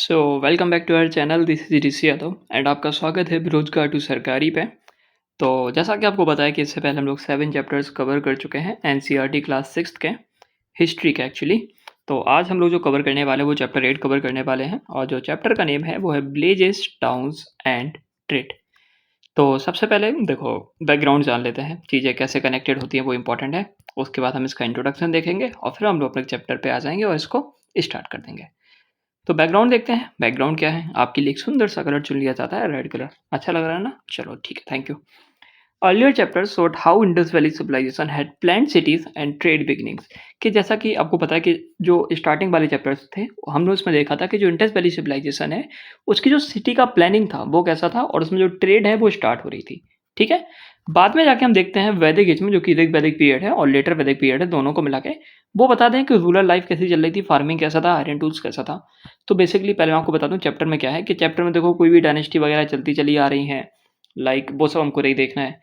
So welcome back to our channel. This is Rishi Yadav and आपका स्वागत है बेरोजगार टू सरकारी पे। तो जैसा कि आपको पता है कि इससे पहले हम लोग 7 चैप्टर्स कवर कर चुके हैं एनसीईआरटी क्लास 6 के हिस्ट्री के एक्चुअली। तो आज हम लोग जो कवर करने वाले हैं वो चैप्टर 8 कवर करने वाले हैं और जो चैप्टर का नेम है वो है विलेजेस टाउन्स एंड ट्रेड। तो सबसे पहले देखो बैकग्राउंड जान लेते हैं, चीज़ें कैसे कनेक्टेड होती हैं वो इंपॉर्टेंट है। उसके बाद हम इसका इंट्रोडक्शन देखेंगे और फिर हम लोग अपने चैप्टर पे आ जाएंगे और इसको स्टार्ट कर देंगे। तो बैकग्राउंड देखते हैं, बैकग्राउंड क्या है। आपके लिए एक सुंदर सा कलर चुन लिया जाता है, रेड कलर। अच्छा लग रहा है ना? चलो ठीक है, thank you. Earlier chapter showed how Indus Valley civilization had planned cities and trade beginnings. कि जैसा कि आपको पता है कि जो स्टार्टिंग वाले चैप्टर्स थे हमने उसमें देखा था कि जो इंडस वैली सिविलाइजेशन है उसकी जो सिटी का प्लानिंग था वो कैसा था और उसमें जो ट्रेड है वो स्टार्ट हो रही थी। ठीक है। बाद में जाके हम देखते हैं वैदिक एज में, जो कि ऋग वैदिक पीरियड है और लेटर वैदिक पीरियड है, दोनों को मिला के वो बताते हैं कि रूरल लाइफ कैसी चल रही थी, फार्मिंग कैसा था, आयरन टूल्स कैसा था। तो बेसिकली पहले मैं आपको बता दूं चैप्टर में क्या है कि चैप्टर में देखो कोई भी डायनेस्टी वगैरह चलती चली आ रही हैं, लाइक वो सब हमको नहीं देखना है।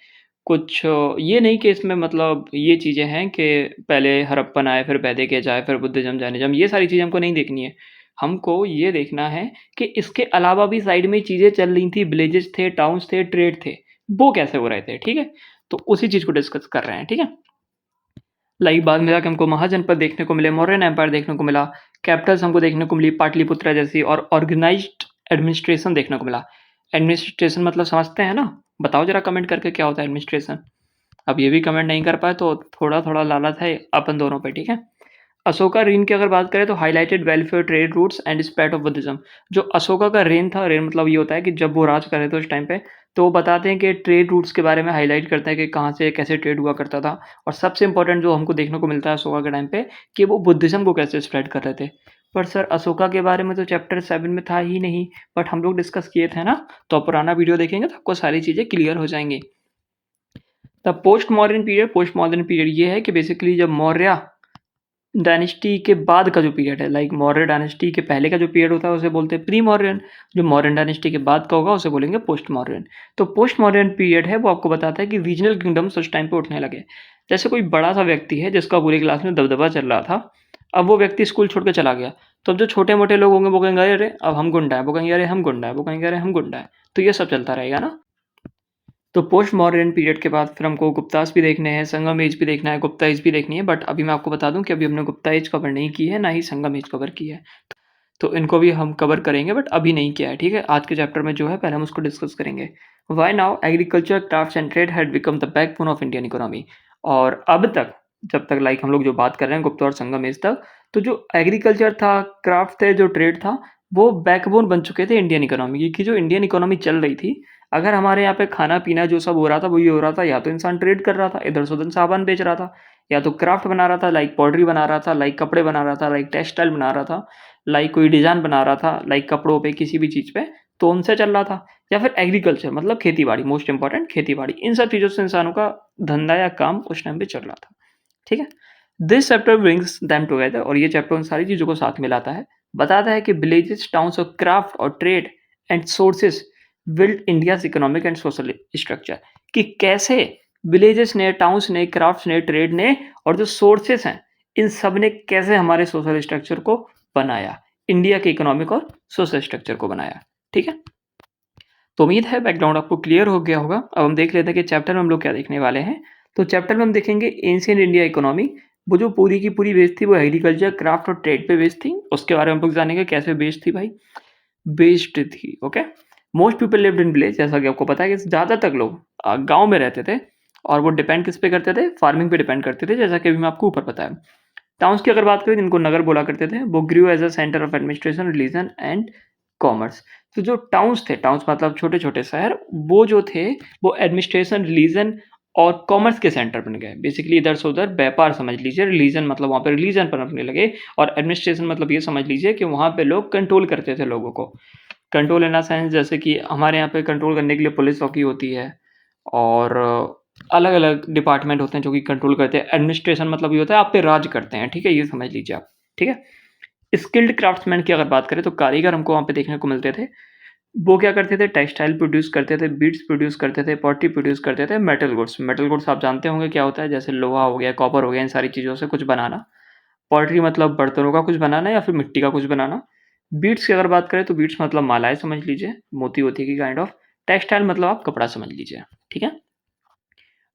कुछ ये नहीं कि इसमें मतलब ये चीज़ें हैं कि पहले हड़प्पन आए, फिर वैदिक एज आए, फिर बुद्धिज़्म, जैनिज़्म, ये सारी चीज़ें हमको नहीं देखनी है। हमको ये देखना है कि इसके अलावा भी साइड में चीज़ें चल रही थी, विलेजेस थे, टाउन्स थे, ट्रेड थे, वो कैसे हो रहे थे। ठीक है। तो उसी चीज़ को डिस्कस कर रहे हैं। ठीक है। लाइक बाद में जाके हमको महाजनपद देखने को मिले, मौर्यन एम्पायर देखने को मिला, कैपिटल्स हमको देखने को मिली पाटलिपुत्रा जैसी, और ऑर्गेनाइज्ड एडमिनिस्ट्रेशन देखने को मिला। एडमिनिस्ट्रेशन मतलब समझते हैं ना? बताओ जरा कमेंट करके क्या होता है एडमिनिस्ट्रेशन। अब ये भी कमेंट नहीं कर पाए तो थोड़ा थोड़ा लालच है अपन दोनों पे। ठीक है। अशोका रेन की अगर बात करें तो highlighted welfare trade routes and spread of Buddhism. जो अशोका का रेन था, रेन मतलब ये होता है कि जब वो राज कर रहे थे उस टाइम पे, तो वो बताते हैं कि ट्रेड रूट्स के बारे में हाईलाइट करते हैं कि कहाँ से कैसे ट्रेड हुआ करता था। और सबसे इंपॉर्टेंट जो हमको देखने को मिलता है अशोका के टाइम पे कि वो बुद्धिज्म को कैसे स्प्रेड कर रहे थे। पर सर अशोका के बारे में तो चैप्टर 7 में था ही नहीं, बट हम लोग डिस्कस किए थे ना, तो पुराना वीडियो देखेंगे तो आपको सारी चीज़ें क्लियर हो जाएंगी। द पोस्ट मॉडर्न पीरियड ये है कि बेसिकली जब मौर्य डायनेस्टी के बाद का जो पीरियड है, लाइक मौर्य डायनेस्टी के पहले का जो पीरियड होता है उसे बोलते हैं प्री मौर्यन। जो मौर्यन डायनेस्टी के बाद का होगा उसे बोलेंगे पोस्ट मौर्यन। तो पोस्ट मौर्यन पीरियड है वो आपको बताता है कि रीजनल किंगडम्स उस टाइम पे उठने लगे। जैसे कोई बड़ा सा व्यक्ति है जिसका पूरी क्लास में दबदबा चल रहा था, अब वो व्यक्ति स्कूल छोड़ के चला गया, तो अब जो छोटे मोटे लोग होंगे वो कहेंगे अरे अब हम गुंडा है, वो कहेंगे अरे हम गुंडा है, वो कहेंगे अरे हम गुंडा है। तो ये सब चलता रहेगा ना। तो पोस्ट मॉडर्न पीरियड के बाद फिर हमको गुप्तास भी देखने हैं, संगम एज भी देखना है, गुप्ता एज भी देखनी है। बट अभी मैं आपको बता दूं कि अभी हमने गुप्ता एज कवर नहीं की है, ना ही संगम एज कवर की है। तो इनको भी हम कवर करेंगे बट अभी नहीं किया है। ठीक है। आज के चैप्टर में जो है पहले हम उसको डिस्कस करेंगे। Why now agriculture crafts and trade had become the backbone of Indian economy. और अब तक, जब तक लाइक हम लोग जो बात कर रहे हैं गुप्ता और संगम एज तक, तो जो एग्रीकल्चर था, क्राफ्ट थे, जो ट्रेड था, वो बैकबोन बन चुके थे इंडियन इकोनॉमी की। कि जो इंडियन इकोनॉमी चल रही थी, अगर हमारे यहाँ पे खाना पीना जो सब हो रहा था वो ये हो रहा था, या तो इंसान ट्रेड कर रहा था, इधर से उधर सामान बेच रहा था, या तो क्राफ्ट बना रहा था, लाइक पॉटरी बना रहा था, लाइक कपड़े बना रहा था, लाइक टेक्सटाइल बना रहा था, लाइक कोई डिजाइन बना रहा था, लाइक कपड़ों पे, किसी भी चीज़ पे, तो उनसे चल रहा था। या फिर एग्रीकल्चर मतलब खेती बाड़ी, मोस्ट इंपॉर्टेंट खेती बाड़ी, इन सब चीज़ों से इंसानों का धंधा या काम उस टाइम पे चल रहा था। ठीक है। This chapter brings them together, और ये चैप्टर उन सारी चीज़ों को साथ मिलाता है, बताता है कि विलेजेस टाउन्स और क्राफ्ट और trade and sources build India's economic and social structure. कि कैसे विलेजेस ने, टाउन्स ने, क्राफ्ट्स ने, ट्रेड ने और जो सोर्सेस हैं इन सब ने कैसे हमारे सोशल स्ट्रक्चर को बनाया, इंडिया के इकोनॉमिक और सोशल स्ट्रक्चर को बनाया। ठीक है। तो उम्मीद है बैकग्राउंड आपको क्लियर हो गया होगा। अब हम देख लेते हैं कि चैप्टर में हम लोग क्या देखने वाले हैं। तो चैप्टर में हम देखेंगे एंशिएंट इंडिया इकोनॉमी। वो जो पूरी की पूरी बेस्ड थी वो एग्रीकल्चर, क्राफ्ट और ट्रेड पे बेस्ड थी। उसके बारे में हम लोग जानेंगे कैसे बेस्ड थी भाई, बेस्ड थी। Okay. Most people lived in village. जैसा कि आपको पता है कि ज़्यादातर लोग गांव में रहते थे, और वो डिपेंड किस पे करते थे, फार्मिंग पे डिपेंड करते थे, जैसा कि अभी मैं आपको ऊपर बताया। टाउन्स की अगर बात करें जिनको नगर बोला करते थे, वो grew as a centre of administration, religion and commerce. तो जो टाउन्स थे, टाउन्स मतलब छोटे छोटे शहर, वो जो थे वो एडमिनिस्ट्रेशन, रिलीजन और कॉमर्स के सेंटर बन गए। बेसिकली इधर से उधर व्यापार समझ लीजिए। रिलीजन मतलब वहाँ पे रिलीजन पनपने लगे, और एडमिनिस्ट्रेशन मतलब ये समझ लीजिए कि वहाँ पे लोग कंट्रोल करते थे लोगों को। कंट्रोल इन अ सेंस जैसे कि हमारे यहाँ पे कंट्रोल करने के लिए पुलिस चौकी होती है, और अलग अलग डिपार्टमेंट होते हैं जो कि कंट्रोल करते हैं। एडमिनिस्ट्रेशन मतलब ये होता है आप पे राज करते हैं। ठीक है, ये समझ लीजिए आप। ठीक है। स्किल्ड क्राफ्ट्समैन की अगर बात करें तो कारीगर हमको वहाँ पे देखने को मिलते थे। वो क्या करते थे, टेक्सटाइल प्रोड्यूस करते थे, बीड्स प्रोड्यूस करते थे, पॉटरी प्रोड्यूस करते थे, मेटल गुड्स। मेटल गुड्स आप जानते होंगे क्या होता है, जैसे लोहा हो गया, कॉपर हो गया, इन सारी चीज़ों से कुछ बनाना। पॉटरी मतलब बर्तनों का कुछ बनाना या फिर मिट्टी का कुछ बनाना। बीड्स की अगर बात करें तो बीड्स मतलब मालाएँ समझ लीजिए, मोती-वोती की काइंड ऑफ। टेक्सटाइल मतलब आप कपड़ा समझ लीजिए, ठीक है?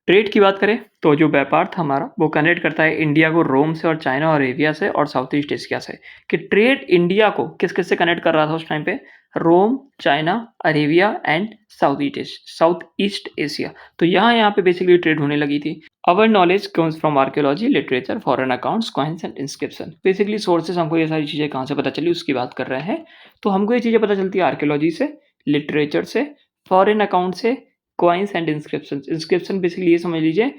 ट्रेड की बात करें तो जो व्यापार था हमारा वो कनेक्ट करता है इंडिया को रोम से और चाइना और अरेबिया से और साउथ ईस्ट एशिया से। कि ट्रेड इंडिया को किस किस से कनेक्ट कर रहा था उस टाइम पे? Rome, China, Arabia and south east Asia. तो यहाँ यहाँ पे बेसिकली ट्रेड होने लगी थी। Our knowledge comes from archaeology, literature, foreign accounts, coins and inscription. Basically sources हमको ये सारी चीज़ें कहाँ से पता चली उसकी बात कर रहे हैं। तो हमको ये चीज़ें पता चलती है आर्कियोलॉजी से, लिटरेचर से, फॉरेन अकाउंट से, coins and inscription. Inscription basically ये समझ लीजिए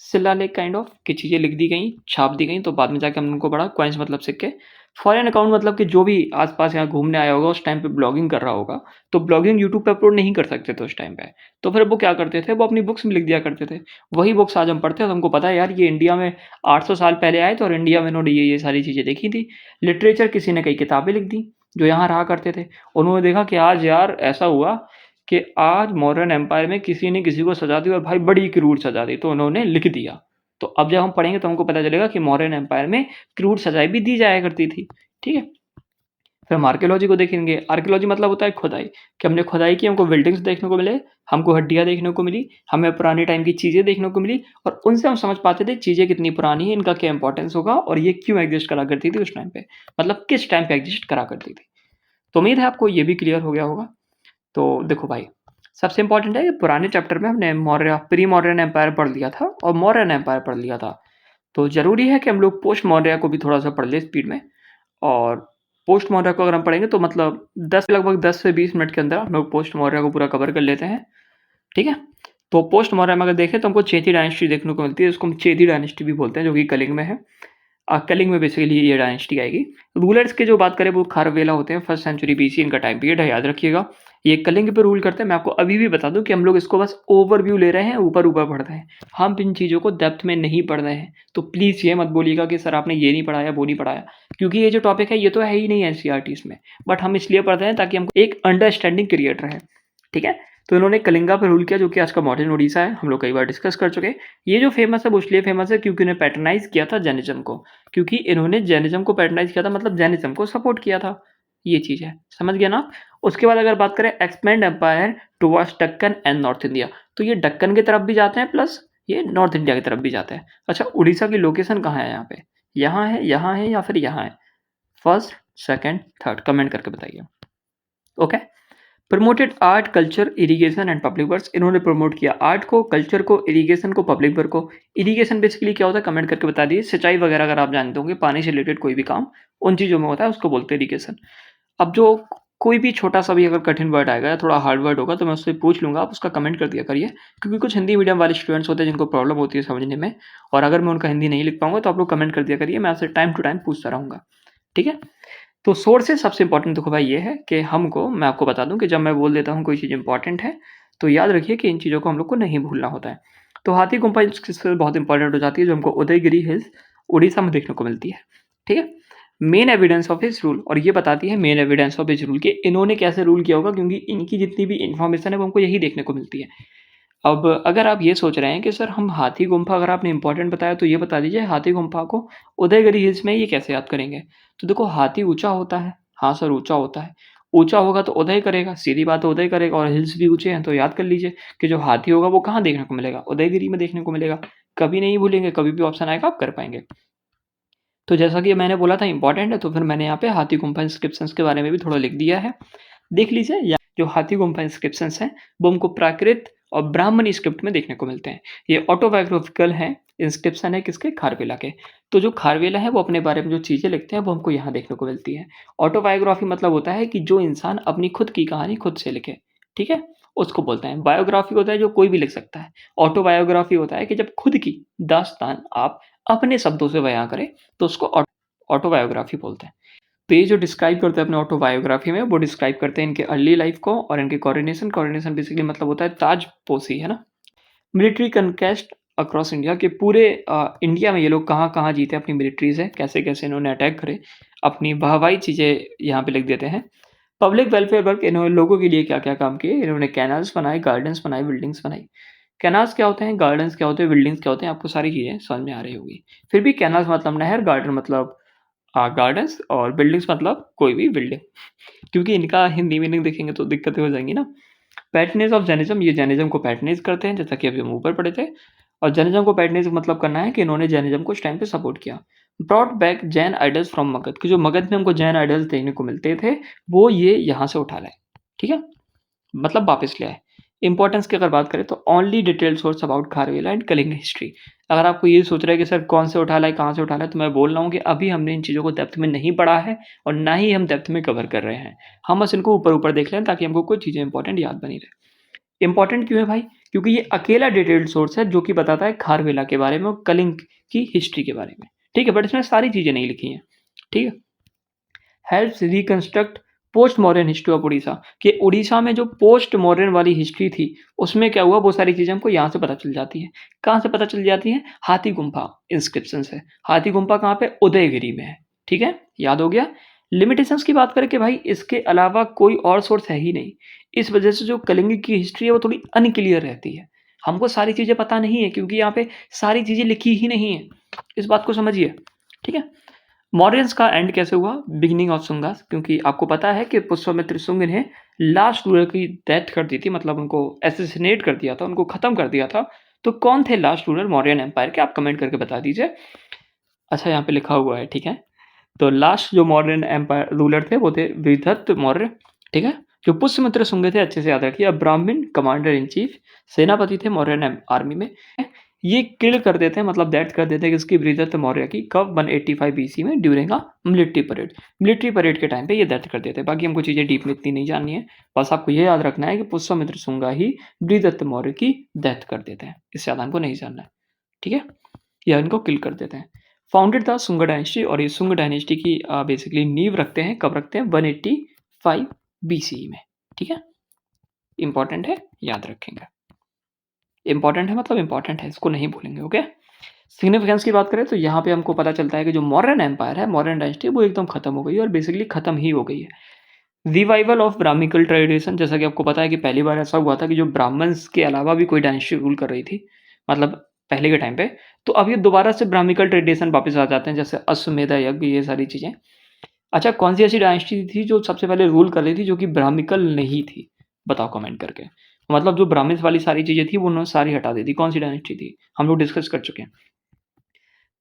शिलालेख काइंड ऑफ की चीज़ें लिख दी गई, छाप दी गई, तो बाद में जाके हमने उनको पढ़ा। कॉइन्स मतलब सिक्के। फॉरेन अकाउंट मतलब कि जो भी आस-पास यहाँ घूमने आया होगा उस टाइम पे ब्लॉगिंग कर रहा होगा, तो ब्लॉगिंग यूट्यूब पे अपलोड नहीं कर सकते थे उस टाइम पे। तो फिर वो क्या करते थे, वो अपनी बुक्स में लिख दिया करते थे। वही बुक्स आज हम पढ़ते हैं तो हमको पता है यार ये इंडिया में 800 साल पहले आए थे और इंडिया में इन्होंने ये सारी चीज़ें देखी थी। लिटरेचर किसी ने कई किताबें लिख दी, जो यहाँ रहा करते थे। उन्होंने देखा कि आज यार ऐसा हुआ कि आज मौर्यन एम्पायर में किसी ने किसी को सजा दी और भाई बड़ी क्रूर सजा दी, तो उन्होंने लिख दिया। तो अब जब हम पढ़ेंगे तो हमको पता चलेगा कि मौर्यन एम्पायर में क्रूर सजाएँ भी दी जाया करती थी, ठीक है? फिर हम आर्कियोलॉजी को देखेंगे। आर्कियोलॉजी मतलब होता है खुदाई, कि हमने खुदाई की, हमको बिल्डिंग्स देखने को मिले, हमको हड्डियाँ देखने को मिली, हमें पुराने टाइम की चीज़ें देखने को मिली और उनसे हम समझ पाते थे चीज़ें कितनी पुरानी हैं, इनका क्या इंपॉर्टेंस होगा और ये क्यों एग्ज़िस्ट करा करती थी उस टाइम पे। मतलब किस टाइम पे एग्ज़िस्ट करा करती थी। तो उम्मीद है आपको ये भी क्लियर हो गया होगा। तो देखो भाई, सबसे इम्पोर्टेंट है कि पुराने चैप्टर में हमने मौर्य प्री मौर्यन एम्पायर पढ़ लिया था और मौर्यन एम्पायर पढ़ लिया था। तो ज़रूरी है कि हम लोग पोस्ट मौर्य को भी थोड़ा-सा पढ़ लें स्पीड में। और पोस्ट मौर्य को अगर हम पढ़ेंगे तो मतलब 10 से 20 मिनट के अंदर हम लोग पोस्ट मौर्य को पूरा कवर कर लेते हैं, ठीक है? तो पोस्ट मौर्य में अगर देखें तो हमको चेती डायनेस्टी देखने को मिलती है, इसको हम चेती डायनेस्टी भी बोलते हैं, जो कि कलिंग में है। कलिंग में बेसिकली ये डायनेस्टी आएगी। रूलर्स की जो बात करें वो खारवेला होते हैं, फर्स्ट सेंचुरी बीसी इनका टाइम पीरियड है, याद रखिएगा। ये कलिंग पे रूल करते हैं। मैं आपको अभी भी बता दूँ कि हम लोग इसको बस ओवरव्यू ले रहे हैं, ऊपर-ऊपर पढ़ रहे हैं। हम इन चीज़ों को डेप्थ में नहीं पढ़ रहे हैं। तो प्लीज़ ये मत बोलिएगा कि सर आपने ये नहीं पढ़ाया, वो नहीं पढ़ाया, क्योंकि ये जो टॉपिक है ये तो है ही नहीं एनसीईआरटीज़ में। बट हम इसलिए पढ़ रहे हैं ताकि हमको एक अंडरस्टैंडिंग क्रिएट रहे, ठीक है? तो इन्होंने कलिंगा पे रूल किया, जो कि आज का मॉडर्न ओडिशा है। हम लोग कई बार डिस्कस कर चुके हैं। ये जो फेमस है वो इसलिए फेमस है क्योंकि इन्होंने पैट्रनाइज़ किया था जैनिज़्म को। क्योंकि इन्होंने जैनिज़्म को पैट्रनाइज़ किया था, मतलब जैनिज़्म को सपोर्ट किया था। ये चीज़ है, समझ गए ना आप? उसके बाद अगर बात करें expand empire towards Deccan and north India, तो ये दक्कन की तरफ भी जाते हैं प्लस ये नॉर्थ इंडिया की तरफ भी जाते हैं। अच्छा, उड़ीसा की लोकेशन कहाँ है यहाँ पे? यहाँ है या फिर यहाँ है? फर्स्ट, सेकंड, थर्ड कमेंट करके बताइए। Okay? Promoted art, culture, irrigation and public works. इन्होंने प्रमोट किया आर्ट को, कल्चर को, इरिगेशन को, पब्लिक वर्क को। इरिगेशन बेसिकली क्या होता है कमेंट करके बता दीजिए। सिंचाई वगैरह अगर आप जानते होंगे, पानी से रिलेटेड कोई भी काम उन चीज़ों में होता है, उसको बोलते हैं इरिगेशन। अब जो कोई भी छोटा-सा भी अगर कठिन वर्ड आएगा या थोड़ा हार्ड वर्ड होगा तो मैं उससे पूछ लूँगा, आप उसका कमेंट कर दिया करिए। क्योंकि कुछ हिंदी मीडियम वाले स्टूडेंट्स होते हैं जिनको प्रॉब्लम होती है समझने में, और अगर मैं उनका हिंदी नहीं लिख पाऊँगा तो आप लोग कमेंट कर दिया करिए, मैं आपसे टाइम टू टाइम पूछता रहूँगा। ठीक है? तो सोर्सेस सबसे इम्पोर्टेंट देखो भाई ये है कि हमको, मैं आपको बता दूँ कि जब मैं बोल देता हूँ कोई चीज़ इम्पोर्टेंट है, तो याद रखिए कि इन चीज़ों को हम लोग को नहीं भूलना होता है। तो हाथी गुम्फा इससे बहुत इम्पोर्टेंट हो जाती है, जो हमको उदयगिरी हिल्स उड़ीसा में देखने को मिलती है। ठीक है? Main evidence of his rule, और ये बताती है main evidence of his rule कि इन्होंने कैसे रूल किया होगा, क्योंकि इनकी जितनी भी इन्फॉर्मेशन है वो हमको यही देखने को मिलती है। अब अगर आप ये सोच रहे हैं कि सर हम हाथी गुम्फा, अगर आपने इम्पोर्टेंट बताया तो ये बता दीजिए हाथी गुम्फा को उदयगिरी हिल्स में ये कैसे याद करेंगे? तो देखो हाथी ऊँचा होता है, हाँ सर ऊँचा होता है। ऊँचा होगा तो उदय करेगा, सीधी बात है उदय करेगा, और हिल्स भी ऊँचे हैं तो याद कर लीजिए कि जो हाथी होगा वो कहाँ देखने को मिलेगा? उदयगिरी में देखने को मिलेगा। कभी नहीं भूलेंगे, कभी भी ऑप्शन आएगा आप कर पाएँगे। तो जैसा कि मैंने बोला था इम्पोर्टेंट है, तो फिर मैंने यहाँ पे हाथी गुम्फा इंस्क्रिप्शंस के बारे में भी थोड़ा लिख दिया है। देख लीजिए, या जो हाथी गुम्फा इंस्क्रिप्शंस हैं वो हमको प्राकृत और ब्राह्मणी स्क्रिप्ट में देखने को मिलते हैं। ये ऑटोबायोग्राफिकल हैं, इंस्क्रिप्शन है किसके? खारवेला के। तो जो खारवेला है वो अपने बारे में जो चीज़ें लिखते हैं वो हमको यहाँ देखने को मिलती हैं। ऑटोबायोग्राफी मतलब होता है कि जो इंसान अपनी खुद की कहानी खुद से लिखे, ठीक है? उसको बोलते हैं। बायोग्राफी होता है जो कोई भी लिख सकता है। ऑटोबायोग्राफी होता है कि जब खुद की दास्तान आप अपने शब्दों से बयाँ करें, तो उसको ऑटोबायोग्राफी बोलते हैं। तो ये जो डिस्क्राइब करते हैं अपने ऑटोबायोग्राफी में, वो डिस्क्राइब करते हैं इनके अर्ली लाइफ को और इनके कोरोनेशन। कोरोनेशन बेसिकली मतलब होता है ताजपोशी, है ना? मिलिट्री कन्क्वेस्ट अक्रॉस इंडिया, के पूरे इंडिया में ये लोग कहाँ-कहाँ जीते, अपनी मिलिट्रीज़ है, कैसे-कैसे इन्होंने अटैक करे, अपनी वाहवाही चीज़ें यहाँ पे लिख देते हैं। पब्लिक वेलफेयर वर्क, इन्होंने लोगों के लिए क्या-क्या काम किए, इन्होंने कैनाल्स बनाए, गार्डन्स बनाए, बिल्डिंग्स बनाई। कैनाल्स क्या होते हैं, गार्डन्स क्या होते हैं, बिल्डिंग्स क्या होते हैं, आपको सारी चीज़ें समझ में आ रही होगी। फिर भी कैनाल्स मतलब नहर, गार्डन मतलब गार्डन्स और बिल्डिंग्स मतलब कोई भी बिल्डिंग, क्योंकि इनका हिंदी मीनिंग देखेंगे तो दिक्कतें हो जाएँगी ना। पैट्रनेज ऑफ जैनिज़्म, ये जैनिज़्म को पैट्रनेज करते हैं, जैसा कि अभी हम ऊपर पढ़े थे। और जैनिज़्म को पैट्रनेज मतलब करना है कि इन्होंने जैनिज़्म को उस टाइम पे सपोर्ट किया। Brought back Jain idols from Magadh, कि जो मगध में हमको जैन आइडल्स देखने को मिलते थे, वो ये यहाँ से उठा लाए, ठीक है? मतलब वापस ले आए। इम्पोर्टेंस की अगर बात करें तो only detailed source about Kharavela and Kalinga history. अगर आपको ये सोच रहे हैं कि सर कौन से उठा लाए, कहाँ से उठा लाए, तो मैं बोल रहा हूँ कि अभी हमने इन चीज़ों को डेप्थ में नहीं पढ़ा है और ना ही हम डेप्थ में कवर कर रहे हैं। हम बस इनको ऊपर-ऊपर देख लें ताकि हमको कुछ चीज़ें इंपॉर्टेंट याद बनी रहे। इम्पोर्टेंट क्यों है भाई? क्योंकि ये अकेला डिटेल्ड सोर्स है जो कि बताता है खारवेला के बारे में और कलिंग की हिस्ट्री के बारे में। ठीक है? बट इसमें सारी चीज़ें नहीं लिखी हैं। ठीक है? Helps reconstruct post modern history of Orissa, कि उड़ीसा में जो पोस्ट मॉडर्न वाली हिस्ट्री थी उसमें क्या हुआ, वो सारी चीज़ें हमको यहाँ से पता चल जाती हैं। कहाँ से पता चल जाती हैं? हाथी गुम्फा इंस्क्रिप्शन से। हाथी गुम्फा कहाँ पे? उदयगिरी में है। ठीक है? याद हो गया? लिमिटेशंस की बात करें कि भाई इसके अलावा कोई और सोर्स है ही नहीं। इस वजह से जो कलिंग की हिस्ट्री है वो थोड़ी अनक्लियर रहती है। हमको सारी चीज़ें पता नहीं है क्योंकि यहाँ पे सारी चीज़ें लिखी ही नहीं है। इस बात को समझिए। ठीक है? मौर्यंस का एंड कैसे हुआ? बिगिनिंग ऑफ शुंगास, क्योंकि आपको पता है कि पुष्यमित्र शुंग ने लास्ट रूलर की डेथ कर दी थी, मतलब उनको असैसिनेट कर दिया था, उनको खत्म कर दिया था। तो कौन थे लास्ट रूलर मौर्यन एम्पायर के? आप कमेंट करके बता दीजिए। अच्छा, यहाँ पे लिखा हुआ है, ठीक है। तो लास्ट जो मौर्यन एम्पायर रूलर थे वो थे बृहदत्त मौर्य, ठीक है। जो पुष्यमित्र शुंग थे, अच्छे से याद रखिए, ब्राह्मण कमांडर इन चीफ, सेनापति थे मौर्यन आर्मी में। ये किल कर देते हैं, मतलब डेथ कर देते हैं किसकी? बृहदत्त मौर्य की। कब? 185 बीसी में during a military parade. Military parade के टाइम पे ये डेथ कर देते हैं। बाकी हमको चीज़ें डीप में इतनी नहीं जाननी है, बस आपको ये याद रखना है कि पुष्यमित्र शुंगा ही बृहदत्त मौर्य की डेथ कर देते हैं। इससे ज़्यादा हमको नहीं जानना है, ठीक है, या इनको किल कर देते हैं। फाउंडेड द शुंग डायनेस्टी, और ये शुंग डायनेस्टी की बेसिकली नींव रखते हैं, कब रखते हैं? 185 बीसी में, ठीक है। इंपॉर्टेंट है, याद रखेंगे। इंपॉर्टेंट है मतलब इंपॉर्टेंट है, इसको नहीं भूलेंगे, ओके। सिग्निफिकेंस की बात करें तो यहाँ पे हमको पता चलता है कि जो मौर्यन एम्पायर है, मौर्यन डायनेस्टी, वो एकदम खत्म हो गई है और बेसिकली खत्म ही हो गई है। रिवाइवल ऑफ ब्राह्मिकल ट्रेडिशन, जैसा कि आपको पता है कि पहली बार ऐसा हुआ था कि जो ब्राह्मण्स के अलावा भी कोई डायनेस्टी रूल कर रही थी, मतलब पहले के टाइम पे। तो अब ये दोबारा से ब्राह्मिकल ट्रेडिशन वापस आ जाते हैं, जैसे अश्वमेध यज्ञ, ये सारी चीज़ें। अच्छा, कौन सी ऐसी डायनेस्टी थी जो सबसे पहले रूल कर रही थी जो कि ब्राह्मिकल नहीं थी? बताओ कमेंट करके। मतलब जो ब्राह्मिन्स वाली सारी चीज़ें थी वो उन्होंने सारी हटा दी थी। कौन सी डायनेस्टी थी? हम लोग डिस्कस कर चुके हैं।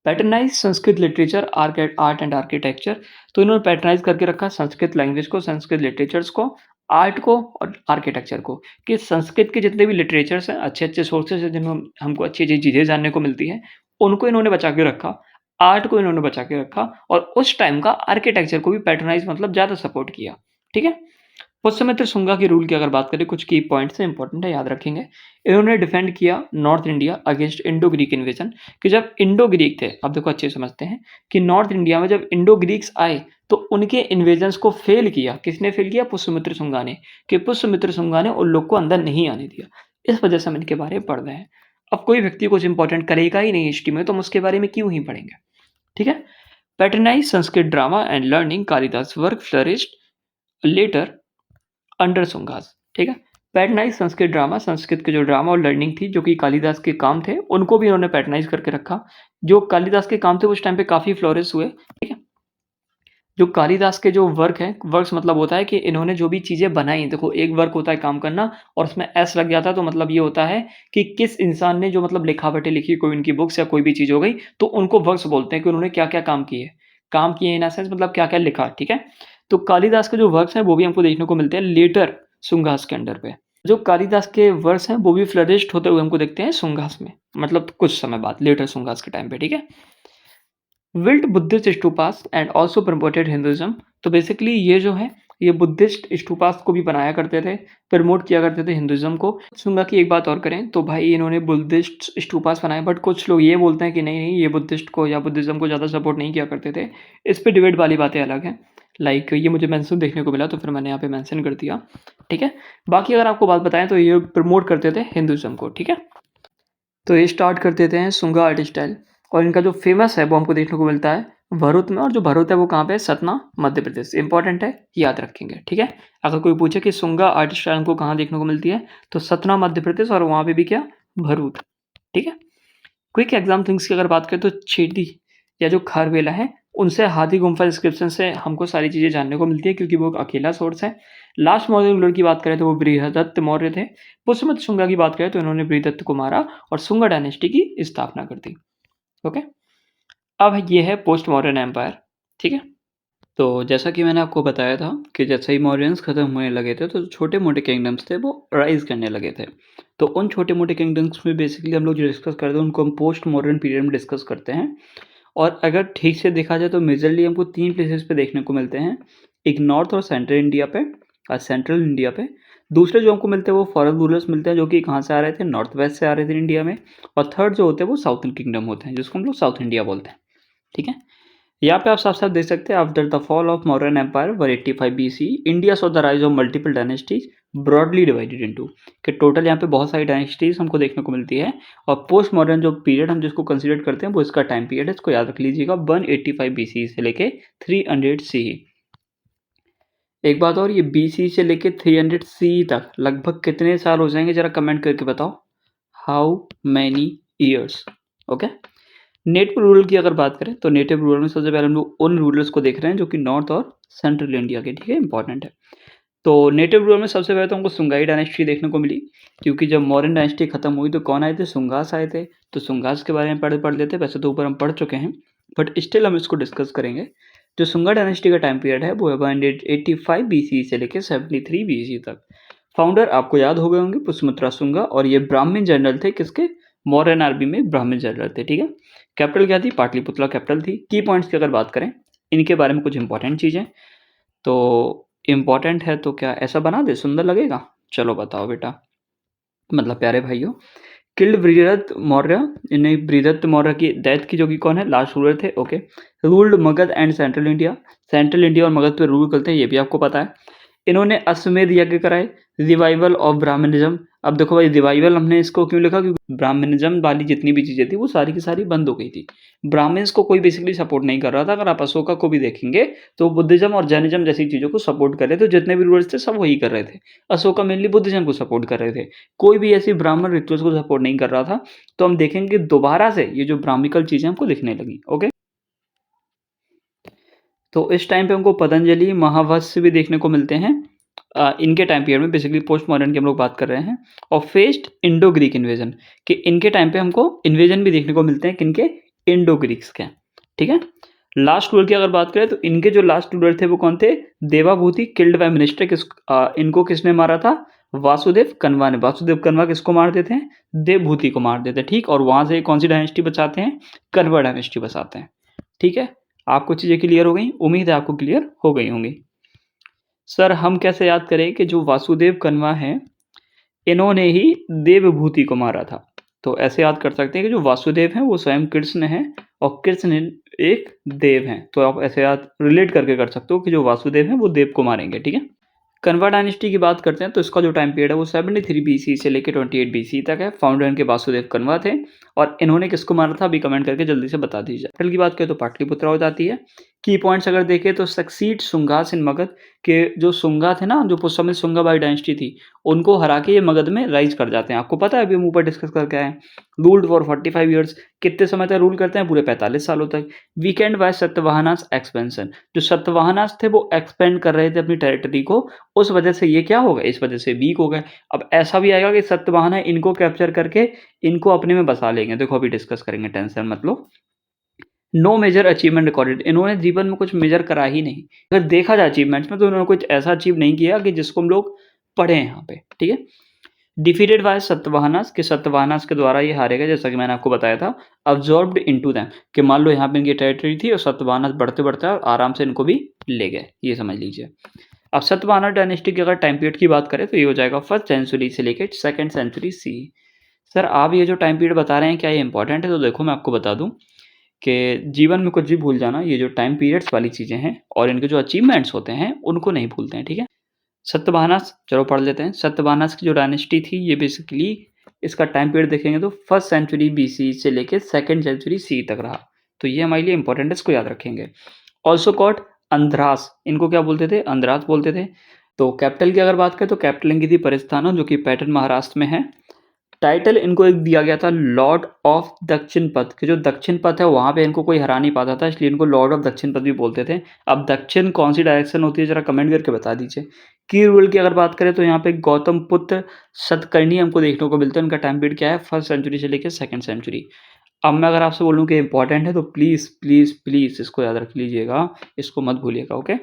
Patronise Sanskrit literature, art and architecture. तो इन्होंने पैटर्नाइज करके रखा संस्कृत लैंग्वेज को, संस्कृत लिटरेचर्स को, आर्ट को और आर्किटेक्चर को, कि संस्कृत के जितने भी लिटरेचर्स हैं, अच्छे-अच्छे सोर्सेज़ हैं जिनमें हमको अच्छी-अच्छी चीज़ें जानने को मिलती हैं, उनको इन्होंने बचा के रखा। आर्ट को इन्होंने बचा के रखा और उस टाइम का आर्किटेक्चर को भी पैटर्नाइज मतलब ज़्यादा सपोर्ट किया। ठीक है? पुष्यमित्र शुंगा के रूल की अगर बात करें, कुछ की पॉइंट्स हैं, इंपॉर्टेंट है, याद रखेंगे। इन्होंने डिफेंड किया north India against Indo Greek invasion, कि जब इंडो ग्रीक थे, अब देखो अच्छे समझते हैं कि नॉर्थ इंडिया में जब इंडो ग्रीक्स आए तो उनके इन्वेजन्स को फेल किया। किसने फेल किया? पुष्यमित्र शुंगा ने, कि पुष्यमित्र शुंगा ने उन लोग को अंदर नहीं आने दिया। इस वजह से हम इनके बारे में पढ़ रहे हैं। अब कोई व्यक्ति कुछ इंपॉर्टेंट करेगा ही नहीं हिस्ट्री में, तो हम उसके बारे में क्यों ही पढ़ेंगे? ठीक है। Patronise Sanskrit drama and learning, Kalidasa work flourished later under Shungas. ठीक है। पैटर्नाइज संस्कृत ड्रामा, संस्कृत के जो ड्रामा और लर्निंग थी जो कि कालिदास के काम थे, उनको भी उन्होंने पैटर्नाइज करके रखा। जो कालिदास के काम थे उस टाइम पे काफ़ी फ्लोरिश हुए। ठीक है। जो कालिदास के जो वर्क हैं, वर्क्स मतलब होता है कि इन्होंने जो भी चीज़ें बनाई, देखो एक वर्क होता है काम करना और उसमें एस लग जाता है, तो मतलब ये होता है कि किस इंसान ने जो मतलब लिखावटें लिखी, कोई उनकी बुक्स या कोई भी चीज़ हो गई, तो उनको वर्क्स बोलते हैं कि उन्होंने क्या-क्या काम किए। काम किए इन अ सेंस मतलब क्या-क्या लिखा, ठीक है? तो कालिदास के जो वर्क्स हैं वो भी हमको देखने को मिलते हैं लेटर शुंगास के अंडर पे। जो कालिदास के वर्क्स हैं वो भी फ्लरिश्ड होते हुए हमको देखते हैं शुंगास में, मतलब कुछ समय बाद लेटर शुंगास के टाइम पे, ठीक है? Built Buddhist stupas and also promoted Hinduism. तो बेसिकली ये जो है, ये बुद्धिस्ट स्टूपास को भी बनाया करते थे, प्रमोट किया करते थे हिंदुइज्म को। शुंगा की एक बात और करें तो भाई इन्होंने बुद्धिस्ट स्टूपास बनाए, बट कुछ लोग ये बोलते हैं कि नहीं नहीं, ये बुद्धिस्ट को या बुद्धिज्म को ज़्यादा सपोर्ट नहीं किया करते थे। इस पे डिबेट वाली बातें अलग हैं। लाइक ये मुझे मेंशन देखने को मिला तो फिर मैंने यहाँ पे मेंशन कर दिया, ठीक है। बाकी अगर आपको बात बताएं तो ये प्रमोट करते थे हिंदुइज्म को, ठीक है। तो ये स्टार्ट कर देते हैं शुंगा आर्ट स्टाइल, और इनका जो फेमस है वो हमको देखने को मिलता है भरूच में, और जो भरूच है वो कहाँ पे है? सतना, मध्य प्रदेश। इंपॉर्टेंट है, याद रखेंगे, ठीक है। अगर कोई पूछे कि शुंगा आर्ट स्टाइल हमको कहाँ देखने को मिलती है, तो सतना मध्य प्रदेश, और वहाँ पे भी क्या? भरूच, ठीक है। क्विक एग्जाम थिंग्स की अगर बात करें तो छेदी या जो खारवेला है उनसे हाथी गुम्फा इंस्क्रिप्शन से हमको सारी चीज़ें जानने को मिलती है क्योंकि वो एक अकेला सोर्स है। लास्ट मौर्य रूलर की बात करें तो वो बृहदत्त मौर्य थे। पुष्यमित्र शुंगा की बात करें तो इन्होंने बृहदत्त को मारा और शुंगा डायनेस्टी की स्थापना कर दी। ओके, अब ये है पोस्ट मॉडर्न एम्पायर। ठीक है, तो जैसा कि मैंने आपको बताया था कि जैसे ही मौर्यंस ख़त्म होने लगे थे तो छोटे मोटे किंगडम्स थे वो राइज करने लगे थे। तो उन छोटे मोटे किंगडम्स में बेसिकली हम लोग जो डिस्कस करते हैं उनको हम पोस्ट मॉडर्न पीरियड में डिस्कस करते हैं। और अगर ठीक से देखा जाए तो मेजरली हमको 3 प्लेसेस पे देखने को मिलते हैं। एक नॉर्थ और सेंट्रल इंडिया पे और सेंट्रल इंडिया पे। दूसरे जो हमको मिलते हैं वो फॉरेन रूलर्स मिलते हैं जो कि कहाँ से आ रहे थे, नॉर्थ वेस्ट से आ रहे थे इंडिया में। और थर्ड जो होते हैं वो साउथर्न किंगडम होते हैं जिसको हम लोग साउथ इंडिया बोलते हैं। ठीक है, यहाँ पे आप साफ साफ देख सकते हैं after the fall of Mauryan empire 185 BC India saw the rise of multiple dynasties broadly divided into, कि टोटल यहाँ पे बहुत सारी डायनेस्टीज हमको देखने को मिलती है। और पोस्ट मॉडर्न जो पीरियड हम जिसको कंसीडर करते हैं वो इसका टाइम पीरियड है, इसको याद रख लीजिएगा 185 BC से लेके 300 CE। एक बात और, ये BC से लेके 300 CE तक लगभग कितने साल हो जाएंगे जरा कमेंट करके बताओ, how many years. Okay, native rural की अगर बात करें तो नेटिव रूरल में सबसे पहले हम लोग उन रूरल्स को देख रहे हैं जो कि नॉर्थ और सेंट्रल इंडिया के, ठीक है, इंपॉर्टेंट है। तो नेटिव रूरल में सबसे पहले तो हमको सुंगाई डायनेस्टी देखने को मिली, क्योंकि जब मौर्यन डायनेस्टी खत्म हुई तो कौन आए थे, सुंगास आए थे। तो सुंगास के बारे में पढ़ लेते, वैसे तो ऊपर हम पढ़ चुके हैं बट स्टिल हम इसको डिस्कस करेंगे। जो सुंगा डायनेस्टी का टाइम पीरियड है वो है 185 BC से लेकर 73 BC तक। फाउंडर आपको याद हो गए होंगे पुष्यमित्रा शुंगा, और ये ब्राह्मण जनरल थे, किसके, मौर्यन आर्मी में ब्राह्मण जनरल थे। ठीक है, कैपिटल क्या थी, पाटलिपुत्रा कैपिटल थी। की पॉइंट्स की अगर बात करें इनके बारे में कुछ इंपॉर्टेंट चीज़ें, तो इम्पॉर्टेंट है तो क्या ऐसा बना दे, सुंदर लगेगा, चलो बताओ बेटा। मतलब प्यारे भाइयों, किल्ड बृहदत्त मौर्य, इन्हें बृहदत्त मौर्य की डेथ की, जो कि कौन है, लास्ट रूलर थे। Okay, ruled Magadh and central India, central India और मगध पे रूल करते हैं, ये भी आपको पता है। इन्होंने अश्वमेध यज्ञ कराए, रिवाइवल ऑफ ब्राह्मणिज्म। अब देखो भाई, रिवाइवल हमने इसको क्यों लिखा, क्योंकि ब्राह्मणिज्म वाली जितनी भी चीज़ें थी वो सारी की सारी बंद हो गई थी। ब्राह्मण्स को कोई बेसिकली सपोर्ट नहीं कर रहा था। अगर आप अशोका को भी देखेंगे तो बुद्धिज्म और जैनिज्म जैसी चीज़ों को सपोर्ट कर रहे थे, जितने भी रूलर्स थे सब वही कर रहे थे। अशोका मेनली बुद्धिज्म को सपोर्ट कर रहे थे, कोई भी ऐसी ब्राह्मण रिचुअल्स को सपोर्ट नहीं कर रहा था। तो हम देखेंगे दोबारा से ये जो ब्राह्मिकल चीज़ें हमको दिखने लगी। ओके, तो इस टाइम पे हमको पतंजलि, महावत्स भी देखने को मिलते हैं। इनके टाइम पीरियड में बेसिकली पोस्ट मॉडर्न की हम लोग बात कर रहे हैं। और फेस्ड इंडो ग्रीक इन्वेजन, कि इनके टाइम पे हमको इन्वेजन भी देखने को मिलते हैं, किनके, इंडो ग्रीक्स के। ठीक है, लास्ट रूलर की अगर बात करें तो इनके जो लास्ट रूलर थे वो कौन थे, देवाभूति, किल्ड बाय मिनिस्टर। इनको किसने मारा था, वासुदेव कन्वा ने। वासुदेव कन्वा किसको मार देते हैं, देवभूति को मार देते हैं। ठीक, और वहां से कौन सी डायनेस्टी बचाते हैं, कन्वा डायनेस्टी बचाते हैं। ठीक है, आपको चीज़ें क्लियर हो गई, उम्मीद है आपको क्लियर हो गई होंगी। सर हम कैसे याद करें कि जो वासुदेव कन्वा हैं इन्होंने ही देवभूति को मारा था। तो ऐसे याद कर सकते हैं कि जो वासुदेव हैं वो स्वयं कृष्ण हैं और कृष्ण एक देव हैं। तो आप ऐसे याद रिलेट करके कर सकते हो कि जो वासुदेव हैं वो देव को मारेंगे। ठीक है, कन्वा डायनेस्टी की बात करते हैं तो इसका जो टाइम पीरियड है वो 73 BC से लेकर 28 BC तक है। फाउंडर इनके वासुदेव कन्वा थे। और इन्होंने किसको मारा था अभी कमेंट करके जल्दी से बता दीजिए। कैपिटल की बात करें तो पाटलिपुत्र हो जाती है। की पॉइंट्स अगर देखें तो सक्सीड शुंगास इन मगध, के जो शुंगा थे ना, जो पुष्यमित्र शुंगा बाई डायनेस्टी थी, उनको हरा के ये मगध में राइज कर जाते हैं। आपको पता है अभी हम ऊपर डिस्कस करके आए। रूल्ड फॉर 45 ईयर्स, कितने समय तक रूल करते हैं, पूरे 45 सालों तक। वीकेंड बाय सत्यवाहनास एक्सपेंशन, जो सत्यवाहनास थे वो एक्सपेंड कर रहे थे अपनी टेरिटरी को, उस वजह से ये क्या हो गए, इस वजह से वीक हो गए। अब ऐसा भी आएगा कि सत्यवाहन है इनको कैप्चर करके इनको अपने में बसा लेंगे। देखो अभी डिस्कस करेंगे, टेंशन मत लो। नो मेजर अचीवमेंट रिकॉर्डेड, इन्होंने जीवन में कुछ मेजर करा ही नहीं। अगर देखा जाए अचीवमेंट्स में तो इन्होंने कुछ ऐसा अचीव नहीं किया कि जिसको हम लोग पढ़े यहाँ पे। ठीक है, डिफीटेड बाय सत्यवाहनास, के सत्यवाहनास के द्वारा ये हारे गए, जैसा कि मैंने आपको बताया था। अब्जॉर्ब्ड इनटू दैम, कि मान लो यहाँ पे इनकी टेरिटरी थी और सत्यवाहनास बढ़ते बढ़ते और आराम से इनको भी ले गए, ये समझ लीजिए। अब सतवाहना डायनेस्टी की अगर टाइम पीरियड की बात करें तो ये हो जाएगा 1st सेंचुरी से लेकर 2nd सेंचुरी सी। सर आप ये जो टाइम पीरियड बता रहे हैं क्या ये इंपॉर्टेंट है, तो देखो मैं आपको बता दूं कि जीवन में कुछ भी भूल जाना, ये जो टाइम पीरियड्स वाली चीज़ें हैं और इनके जो अचीवमेंट्स होते हैं उनको नहीं भूलते हैं। ठीक है, सत्यवाहनास चलो पढ़ लेते हैं। सत्यवाहनास की जो डायनेस्टी थी ये बेसिकली इसका टाइम पीरियड देखेंगे तो 1st सेंचुरी BC से लेकर 2nd सेंचुरी सी तक रहा। तो ये हमारे लिए इंपॉर्टेंट है, इसको याद रखेंगे। ऑल्सो कॉट अंधरास, इनको क्या बोलते थे, अंधरास बोलते थे। तो कैपिटल की अगर बात करें तो कैपिटल इनकी थी परिस्थाना, जो कि पैटर्न महाराष्ट्र में है। टाइटल इनको एक दिया गया था लॉर्ड ऑफ दक्षिण पथ, कि जो दक्षिण पथ है वहाँ पे इनको कोई हरा नहीं पाता था, इसलिए इनको लॉर्ड ऑफ दक्षिण पथ भी बोलते थे। अब दक्षिण कौन सी डायरेक्शन होती है ज़रा कमेंट करके बता दीजिए। की रूल की अगर बात करें तो यहाँ पे गौतम पुत्र सतकर्णी हमको देखने को मिलता है। उनका टाइम पीरियड क्या है, 1st सेंचुरी से लेकर 2nd सेंचुरी। अब मैं अगर आपसे बोलूँ कि इंपॉर्टेंट है तो प्लीज़ प्लीज़ प्लीज़ इसको याद रख लीजिएगा, इसको मत भूलिएगा, ओके।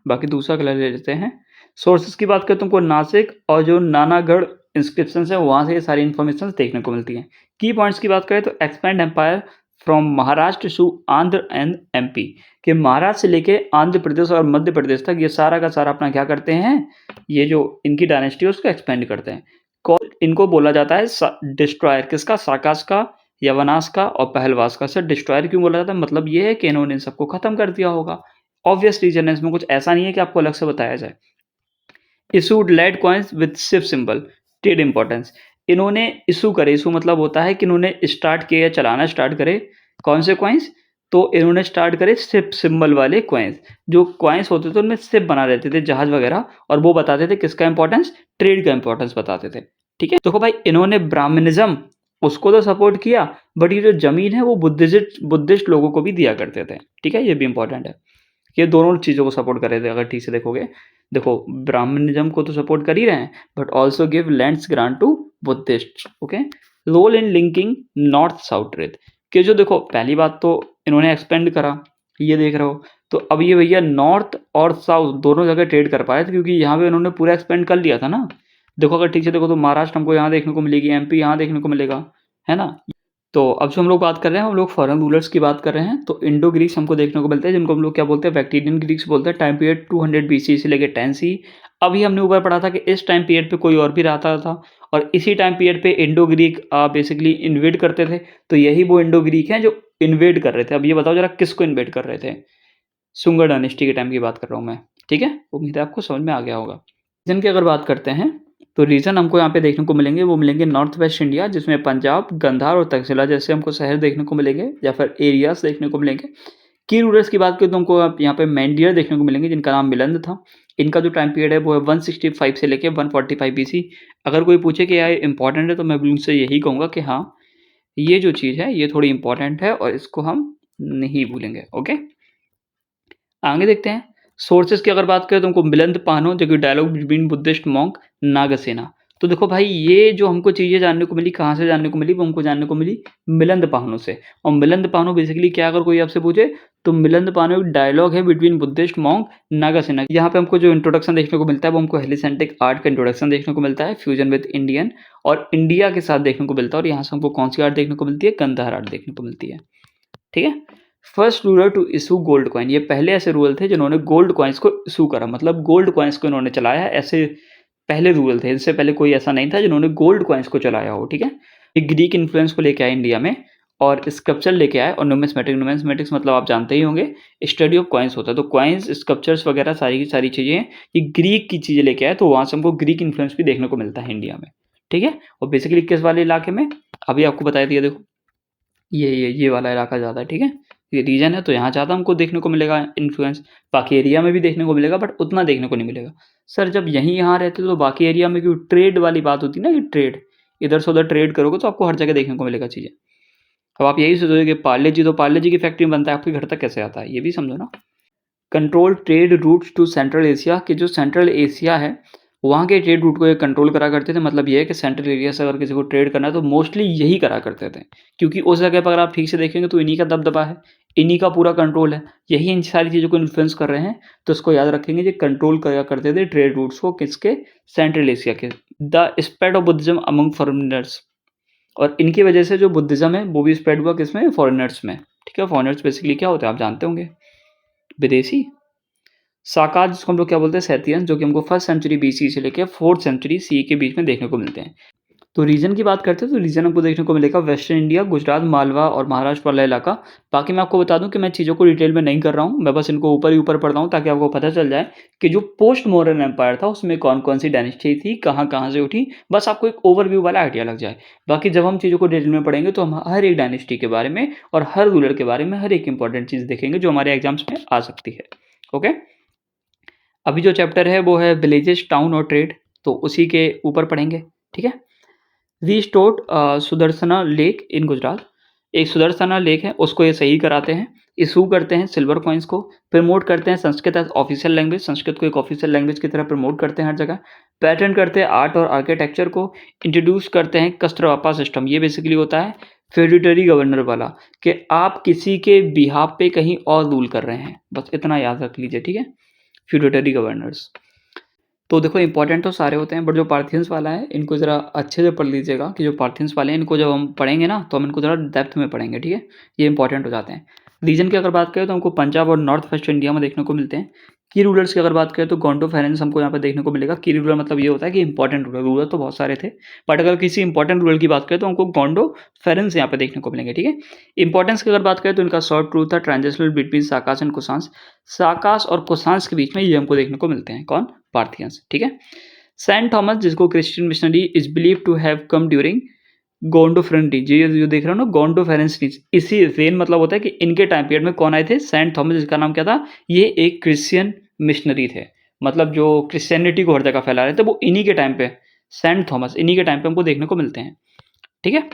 बाकी दूसरा कलर ले लेते हैं। सोर्सेज की बात करें तो हमको नासिक और जो नानागढ़ इंस्क्रिप्शन है वहाँ से ये सारी इन्फॉर्मेशन देखने को मिलती हैं। की पॉइंट्स की बात करें तो expand empire from Maharashtra to Andhra and MP, कि महाराष्ट्र से लेके आंध्र प्रदेश और मध्य प्रदेश तक ये सारा का सारा अपना क्या करते हैं, ये जो इनकी डायनेस्टी है उसको एक्सपेंड करते हैं। इनको बोला जाता है डिस्ट्रॉयर, किसका, साकाश का, यवनाश का और पहलवास का। सर डिस्ट्रॉयर क्यों बोला जाता है, मतलब ये है कि इन्होंने इन सबको खत्म कर दिया होगा। ऑब्वियस रीजन है, इसमें कुछ ऐसा नहीं है कि आपको अलग से बताया जाए। Issued lead coins with ship symbol, trade importance, इन्होंने इशू करे, इशू मतलब होता है कि इन्होंने स्टार्ट किया या चलाना स्टार्ट करे कौन से कॉइन्स, तो इन्होंने स्टार्ट करे सिप सिंबल वाले कॉइन्स। जो कॉइन्स होते थे उनमें सिप बना रहते थे, जहाज वगैरह, और वो बताते थे किसका इंपॉर्टेंस, ट्रेड का इंपॉर्टेंस बताते थे। ठीक है, देखो भाई इन्होंने ब्राह्मणिज्म उसको तो सपोर्ट किया, बट ये जो जमीन है वो बुद्धिस्ट लोगों को भी दिया करते थे। ठीक है, ये भी इंपॉर्टेंट है, ये दोनों चीज़ों को सपोर्ट कर रहे थे अगर ठीक से देखोगे। देखो ब्राह्मणिज्म को तो सपोर्ट कर ही रहे हैं, but also give lands grant to Buddhist, okay. Role in linking north south trade, कि जो देखो पहली बात तो इन्होंने एक्सपेंड करा, ये देख रहे हो, तो अब ये भैया नॉर्थ और साउथ दोनों जगह ट्रेड कर पाए थे, क्योंकि यहाँ पे उन्होंने पूरा एक्सपेंड कर लिया था ना। देखो अगर ठीक से देखो तो महाराष्ट्र हमको यहाँ देखने को मिलेगी, एमपी यहाँ देखने को मिलेगा, है ना। तो अब जो हम लोग बात कर रहे हैं, हम लोग फॉरेन रूलर्स की बात कर रहे हैं, तो इंडो ग्रीक्स हमको देखने को मिलते हैं, जिनको हम लोग क्या बोलते हैं, बैक्टीरियन ग्रीक्स बोलते हैं। टाइम पीरियड 200 BC से लेकर 10 सी। अभी हमने ऊपर पढ़ा था कि इस टाइम पीरियड पे कोई और भी रहता था, और इसी टाइम पीरियड पे इंडो ग्रीक बेसिकली इन्वेड करते थे। तो यही वो इंडो ग्रीक हैं जो इन्वेड कर रहे थे। अब ये बताओ जरा किसको इन्वेड कर रहे थे, सुंगर डायनेस्टी के टाइम की बात कर रहा हूँ मैं। ठीक है, उम्मीद है आपको समझ में आ गया होगा। रीजन की अगर बात करते हैं तो रीजन हमको यहाँ पे देखने को मिलेंगे, वो मिलेंगे नॉर्थ वेस्ट इंडिया, जिसमें पंजाब, गंधार और तक्षशिला जैसे हमको शहर देखने को मिलेंगे, या फिर एरियाज देखने को मिलेंगे। की रूलर्स की बात करें तो हमको आप यहाँ पे मैंडियर देखने को मिलेंगे, जिनका नाम मिलंद था। इनका जो टाइम पीरियड है वो है 165 से लेके 145 BC। अगर कोई पूछे कि यार इंपॉर्टेंट है तो मैं उनसे यही कहूँगा कि हाँ ये जो चीज़ है ये थोड़ी इंपॉर्टेंट है और इसको हम नहीं भूलेंगे, ओके। आगे देखते हैं। सोर्सेज की अगर बात करें तो हमको मिलिंद पानो, जो कि dialogue between Buddhist monk, Nagasena. तो देखो भाई ये जो हमको चीज़ें जानने को मिली, कहाँ से जानने को मिली, वो हमको जानने को मिली मिलिंद पानो से। और मिलिंद पानो बेसिकली क्या, अगर कोई आपसे पूछे तो मिलिंद पानो एक डायलॉग है बिटवीन बुद्धिस्ट मॉन्क नागासेना। यहाँ पे हमको जो इंट्रोडक्शन देखने को मिलता है वो हमको हेलिसेंट्रिक आर्ट का इंट्रोडक्शन देखने को मिलता है, फ्यूजन विद इंडियन और इंडिया के साथ देखने को मिलता है। और यहाँ से हमको कौन सी आर्ट देखने को मिलती है, गंधार आर्ट देखने को मिलती है। ठीक है, first ruler to issue gold coin, ये पहले ऐसे रूलर थे जिन्होंने गोल्ड कॉइन्स को इशू करा, मतलब गोल्ड कॉइन्स को इन्होंने चलाया। ऐसे पहले रूलर थे, इनसे पहले कोई ऐसा नहीं था जिन्होंने गोल्ड कॉइन्स को चलाया हो। ठीक है, ये ग्रीक इन्फ्लुएंस को लेके आए इंडिया में और स्कल्पचर लेके आए, और न्यूमिस्मेटिक्स मतलब आप जानते ही होंगे, स्टडी ऑफ कॉइन्स होता है। तो कॉइन्स, स्कल्पचर्स वगैरह सारी की सारी चीज़ें ये ग्रीक की चीज़ें लेके आए, तो वहाँ से हमको ग्रीक इन्फ्लुएंस भी देखने को मिलता है इंडिया में। ठीक है, और बेसिकली किस वाले इलाके में, अभी आपको बताया दिया, देखो ये वाला इलाका ज़्यादा है। ठीक है, ये रीजन है तो यहाँ ज़्यादा हमको देखने को मिलेगा इन्फ्लुएंस। बाकी एरिया में भी देखने को मिलेगा बट उतना देखने को नहीं मिलेगा। सर जब यहीं यहाँ रहते तो बाकी एरिया में क्यों, ट्रेड वाली बात होती ना कि ट्रेड, इधर से उधर ट्रेड करोगे तो आपको हर जगह देखने को मिलेगा चीज़ें। अब आप यही सोचोगे कि पार्ले जी, तो पार्ले जी की फैक्ट्री में बनता है, आपके घर तक कैसे आता है, ये भी समझो ना। Control trade routes to central Asia, कि जो सेंट्रल एशिया है वहाँ के ट्रेड रूट को ये कंट्रोल करा करते थे। मतलब ये है कि सेंट्रल एरिया से अगर किसी को ट्रेड करना है तो मोस्टली यही करा करते थे, क्योंकि उस जगह पर अगर आप ठीक से देखेंगे तो इन्हीं का दबदबा है, इन्हीं का पूरा कंट्रोल है, यही इन सारी चीज़ों को इन्फ्लुएंस कर रहे हैं। तो इसको याद रखेंगे, जो कंट्रोल करा करते थे ट्रेड रूट्स को, किसके, सेंट्रल एशिया के। The spread of Buddhism among foreigners, और इनकी वजह से जो बुद्धिज्म है वो भी स्प्रेड हुआ किसमें, फॉरेनर्स में। ठीक है, फॉरेनर्स बेसिकली क्या होते हैं आप जानते होंगे, विदेशी। साकाज जिसको हम लोग क्या बोलते हैं, सैतियंस, जो कि हमको 1st सेंचुरी BC से लेकर 4th सेंचुरी CE के बीच में देखने को मिलते हैं। तो रीजन की बात करते हैं तो रीजन हमको देखने को मिलेगा वेस्टर्न इंडिया, गुजरात, मालवा और महाराष्ट्र वाला इलाका। बाकी मैं आपको बता दूं कि मैं चीज़ों को डिटेल में नहीं कर रहा हूं, मैं बस इनको ऊपर ही ऊपर पढ़ रहा हूं ताकि आपको पता चल जाए कि जो पोस्ट मॉडर्न एम्पायर था उसमें कौन कौन सी डायनेस्टी थी, कहाँ कहाँ से उठी, बस आपको एक ओवरव्यू वाला आइडिया लग जाए। बाकी जब हम चीज़ों को डिटेल में पढ़ेंगे तो हम हर एक डायनेस्टी के बारे में और हर रूलर के बारे में हर एक इंपॉर्टेंट चीज़ देखेंगे जो हमारे एग्जाम्स में आ सकती है। ओके, अभी जो चैप्टर है वो है विलेजेस, टाउन और ट्रेड, तो उसी के ऊपर पढ़ेंगे। ठीक है, restored Sudarshana lake in Gujarat. एक सुदर्शना लेक है, उसको ये सही कराते हैं, इशू करते हैं सिल्वर कॉइन्स को, प्रमोट करते हैं Sanskrit as official language, Sanskrit को एक ऑफिशियल लैंग्वेज की तरह प्रमोट करते हैं हर जगह, पैटर्न करते हैं आर्ट और आर्किटेक्चर को, इंट्रोड्यूस करते हैं कस्टरवापा सिस्टम। ये बेसिकली होता है फेडिटरी गवर्नर वाला, कि आप किसी के बिहाफ पे कहीं और रूल कर रहे हैं, बस इतना याद रख लीजिए, ठीक है, फ्यूडेटरी गवर्नर्स। तो देखो इंपॉर्टेंट तो सारे होते हैं, बट जो पार्थियंस वाला है इनको ज़रा अच्छे से पढ़ लीजिएगा, कि जो पार्थियंस वाले हैं इनको जब हम पढ़ेंगे ना तो हम इनको ज़रा डेप्थ में पढ़ेंगे, ठीक है, ये इंपॉर्टेंट हो जाते हैं। रीजन की अगर बात करें तो हमको पंजाब और नॉर्थ वेस्ट इंडिया में देखने को मिलते हैं। की रूलर्स की अगर बात करें तो गोंडो फेरेंस हमको यहाँ पे देखने को मिलेगा। की रूलर मतलब ये होता है कि इंपॉर्टेंट रूलर, रूलर तो बहुत सारे थे, बट अगर किसी इंपॉर्टेंट रूलर की बात करें तो हमको गोंडो फेरेंस यहाँ पे देखने को मिलेंगे, ठीक है। इंपॉर्टेंस की अगर बात करें तो इनका शॉर्ट रूल था ट्रांजिशनल बिटवीन साकास एंड कुशांस, साकास और कुशांस के बीच में ये हमको देखने को मिलते हैं, कौन, पार्थियंस, ठीक है। सेंट थॉमस, जिसको Christian missionary is believe to have come during Gondophares, ये जो देख रहे हो ना गोंडो फेरेंटीज, इसी रेन मतलब होता है कि इनके टाइम पीरियड में कौन आए थे, सेंट थॉमस, जिसका नाम क्या था, ये एक क्रिश्चियन मिशनरी थे, मतलब जो क्रिश्चियनिटी को हर जगह फैला रहे थे, वो इन्हीं के टाइम पे, सेंट थॉमस, इन्हीं के टाइम पे हमको देखने को मिलते हैं, ठीक है।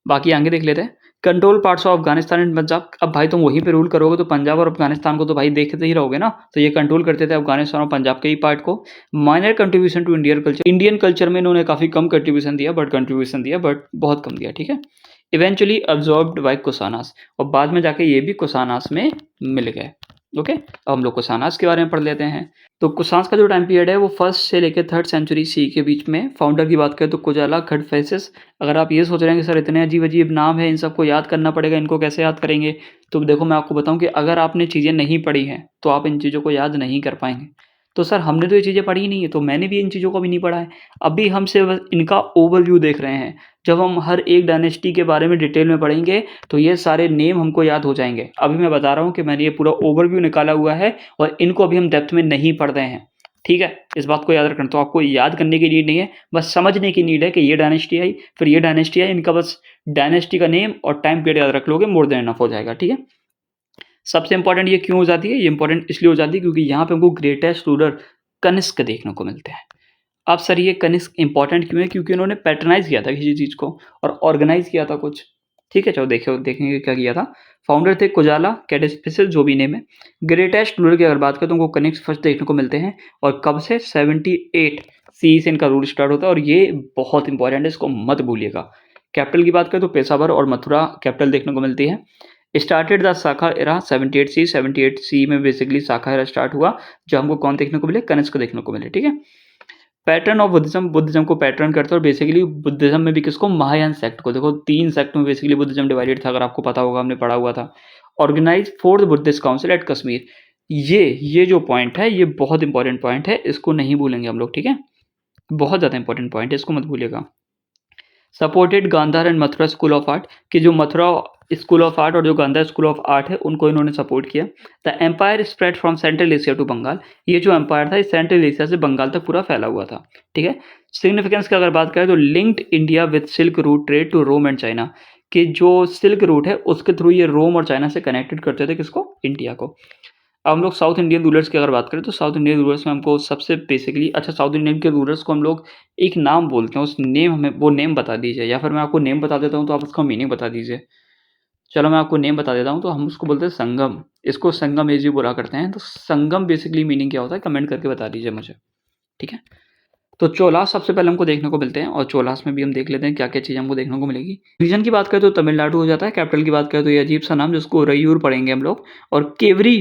बाकी आगे देख लेते हैं। Control parts of Afghanistan and Punjab, अब भाई तुम वहीं पे रूल करोगे तो पंजाब और अफगानिस्तान को तो भाई देखते ही रहोगे ना, तो ये कंट्रोल करते थे अफगानिस्तान और पंजाब के ही पार्ट को। Minor contribution to Indian culture, Indian culture में इन्होंने काफ़ी कम कंट्रीब्यूशन दिया, बट बहुत कम दिया, ठीक है। इवेंचुअली अब्जॉर्ब्ड बाय कुशानास, और बाद में जाके ये भी कुशानास में मिल गए, ओके। अब हम लोग कुशानास के बारे में पढ़ लेते हैं। तो कुशांस का जो टाइम पीरियड है वो फर्स्ट से लेकर थर्ड सेंचुरी सी के बीच में। फाउंडर की बात करें तो कुजाला खडफेसिस। अगर आप ये सोच रहे हैं कि सर इतने अजीब अजीब नाम है, इन सबको याद करना पड़ेगा, इनको कैसे याद करेंगे, तो देखो मैं आपको बताऊं कि अगर आपने चीज़ें नहीं पढ़ी हैं तो आप इन चीज़ों को याद नहीं कर पाएंगे। तो सर हमने तो ये चीज़ें पढ़ी ही नहीं है, तो मैंने भी इन चीज़ों को भी नहीं पढ़ा है, अभी हम सिर्फ इनका ओवरव्यू देख रहे हैं। जब हम हर एक डायनेस्टी के बारे में डिटेल में पढ़ेंगे तो ये सारे नेम हमको याद हो जाएंगे। अभी मैं बता रहा हूँ कि मैंने ये पूरा ओवरव्यू निकाला हुआ है और इनको अभी हम डेप्थ में नहीं पढ़ रहे हैं, ठीक है, इस बात को याद रखना। तो आपको याद करने की नीड नहीं है, बस समझने की नीड है कि ये डायनेस्टी आई, फिर ये डायनेस्टी आई, इनका बस डायनेस्टी का नेम और टाइम पीरियड याद रख लोगे, मोर देन इनफ हो जाएगा, ठीक है। सबसे इंपॉर्टेंट ये क्यों हो जाती है, ये इंपॉर्टेंट इसलिए हो जाती है क्योंकि यहाँ पे हमको ग्रेटेस्ट रूलर कनिष्क देखने को मिलते हैं। अब सर ये कनिष्क इंपॉर्टेंट क्यों है, क्योंकि उन्होंने पैटर्नाइज किया था किसी चीज़ को और ऑर्गेनाइज किया था कुछ, ठीक है। चलो देखेंगे क्या किया था। फाउंडर थे कुजाला कैडेस्पिसिस, जो भी नेम है। ग्रेटेस्ट रूलर की अगर बात करें तो उनको कनिष्क फर्स्ट देखने को मिलते हैं, और कब से, 78 सी से इनका रूल स्टार्ट होता है, और ये बहुत इंपॉर्टेंट है, इसको मत भूलिएगा। कैपिटल की बात करें तो पेशावर और मथुरा कैपिटल देखने को मिलती है। स्टार्टेड द शाखा एरा 78 सी में बेसिकली शाखा एरा स्टार्ट हुआ, जो हमको कौन देखने को मिले, कनिष्क देखने को मिले, ठीक है। पैटर्न ऑफ बुद्धिज्म, बुद्धिज्म को पैटर्न करता है, और बेसिकली बुद्धिज्म में भी किसको, महायान सेक्ट को। देखो 3 सेक्ट में बेसिकली बुद्धिज्म डिवाइडेड था, अगर आपको पता होगा, हमने पढ़ा हुआ था। Organize fourth Buddhist council at Kashmir, ये जो पॉइंट है ये बहुत इंपॉर्टेंट पॉइंट है, इसको नहीं भूलेंगे हम लोग, ठीक है, बहुत ज़्यादा इंपॉर्टेंट पॉइंट है, इसको मत भूलिएगा। Supported Gandhara and Mathura school of art, कि जो मथुरा स्कूल ऑफ आर्ट और जो गांधार स्कूल ऑफ आर्ट है उनको इन्होंने सपोर्ट किया। The empire spread from central Asia to Bengal, ये जो एम्पायर था सेंट्रल एशिया से बंगाल तक पूरा फैला हुआ था, ठीक है। सिग्निफिकेंस की अगर बात करें तो linked India with silk route trade to Rome and China, कि जो सिल्क रूट है उसके थ्रू ये रोम और चाइना से कनेक्टेड करते थे किसको, इंडिया को। अब हम लोग साउथ इंडियन रूलर्स की अगर बात करें तो साउथ इंडियन रूलर्स में हमको सबसे बेसिकली, अच्छा साउथ इंडियन के रूलर्स को हम लोग एक नाम बोलते हैं, उस नेम हमें वो नेम बता दीजिए, या फिर मैं आपको नेम बता देता हूँ तो आप उसका मीनिंग बता दीजिए। चलो मैं आपको नेम बता देता हूँ, तो हम उसको बोलते हैं संगम, इसको संगम एजी बोला करते हैं। तो संगम बेसिकली मीनिंग क्या होता है, कमेंट करके बता दीजिए मुझे, ठीक है। तो चोलास सबसे पहले हमको देखने को मिलते हैं, और चोलास में भी हम देख लेते हैं क्या क्या चीज़ हमको देखने को मिलेगी। रीजन की बात करें तो तमिलनाडु हो जाता है। कैपिटल की बात करें तो ये अजीब सा नाम जिसको रयूर पढ़ेंगे हम लोग, और केवरी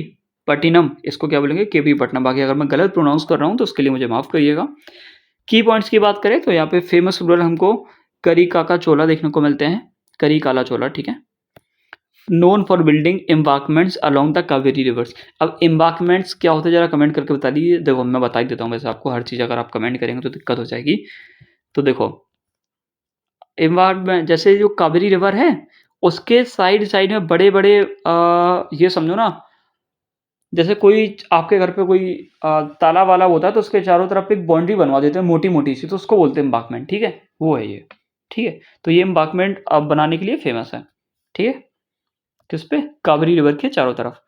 पट्टिनम, इसको क्या बोलेंगे, केवरी पट्टनम। बाकी अगर मैं गलत प्रोनाउंस कर रहा हूँ तो उसके लिए मुझे माफ़ करिएगा। की पॉइंट्स की बात करें तो यहाँ पे फेमस रूलर हमको करिकाका चोला देखने को मिलते हैं, करिकाला चोला, ठीक है। Known for building embankments along the Kaveri rivers. अब एम्बार्कमेंट्स क्या होते हैं जरा कमेंट करके बता दीजिए। देखो मैं बता ही देता हूँ, वैसे आपको हर चीज़ अगर आप कमेंट करेंगे तो दिक्कत हो जाएगी। तो देखो एम्बार्कमेंट, जैसे जो कावेरी रिवर है उसके साइड साइड में बड़े बड़े ये समझो ना, जैसे कोई आपके घर पे कोई तालाब वाला होता है तो उसके चारों तरफ एक बाउंड्री बनवा देते हैं मोटी मोटी सी, तो उसको बोलते हैं एम्बार्कमेंट, ठीक है, वो है ये, ठीक है। तो ये एम्बार्कमेंट अब बनाने के लिए फेमस है, ठीक है, किस पे, कावेरी रिवर के चारों तरफ।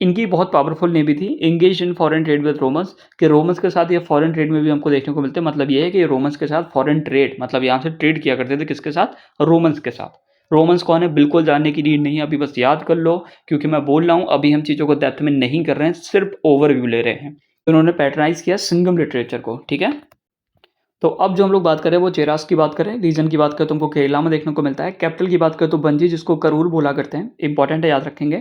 इनकी बहुत पावरफुल नेवी थी, engage in foreign trade with Romans, कि रोमन्स के साथ ये फॉरेन ट्रेड में भी हमको देखने को मिलते हैं। मतलब ये है कि रोमन्स के साथ फॉरेन ट्रेड, मतलब यहाँ से ट्रेड किया करते थे किसके साथ, रोमन्स के साथ। रोमन्स कौन है बिल्कुल जानने की नीड नहीं है, अभी बस याद कर लो, क्योंकि मैं बोल रहा हूँ अभी हम चीज़ों को डेप्थ में नहीं कर रहे हैं, सिर्फ ओवरव्यू ले रहे हैं। तो उन्होंने पैटर्नाइज किया सिंघम लिटरेचर को, ठीक है। तो अब जो हम लोग बात करें वो चेरास की बात करें, रीजन की बात करें तो हमको केरला में देखने को मिलता है। कैपिटल की बात करें तो बंजी, जिसको करूर बोला करते हैं, इंपॉर्टेंट है, याद रखेंगे।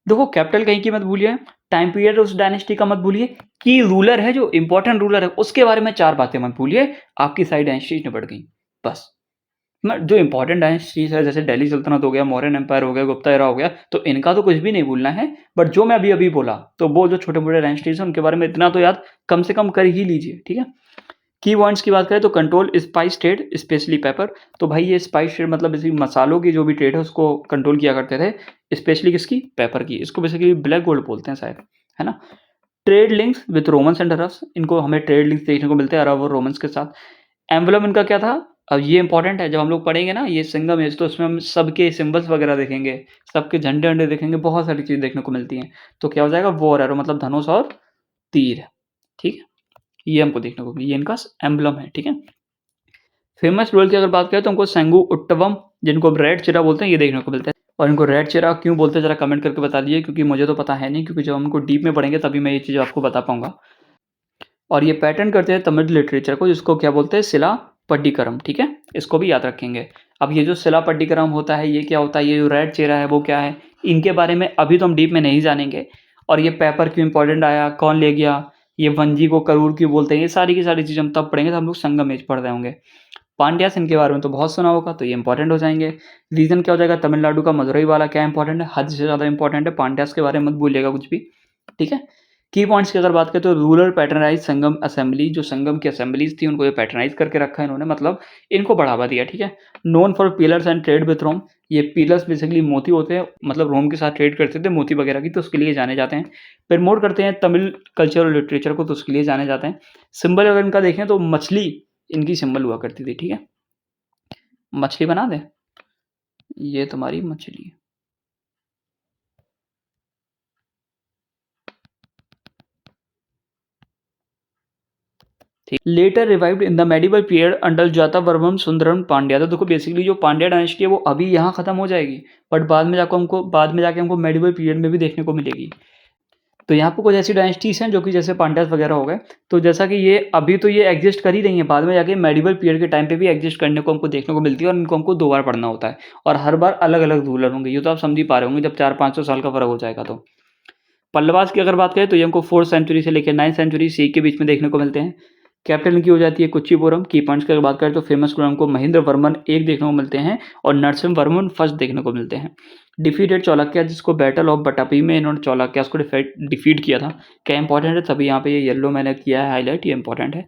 देखो कैपिटल कहीं की मत भूलिए, टाइम पीरियड उस डायनेस्टी का मत भूलिए, की रूलर है जो इंपॉर्टेंट रूलर है उसके बारे में 4 बातें मत भूलिए, आपकी सारी डायनेस्टीज निपट गई बस। जो इंपॉर्टेंट डायनेस्टीज है जैसे दिल्ली सल्तनत हो गया, मौर्यन एम्पायर हो गया, गुप्ता एरा हो गया, तो इनका तो कुछ भी नहीं भूलना है। बट जो मैं अभी अभी बोला, तो वो जो छोटे मोटे डायनेस्टीज है उनके बारे में इतना तो याद कम से कम कर ही लीजिए, ठीक है। की पॉइंट्स की बात करें तो control spice trade, specially paper. तो भाई ये स्पाइस ट्रेड मतलब इसी मसालों की जो भी ट्रेड है उसको कंट्रोल किया करते थे, स्पेशली किसकी, पेपर की। इसको बेसिकली ब्लैक गोल्ड बोलते हैं शायद, है ना। Trade links with Romans and Arabs, इनको हमें ट्रेड लिंक्स देखने को मिलते हैं अरब और रोमन्स के साथ। एम्बलम इनका क्या था, अब ये इंपॉर्टेंट है, जब हम लोग पढ़ेंगे ना ये सिंघम एज, तो उसमें हम सबके सिंबल्स वगैरह देखेंगे, सबके झंडे अंडे देखेंगे, बहुत सारी चीज़ देखने को मिलती हैं। तो क्या हो जाएगा, वॉर एरो मतलब धनुष और तीर, ठीक है। ये हमको देखने को, ये इनका एम्बलम है, ठीक है। फेमस रोल की अगर बात करें तो हमको सेंगू उत्तवम, जिनको रेड चिरा बोलते हैं, ये देखने को मिलता है। और इनको रेड चिरा क्यों बोलते हैं जरा कमेंट करके बता दीजिए, क्योंकि मुझे तो पता है नहीं, क्योंकि जब हम इनको डीप में पढ़ेंगे तभी मैं ये चीज़ आपको बता पाऊंगा। और ये पैटर्न करते हैं तमिल लिटरेचर को, जिसको क्या बोलते हैं, शिला पड्डीकरम, ठीक है। इसको भी याद रखेंगे। अब ये जो शिला पड्डीकरम होता है ये क्या होता है, ये जो रेड चेहरा है वो क्या है, इनके बारे में अभी तो हम डीप में नहीं जानेंगे। और ये पेपर क्यों इंपॉर्टेंट आया, कौन ले गया, ये वंजी को करूर क्यों बोलते हैं, ये सारी की सारी चीज़ हम तब पढ़ेंगे, तो हम लोग संगम एज पढ़ रहे होंगे। पांड्यास इनके बारे में तो बहुत सुना होगा, तो ये इंपॉर्टेंट हो जाएंगे। रीजन क्या हो जाएगा, तमिलनाडु का मदुरई वाला क्या इंपॉर्टेंट है, हद से ज़्यादा इंपॉर्टेंट है। पांड्यास के बारे में मत भूलिएगा कुछ भी, ठीक है। की पॉइंट्स की अगर बात करें तो रूरल पैटर्नाइज संगम असेंबली, जो संगम की असेंबलीज थी उनको ये पैटर्नाइज करके रखा है इन्होंने, मतलब इनको बढ़ावा दिया, ठीक है। Known for pillars and trade with Rome, ये पिलर्स बेसिकली मोती होते हैं, मतलब रोम के साथ ट्रेड करते थे मोती वगैरह की, तो उसके लिए जाने जाते हैं। प्रमोट करते हैं तमिल कल्चर और लिटरेचर को, तो उसके लिए जाने जाते हैं। सिंबल अगर इनका देखें तो मछली इनकी सिंबल हुआ करती थी, ठीक है। मछली बना दें, ये तुम्हारी मछली, ठीक। Later revived in the medieval period under Jatavarman Sundaram Pandya. तो देखो बेसिकली जो पांड्या डायनेस्टी है वो अभी यहाँ खत्म हो जाएगी, बट बाद में जाके हमको मेडिवल पीरियड में भी देखने को मिलेगी। तो यहाँ पर कुछ ऐसी डायनेस्टीज हैं जो कि जैसे पांड्यास वगैरह हो गए, तो जैसा कि ये अभी तो ये एग्जिस्ट कर ही रही है, बाद में जाके मेडिवल पीरियड के टाइम पे भी एग्जिस्ट करने को हमको देखने को मिलती है, और इनको हमको 2 बार पढ़ना होता है, और हर बार अलग अलग रूलर होंगे। ये तो आप समझ ही पा रहे होंगे, जब 400-500 साल का फर्क हो जाएगा। तो पल्लवास की अगर बात करें तो ये हमको 4th सेंचुरी से लेकर 9th सेंचुरी सी के बीच में देखने को मिलते हैं। कैपिटल इनकी हो जाती है कुचिपुरम। की पॉइंट्स की अगर बात करें तो फेमस रूलर हमको महेंद्र वर्मन एक देखने को मिलते हैं, और नरसिम्हा वर्मन फर्स्ट देखने को मिलते हैं। डिफीटेड चालुक्य, जिसको बैटल ऑफ बटापी में इन्होंने चालुक्यास को डिफीट किया था। क्या इंपॉर्टेंट है, तभी यहाँ पे ये येलो मैंने किया है हाईलाइट, ये इंपॉर्टेंट है।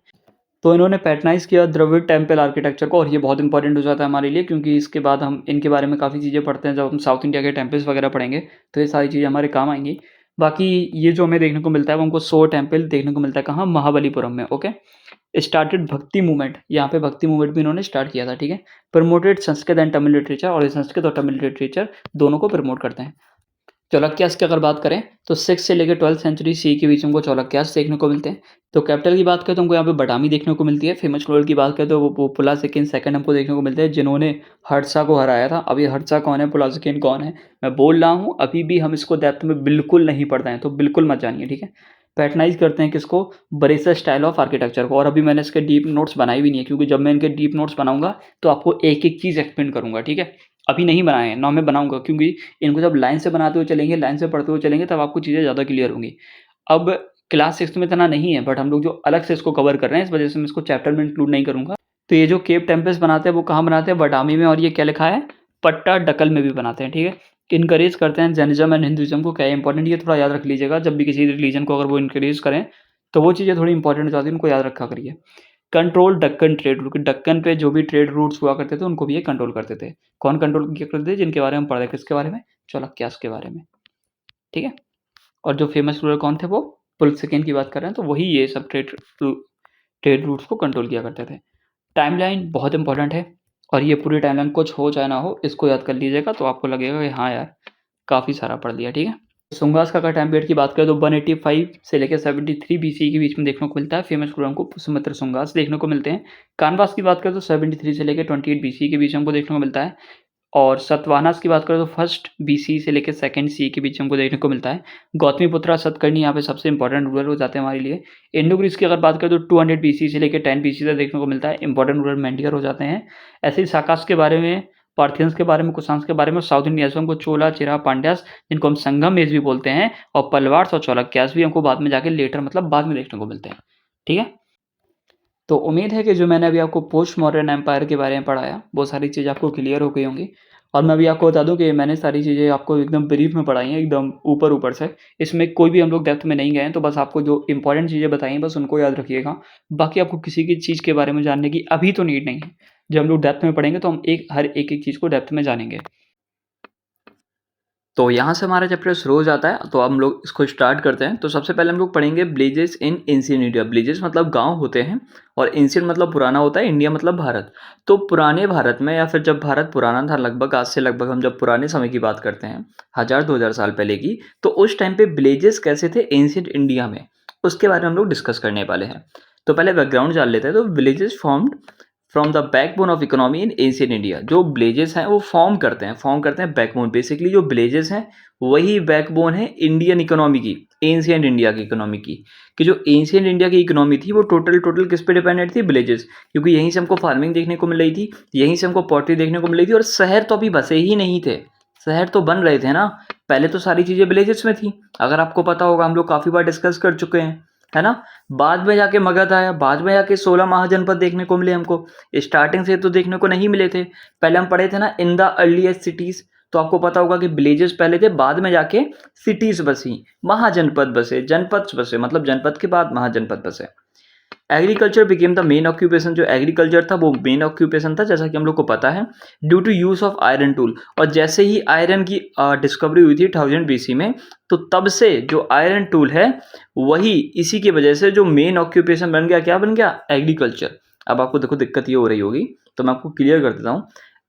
तो इन्होंने पैटर्नाइज किया द्रविड़ टेम्पल आर्किटेक्चर को, और ये बहुत इंपॉर्टेंट हो जाता है हमारे लिए, क्योंकि इसके बाद हम इनके बारे में काफ़ी चीज़ें पढ़ते हैं, जब हम साउथ इंडिया के टेम्पल्स वगैरह पढ़ेंगे तो ये सारी चीज़ें हमारे काम आएंगी। बाकी ये जो हमें देखने को मिलता है वो हमको 100 टेम्पल देखने को मिलता है, कहाँ, महाबलीपुरम में, ओके। स्टार्टेड भक्ति मूवमेंट, यहाँ पे भक्ति मूवमेंट भी इन्होंने स्टार्ट किया था, ठीक है। Promoted Sanskrit and Tamil literature, और ये संस्कृत और तमिल लिटरेचर दोनों को प्रमोट करते हैं। चालुक्यास की अगर बात करें तो 6 से लेकर 12th सेंचुरी सी के बीच में हमको चालुक्यास देखने को मिलते हैं। तो कैपिटल की बात करें तो हमको यहाँ पे बदामी देखने को मिलती है। फेमस रूलर की बात करें तो वो पुलासिकिन सेकंड हमको देखने को मिलते हैं, जिन्होंने हर्षा को हराया था। अब ये हर्षा कौन है, पुलासिकिन कौन है, मैं बोल रहा हूँ, अभी भी हम इसको डेप्थ में बिल्कुल नहीं पढ़ रहे हैं, तो बिल्कुल मत जानिए, ठीक है। पैटर्नाइज करते हैं किसको, बरेसा स्टाइल ऑफ आर्किटेक्चर को। और अभी मैंने इसके डीप नोट्स बनाए भी नहीं है, क्योंकि जब मैं इनके डीप नोट्स बनाऊंगा तो आपको एक एक चीज़ एक्सप्लेन करूंगा, ठीक है। अभी नहीं बनाए हैं ना, मैं बनाऊंगा, क्योंकि इनको जब लाइन से बनाते हुए चलेंगे, लाइन से पढ़ते हुए चलेंगे, तब आपको चीज़ें ज़्यादा क्लियर होंगी। अब क्लास 6 में इतना नहीं है, बट हम लोग जो अलग से इसको कवर कर रहे हैं, इस वजह से मैं इसको चैप्टर में इंक्लूड नहीं करूँगा। तो ये जो केव टेम्पल्स बनाते हैं वो कहाँ बनाते हैं, बदामी में, और ये क्या लिखा है, पट्टाडकल में भी बनाते हैं, ठीक है। इनकरेज करते हैं जैनिज्म एंड हिंदुइज्म को, क्या है इंपॉर्टेंट, ये थोड़ा याद रख लीजिएगा, जब भी किसी रिलीजन को अगर वो इनकरेज करें तो वो चीज़ें थोड़ी इंपॉर्टेंट हो जाती है, उनको याद रखा करिए। Control Deccan trade route, Deccan पे जो भी ट्रेड रूट्स हुआ करते थे उनको भी ये कंट्रोल करते थे। कौन कंट्रोल किया करते थे, जिनके बारे में पढ़ रहे, किसके बारे में, चाणक्यास के बारे में, ठीक है। और जो फेमस रूलर कौन थे, वो पुलसिकिन की बात कर रहे हैं, तो वही ये सब ट्रेड रूट्स को कंट्रोल किया करते थे। टाइमलाइन बहुत इंपॉर्टेंट है, और ये पूरी टाइमलाइन कुछ हो चाहे ना हो, इसको याद कर लीजिएगा, तो आपको लगेगा कि हाँ यार काफ़ी सारा पढ़ लिया, ठीक है। सुंगास का टाइम पीरियड की बात करें तो 185 से लेकर 73 बीसी के बीच में देखने को मिलता है। फेमस गुरु हमको पुष्यमित्र सुंगास देखने को मिलते हैं। कानवास की बात करें तो 73 से लेकर 28 बीसी के बीच हमको देखने को मिलता है। और सतवाहनास की बात करें तो फर्स्ट बीसी से लेकर सेकंड सी के बीच हमको देखने को मिलता है। गौतमीपुत्रा सतकर्णी यहाँ पे सबसे इंपॉर्टेंट रूलर हो जाते हैं हमारे लिए। इंडो ग्रीस की अगर बात करें तो 200 बीसी से लेकर 10 बीसी तक देखने को मिलता है। इंपॉर्टेंट रूलर मेंडियर हो जाते हैं। ऐसे ही साकास के बारे में, पार्थियंस के बारे में, कुशांस के बारे में, साउथ इंडिया हमको चोला, चेरा, पांड्यास जिनको हम संगम एज भी बोलते हैं, और पलवार्स और चालुक्यास भी हमको बाद में जाके लेटर मतलब बाद में देखने को मिलते हैं। ठीक है, तो उम्मीद है कि जो मैंने अभी आपको पोस्ट मॉडर्न एम्पायर के बारे में पढ़ाया वो सारी चीज़ आपको क्लियर हो गई होंगी। और मैं अभी आपको बता दूं कि मैंने सारी चीज़ें आपको एकदम ब्रीफ में पढ़ाई हैं, एकदम ऊपर ऊपर से। इसमें कोई भी हम लोग डेप्थ में नहीं गए हैं, तो बस आपको जो इंपॉर्टेंट चीज़ें बताई हैं बस उनको याद रखिएगा। बाकी आपको किसी की चीज़ के बारे में जानने की अभी तो नीड नहीं है। जब हम लोग डेप्थ में पढ़ेंगे तो हम हर एक चीज़ को डेप्थ में जानेंगे। तो यहाँ से हमारा चैप्टर शुरू हो जाता है, तो हम लोग इसको स्टार्ट करते हैं। तो सबसे पहले हम लोग पढ़ेंगे villages in ancient India. Villages मतलब गांव होते हैं, और एंशिएंट मतलब पुराना होता है, इंडिया मतलब भारत। तो पुराने भारत में, या फिर जब भारत पुराना था, लगभग आज से लगभग हम जब पुराने समय की बात करते हैं 1000-2000 साल पहले की, तो उस टाइम पे विलेजेस कैसे थे एंशिएंट इंडिया में, उसके बारे में हम लोग डिस्कस करने वाले हैं। तो पहले बैकग्राउंड जान लेते हैं। तो villages formed from the backbone of economy in ancient India. जो विलेजेस हैं वो फॉर्म करते हैं बैकबोन। बेसिकली जो विलेजेस हैं वही बैकबोन है इंडियन इकोनॉमी की, एंशिएंट इंडिया की इकोनॉमी की। कि जो एंशिएंट इंडिया की इकोनॉमी थी वो टोटल किस पे डिपेंडेंट थी? विलेजेस। क्योंकि यहीं से हमको फार्मिंग देखने को मिल रही थी, यहीं से हमको पॉटरी देखने को मिल रही थी, और शहर तो अभी बसे ही नहीं थे, शहर तो बन रहे थे ना। पहले तो सारी चीज़ें विलेजेस में थी, अगर आपको पता होगा, हम लोग काफ़ी बार डिस्कस कर चुके हैं, है ना। बाद में जाके मगध आया, बाद में जाके 16 महाजनपद देखने को मिले हमको। स्टार्टिंग से तो देखने को नहीं मिले थे। पहले हम पढ़े थे ना इन द अर्लीस्ट सिटीज, तो आपको पता होगा कि विलेजेस पहले थे, बाद में जाके सिटीज बसी, महाजनपद बसे, जनपद बसे, मतलब जनपद के बाद महाजनपद बसे। Agriculture became the main occupation. जो एग्रीकल्चर था वो मेन ऑक्यूपेशन था, जैसा कि हम लोग को पता है, due to use of iron tool. और जैसे ही आयरन की डिस्कवरी हुई थी 1000 बीसी में, तो तब से जो आयरन टूल है वही, इसी की वजह से जो मेन ऑक्यूपेशन बन गया, क्या बन गया? एग्रीकल्चर। अब आपको देखो दिक्कत ये हो रही होगी, तो मैं आपको क्लियर कर देता हूँ।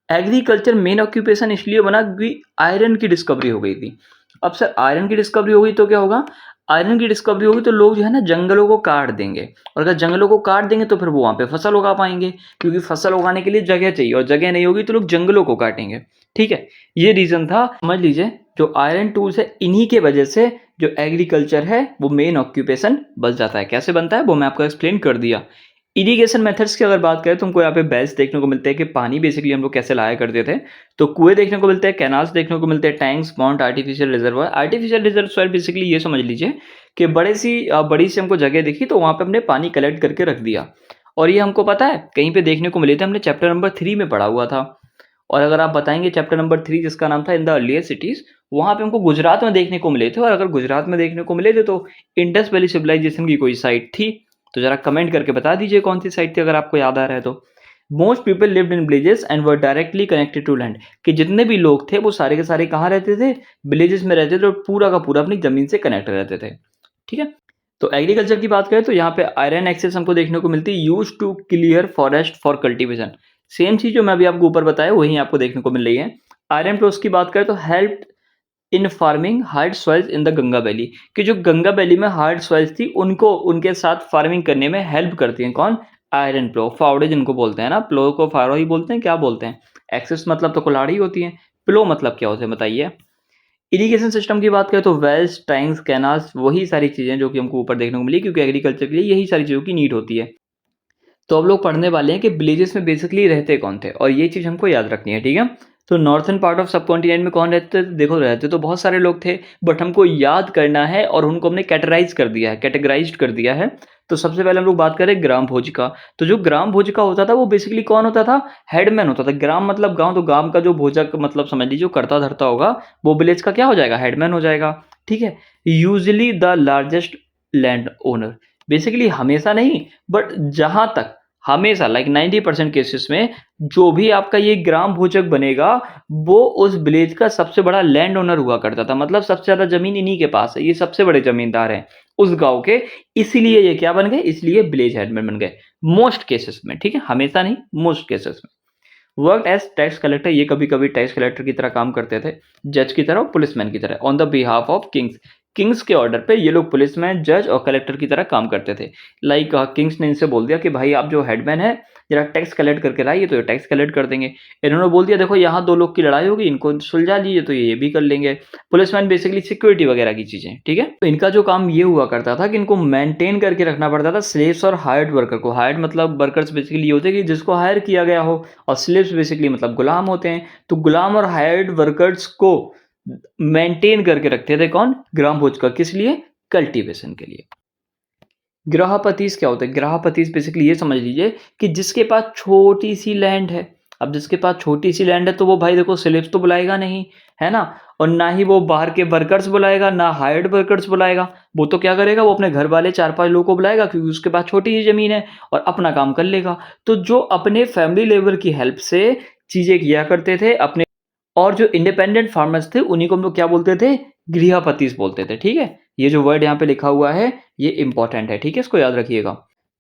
एग्रीकल्चर मेन ऑक्यूपेशन इसलिए बना क्योंकि आयरन की डिस्कवरी हो गई थी। अब सर आयरन की डिस्कवरी हो गई तो क्या होगा? आयरन की डिस्कवरी होगी तो लोग जो है ना जंगलों को काट देंगे, और अगर जंगलों को काट देंगे तो फिर वो वहाँ पे फसल उगा पाएंगे, क्योंकि फसल उगाने के लिए जगह चाहिए, और जगह नहीं होगी तो लोग जंगलों को काटेंगे। ठीक है, ये रीज़न था। समझ लीजिए जो आयरन टूल्स है इन्हीं के वजह से जो एग्रीकल्चर है वो मेन ऑक्यूपेशन बच जाता है। कैसे बनता है वो मैं आपको एक्सप्लेन कर दिया। इरिगेशन मेथड्स की अगर बात करें तो हमको यहाँ पे बेल्स देखने को मिलते हैं कि पानी बेसिकली हम लोग कैसे लाया करते थे। तो कुएं देखने को मिलते हैं, कैनाल्स देखने को मिलते हैं, tanks, pond, artificial reservoir. Artificial reservoir basically ये समझ लीजिए कि बड़ी सी हमको जगह दिखी तो वहाँ पे हमने पानी कलेक्ट करके रख दिया। और ये हमको पता है कहीं पे देखने को मिले थे, हमने चैप्टर नंबर 3 में पढ़ा हुआ था। और अगर आप बताएंगे चैप्टर नंबर 3 जिसका नाम था इन द अर्लियर सिटीज, वहाँ पे हमको गुजरात में देखने को मिले थे। और अगर गुजरात में देखने को मिले थे तो इंडस वैली सिविलाइजेशन की कोई साइट थी। तो जरा कमेंट करके बता दीजिए कौन सी साइट थी, अगर आपको याद आ रहा है तो। Most people lived in villages and were directly connected to land. कि जितने भी लोग थे वो सारे के सारे कहाँ रहते थे? विलेजेस में रहते थे, और पूरा का पूरा अपनी जमीन से कनेक्ट रहते थे। ठीक है, तो एग्रीकल्चर की बात करें तो यहाँ पे आयरन एक्सेस हमको देखने को मिलती है, used to clear forest for cultivation. Same चीज जो मैं अभी आपको ऊपर बताया वही आपको देखने को मिल रही है। आयरन प्लस की बात करें तो help in farming hard soils in the Ganga valley. कि जो गंगा वैली में हार्ड सॉइल्स थी उनको, उनके साथ फार्मिंग करने में हेल्प करती हैं। कौन? आयरन प्लो, फावड़े जिनको बोलते हैं ना, प्लो को फावड़ा ही बोलते हैं, क्या बोलते हैं? एक्सेस मतलब तो कुल्हाड़ी होती है, प्लो मतलब क्या होता है बताइए। इरिगेशन सिस्टम की बात करें तो वेल्स, टैंक्स, कैनाल्स, वही सारी चीज़ें जो कि हमको ऊपर देखने को मिली, क्योंकि एग्रीकल्चर के लिए यही सारी चीज़ों की नीड होती है। तो अब लोग पढ़ने वाले हैं कि विलेजेस में बेसिकली रहते कौन थे, और ये चीज़ हमको याद रखनी है। ठीक है, तो नॉर्थन पार्ट ऑफ सब कॉन्टिनेंट में कौन रहते थे? देखो रहते तो बहुत सारे लोग थे, बट हमको याद करना है, और उनको हमने कैटेगराइज कर दिया है। तो सबसे पहले हम लोग बात करें ग्राम भोज का। तो जो ग्राम भोज का होता था वो बेसिकली कौन होता था? हेडमैन होता था। ग्राम मतलब गांव, तो गांव का जो भोजक मतलब समझ लीजिए जो करता धरता होगा, वो विलेज का क्या हो जाएगा? हेडमैन हो जाएगा। ठीक है, usually the largest land owner. Basically हमेशा नहीं, बट जहां तक, हमेशा लाइक 90% केसेस में जो भी आपका ये ग्राम भोजक बनेगा वो उस विलेज का सबसे बड़ा लैंड ओनर हुआ करता था। मतलब सबसे ज्यादा जमीन इन्हीं के पास है, ये सबसे बड़े जमींदार हैं उस गांव के। इसलिए ये क्या बन गए? इसलिए विलेज हेडमैन बन गए मोस्ट केसेस में। ठीक है, हमेशा नहीं, मोस्ट केसेस में। वर्क एज टैक्स कलेक्टर, ये कभी कभी टैक्स कलेक्टर की तरह काम करते थे, जज की तरह और पुलिसमैन की तरह, on the behalf of Kings. Kings के ऑर्डर पे ये लोग पुलिसमैन, जज और कलेक्टर की तरह काम करते थे। लाइक किंग्स ने इनसे बोल दिया कि भाई आप जो हेडमैन है जरा टैक्स कलेक्ट करके लाइए, तो ये टैक्स कलेक्ट कर देंगे। इन्होंने बोल दिया देखो यहाँ दो लोग की लड़ाई होगी, इनको सुलझा लीजिए, तो ये भी कर लेंगे। पुलिसमैन बेसिकली सिक्योरिटी वगैरह की चीजें, ठीक है। तो इनका जो काम ये हुआ करता था कि इनको मेंटेन करके रखना पड़ता था स्लेव्स और हायर्ड वर्कर को। हायर्ड मतलब वर्कर्स बेसिकली ये होते हैं कि जिसको हायर किया गया हो, और स्लेव्स बेसिकली मतलब गुलाम होते हैं। तो गुलाम और हायर्ड वर्कर्स को मेंटेन करके रखते थे कौन? ग्राम भोज का। किस लिए? कल्टीवेशन के लिए। ग्रहपतिस क्या होता है? ग्रहपतिस बेसिकली ये समझ लीजिए कि जिसके पास छोटी सी लैंड है। अब जिसके पास छोटी सी लैंड है तो वो भाई देखो स्लेव्स तो बुलाएगा नहीं, है ना, और ना ही वो बाहर के वर्कर्स बुलाएगा, ना हायर्ड वर्कर्स बुलाएगा। वो तो क्या करेगा, वो अपने घर वाले 4-5 लोगों को बुलाएगा क्योंकि उसके पास छोटी सी जमीन है, और अपना काम कर लेगा। तो जो अपने फैमिली लेबर की हेल्प से चीजें किया करते थे अपने, और जो इंडिपेंडेंट फार्मर्स थे उन्हीं को हम लोग क्या बोलते थे? गृहपतिस बोलते थे, ठीक है। ये जो वर्ड यहाँ पे लिखा हुआ है ये इंपॉर्टेंट है, ठीक है, इसको याद रखिएगा।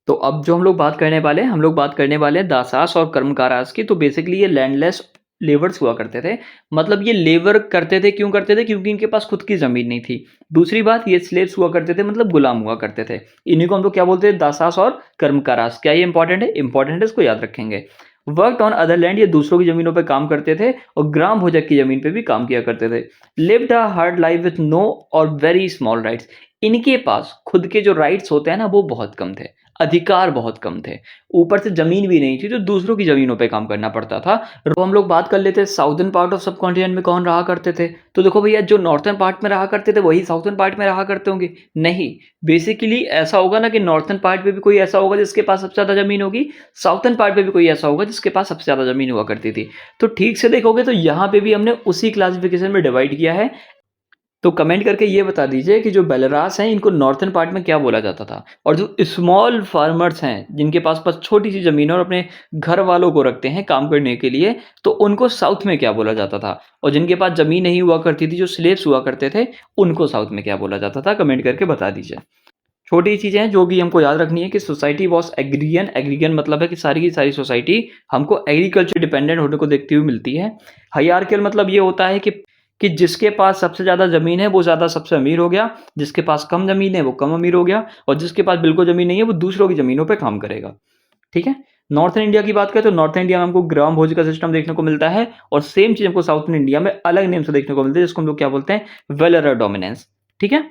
तो अब जो हम लोग बात करने वाले हैं, हम लोग बात करने वाले हैं दासास और कर्मकारास की। तो बेसिकली ये लैंडलेस लेबर्स हुआ करते थे। मतलब ये लेबर करते थे, क्यों करते थे? क्योंकि इनके पास खुद की जमीन नहीं थी। दूसरी बात, ये स्लेव्स हुआ करते थे, मतलब गुलाम हुआ करते थे। इन्हीं को हम लोग क्या बोलते थे? दासास और कर्मकारास। क्या ये इंपॉर्टेंट है? इंपॉर्टेंट है, इसको याद रखेंगे। वर्कड ऑन अदर लैंड, ये दूसरों की जमीनों पे काम करते थे, और ग्राम भोजक की जमीन पे भी काम किया करते थे। Lived a hard life with no or very small rights. इनके पास खुद के जो राइट्स होते हैं ना वो बहुत कम थे, अधिकार बहुत कम थे। ऊपर से जमीन भी नहीं थी तो दूसरों की जमीनों पे काम करना पड़ता था। तो हम लोग बात कर लेते हैं साउदर्न पार्ट ऑफ सब कॉन्टिनेंट में कौन रहा करते थे। तो देखो भैया, जो नॉर्थर्न पार्ट में रहा करते थे वही साउथर्न पार्ट में रहा करते होंगे? नहीं, बेसिकली ऐसा होगा ना कि नॉर्थर्न पार्ट में भी कोई ऐसा होगा जिसके पास सबसे ज्यादा जमीन होगी, साउथर्न पार्ट में भी कोई ऐसा होगा जिसके पास सबसे ज्यादा जमीन हुआ करती थी। तो ठीक से देखोगे तो यहाँ पे भी हमने उसी क्लासिफिकेशन में डिवाइड किया है। तो कमेंट करके ये बता दीजिए कि जो बेलारस हैं इनको नॉर्थर्न पार्ट में क्या बोला जाता था, और जो स्मॉल फार्मर्स हैं जिनके पास बस छोटी सी जमीन है और अपने घर वालों को रखते हैं काम करने के लिए, तो उनको साउथ में क्या बोला जाता था। और जिनके पास जमीन नहीं हुआ करती थी, जो स्लेव्स हुआ करते थे, उनको साउथ में क्या बोला जाता था, कमेंट करके बता दीजिए। छोटी चीजें हैं जो भी हमको याद रखनी है कि सोसाइटी वॉज एग्रीगन। एग्रीगन मतलब है कि सारी की सारी सोसाइटी हमको एग्रीकल्चर डिपेंडेंट होने को देखती हुई मिलती है। हायरार्कियल मतलब ये होता है कि जिसके पास सबसे ज्यादा जमीन है वो ज्यादा सबसे अमीर हो गया, जिसके पास कम जमीन है वो कम अमीर हो गया, और जिसके पास बिल्कुल जमीन नहीं है वो दूसरों की जमीनों पर काम करेगा, ठीक है। नॉर्थन इंडिया की बात करें तो नॉर्थन इंडिया में हमको ग्राम भोज का सिस्टम देखने को मिलता है, और सेम चीज हमको साउथर्न इंडिया में अलग नेम से देखने को मिलती है, जिसको हम लोग क्या बोलते हैं? वेलर डोमिनेंस, ठीक है।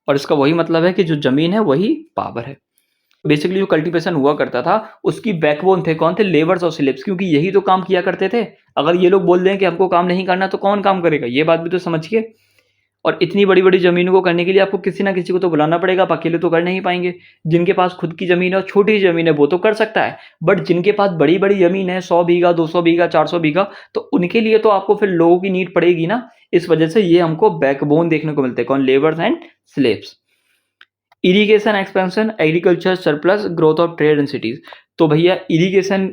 और इसका वही मतलब है कि जो जमीन है वही पावर है। बेसिकली जो कल्टीवेशन हुआ करता था उसकी बैकबोन थे कौन? थे लेबर्स और स्लेव्स, क्योंकि यही तो काम किया करते थे। अगर ये लोग बोल दें कि हमको काम नहीं करना तो कौन काम करेगा? ये बात भी तो समझिए। और इतनी बड़ी बड़ी जमीनों को करने के लिए आपको किसी ना किसी को तो बुलाना पड़ेगा, आप अकेले तो कर नहीं पाएंगे। जिनके पास खुद की जमीन है और छोटी जमीन है वो तो कर सकता है, बट जिनके पास बड़ी बड़ी जमीन है, 100 बीघा, 200 बीघा, 400 बीघा, तो उनके लिए तो आपको फिर लोगों की नीड पड़ेगी ना। इस वजह से ये हमको बैकबोन देखने को मिलते हैं कौन? Labours and slaves. Irrigation expansion, agriculture surplus, growth of trade in cities. तो भैया इरिगेशन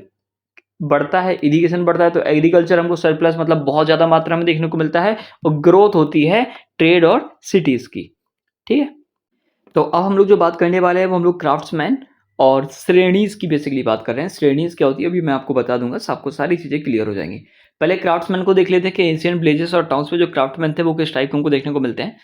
बढ़ता है, इरिगेशन बढ़ता है तो एग्रीकल्चर हमको सरप्लस मतलब बहुत ज्यादा मात्रा में देखने को मिलता है, और ग्रोथ होती है ट्रेड और सिटीज की, ठीक है। तो अब हम लोग जो बात करने वाले हैं वो हम लोग क्राफ्ट्समैन और श्रेणीज की बेसिकली बात कर रहे हैं। श्रेणीज क्या होती है अभी मैं आपको बता दूंगा, आपको सारी चीजें क्लियर हो जाएंगी। पहले क्राफ्ट्समैन को देख लेते हैं कि एशियन विलेजेस और टाउन्स में जो क्राफ्टमैन थे वो किस टाइप हमको देखने को मिलते हैं।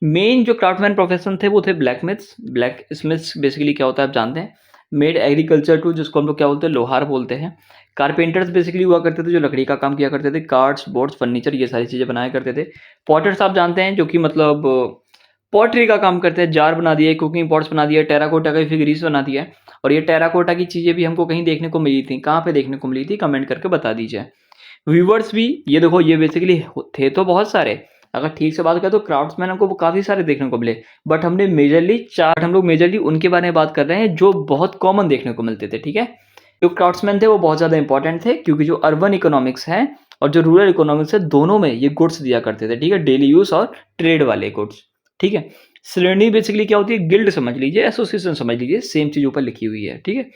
मेन जो क्राफ्टमैन प्रोफेशन थे वो थे ब्लैकस्मिथ्स। ब्लैक स्मिथ्स बेसिकली क्या होता है आप जानते हैं। मेड एग्रीकल्चर टू, जिसको हम लोग क्या बोलते हैं? लोहार बोलते हैं। कारपेंटर्स बेसिकली हुआ करते थे जो लकड़ी का काम किया करते थे, कार्ड्स, बोर्ड्स, फर्नीचर, ये सारी चीजें बनाया करते थे। पॉटर्स आप जानते हैं, जो कि मतलब पॉटरी का काम करते हैं, जार बना दिए, कुकिंग पॉट्स बना दिए, टेराकोटा का फिगरीज बना दिया है। और ये टेराकोटा की चीजें भी हमको कहीं देखने को मिली थी, कहाँ पे देखने को मिली थी कमेंट करके बता दीजिए। व्यूवर्स भी ये देखो, ये बेसिकली थे तो बहुत सारे, अगर ठीक से बात करें तो क्राफ्ट्समैन हमको काफी सारे देखने को मिले, बट हम लोग मेजरली उनके बारे में बात कर रहे हैं जो बहुत कॉमन देखने को मिलते थे, ठीक है। जो क्राफ्ट्समैन थे वो बहुत ज्यादा इंपॉर्टेंट थे, क्योंकि जो अर्बन इकोनॉमिक्स है और जो रूरल इकोनॉमिक्स है दोनों में ये गुड्स दिया करते थे, ठीक है, डेली यूज और ट्रेड वाले गुड्स, ठीक है। श्रेणी बेसिकली क्या होती है? गिल्ड समझ लीजिए, एसोसिएशन समझ लीजिए, सेम चीज ऊपर लिखी हुई है, ठीक है।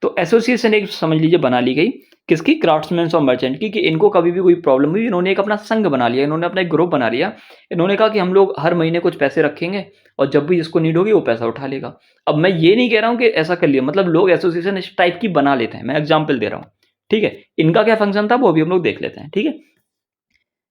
तो एसोसिएशन एक समझ लीजिए बना ली गई, किसकी? क्राफ्ट्समैन और मर्चेंट की, कि इनको कभी भी कोई प्रॉब्लम हुई इन्होंने एक अपना संघ बना लिया, इन्होंने अपना एक ग्रुप बना लिया। इन्होंने कहा कि हम लोग हर महीने कुछ पैसे रखेंगे और जब भी जिसको नीड होगी वो पैसा उठा लेगा। अब मैं ये नहीं कह रहा हूँ कि ऐसा कर लिया, मतलब लोग एसोसिएशन इस टाइप की बना लेते हैं, मैं एग्जाम्पल दे रहा हूँ, ठीक है, इनका क्या फंक्शन था वो भी हम लोग देख लेते हैं। ठीक है,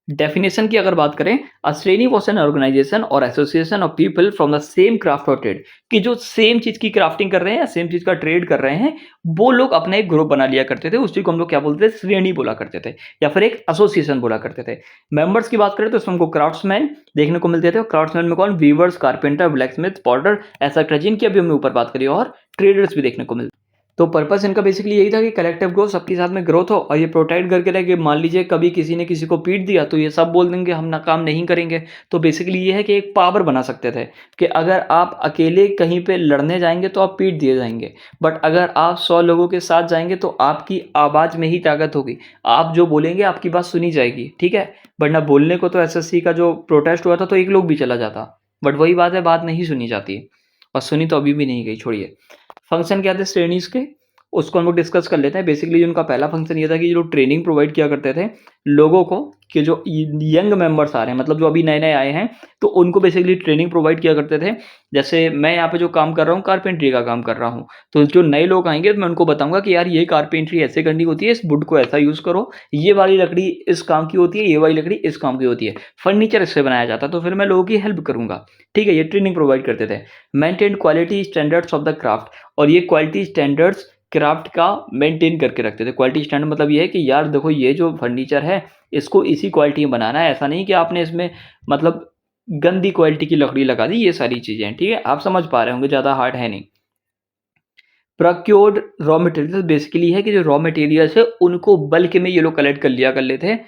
डेफिनेशन की अगर बात करें, अ श्रेणी वाज एन ऑर्गेनाइजेशन और association of people from the same craft और ट्रेड, कि जो सेम चीज की क्राफ्टिंग कर रहे हैं या सेम चीज का ट्रेड कर रहे हैं, वो लोग अपना एक ग्रुप बना लिया करते थे। उस चीज को हम लोग क्या बोलते थे, श्रेणी बोला करते थे या फिर एक एसोसिएशन बोला करते थे। मेंबर्स की बात करें तो इसमें हमको क्राफ्ट्समैन देखने को मिलते थे। क्राफ्ट्समैन में कौन, वीवर्स, कारपेंटर, ब्लैकस्मिथ, पॉटर, ऐसा ट्रेजिन की अभी हमने ऊपर बात करी, और ट्रेडर्स भी देखने को मिलते। तो पर्पस इनका बेसिकली यही था कि कलेक्टिव ग्रोथ, सबके साथ में ग्रोथ हो, और ये प्रोटेक्ट करके रहे कि मान लीजिए कभी किसी ने किसी को पीट दिया तो ये सब बोल देंगे हम ना काम नहीं करेंगे। तो बेसिकली ये है कि एक पावर बना सकते थे कि अगर आप अकेले कहीं पे लड़ने जाएंगे तो आप पीट दिए जाएंगे, बट अगर आप 100 लोगों के साथ जाएंगे तो आपकी आवाज़ में ही ताकत होगी, आप जो बोलेंगे आपकी बात सुनी जाएगी। ठीक है, वरना बोलने को तो एसएससी का जो प्रोटेस्ट हुआ था तो एक लोग भी चला जाता, बट वही बात है, बात नहीं सुनी जाती है, और सुनी तो अभी भी नहीं गई, छोड़िए। फंक्शन क्या थे श्रेणीज के, उसको हम लोग डिस्कस कर लेते हैं। बेसिकली उनका पहला फंक्शन ये था कि जो ट्रेनिंग प्रोवाइड किया करते थे लोगों को, कि जो यंग मेंबर्स आ रहे हैं, मतलब जो अभी नए नए आए हैं, तो उनको बेसिकली ट्रेनिंग प्रोवाइड किया करते थे। जैसे मैं यहाँ पे जो काम कर रहा हूँ, कारपेंट्री का काम कर रहा हूँ, तो जो नए लोग आएंगे तो मैं उनको बताऊंगा कि यार ये कारपेंट्री ऐसे करनी होती है, इस वुड को ऐसा यूज करो, ये वाली लकड़ी इस काम की होती है, ये वाली लकड़ी इस काम की होती है, फर्नीचर इससे बनाया जाता है, तो फिर मैं लोगों की हेल्प करूंगा। ठीक है, ये ट्रेनिंग प्रोवाइड करते थे। Maintain quality standards of the craft, और ये क्वालिटी स्टैंडर्ड्स क्राफ्ट का मेंटेन करके रखते थे। क्वालिटी स्टैंडर्ड मतलब ये है कि यार देखो ये जो फर्नीचर है इसको इसी क्वालिटी में बनाना है, ऐसा नहीं कि आपने इसमें मतलब गंदी क्वालिटी की लकड़ी लगा दी, ये सारी चीजें हैं। ठीक है, आप समझ पा रहे होंगे, ज्यादा हार्ड है नहीं। प्रोक्योर्ड रॉ मटेरियल बेसिकली है कि जो रॉ मटेरियल्स है उनको बल्क में ये लोग कलेक्ट कर लिया कर लेते हैं,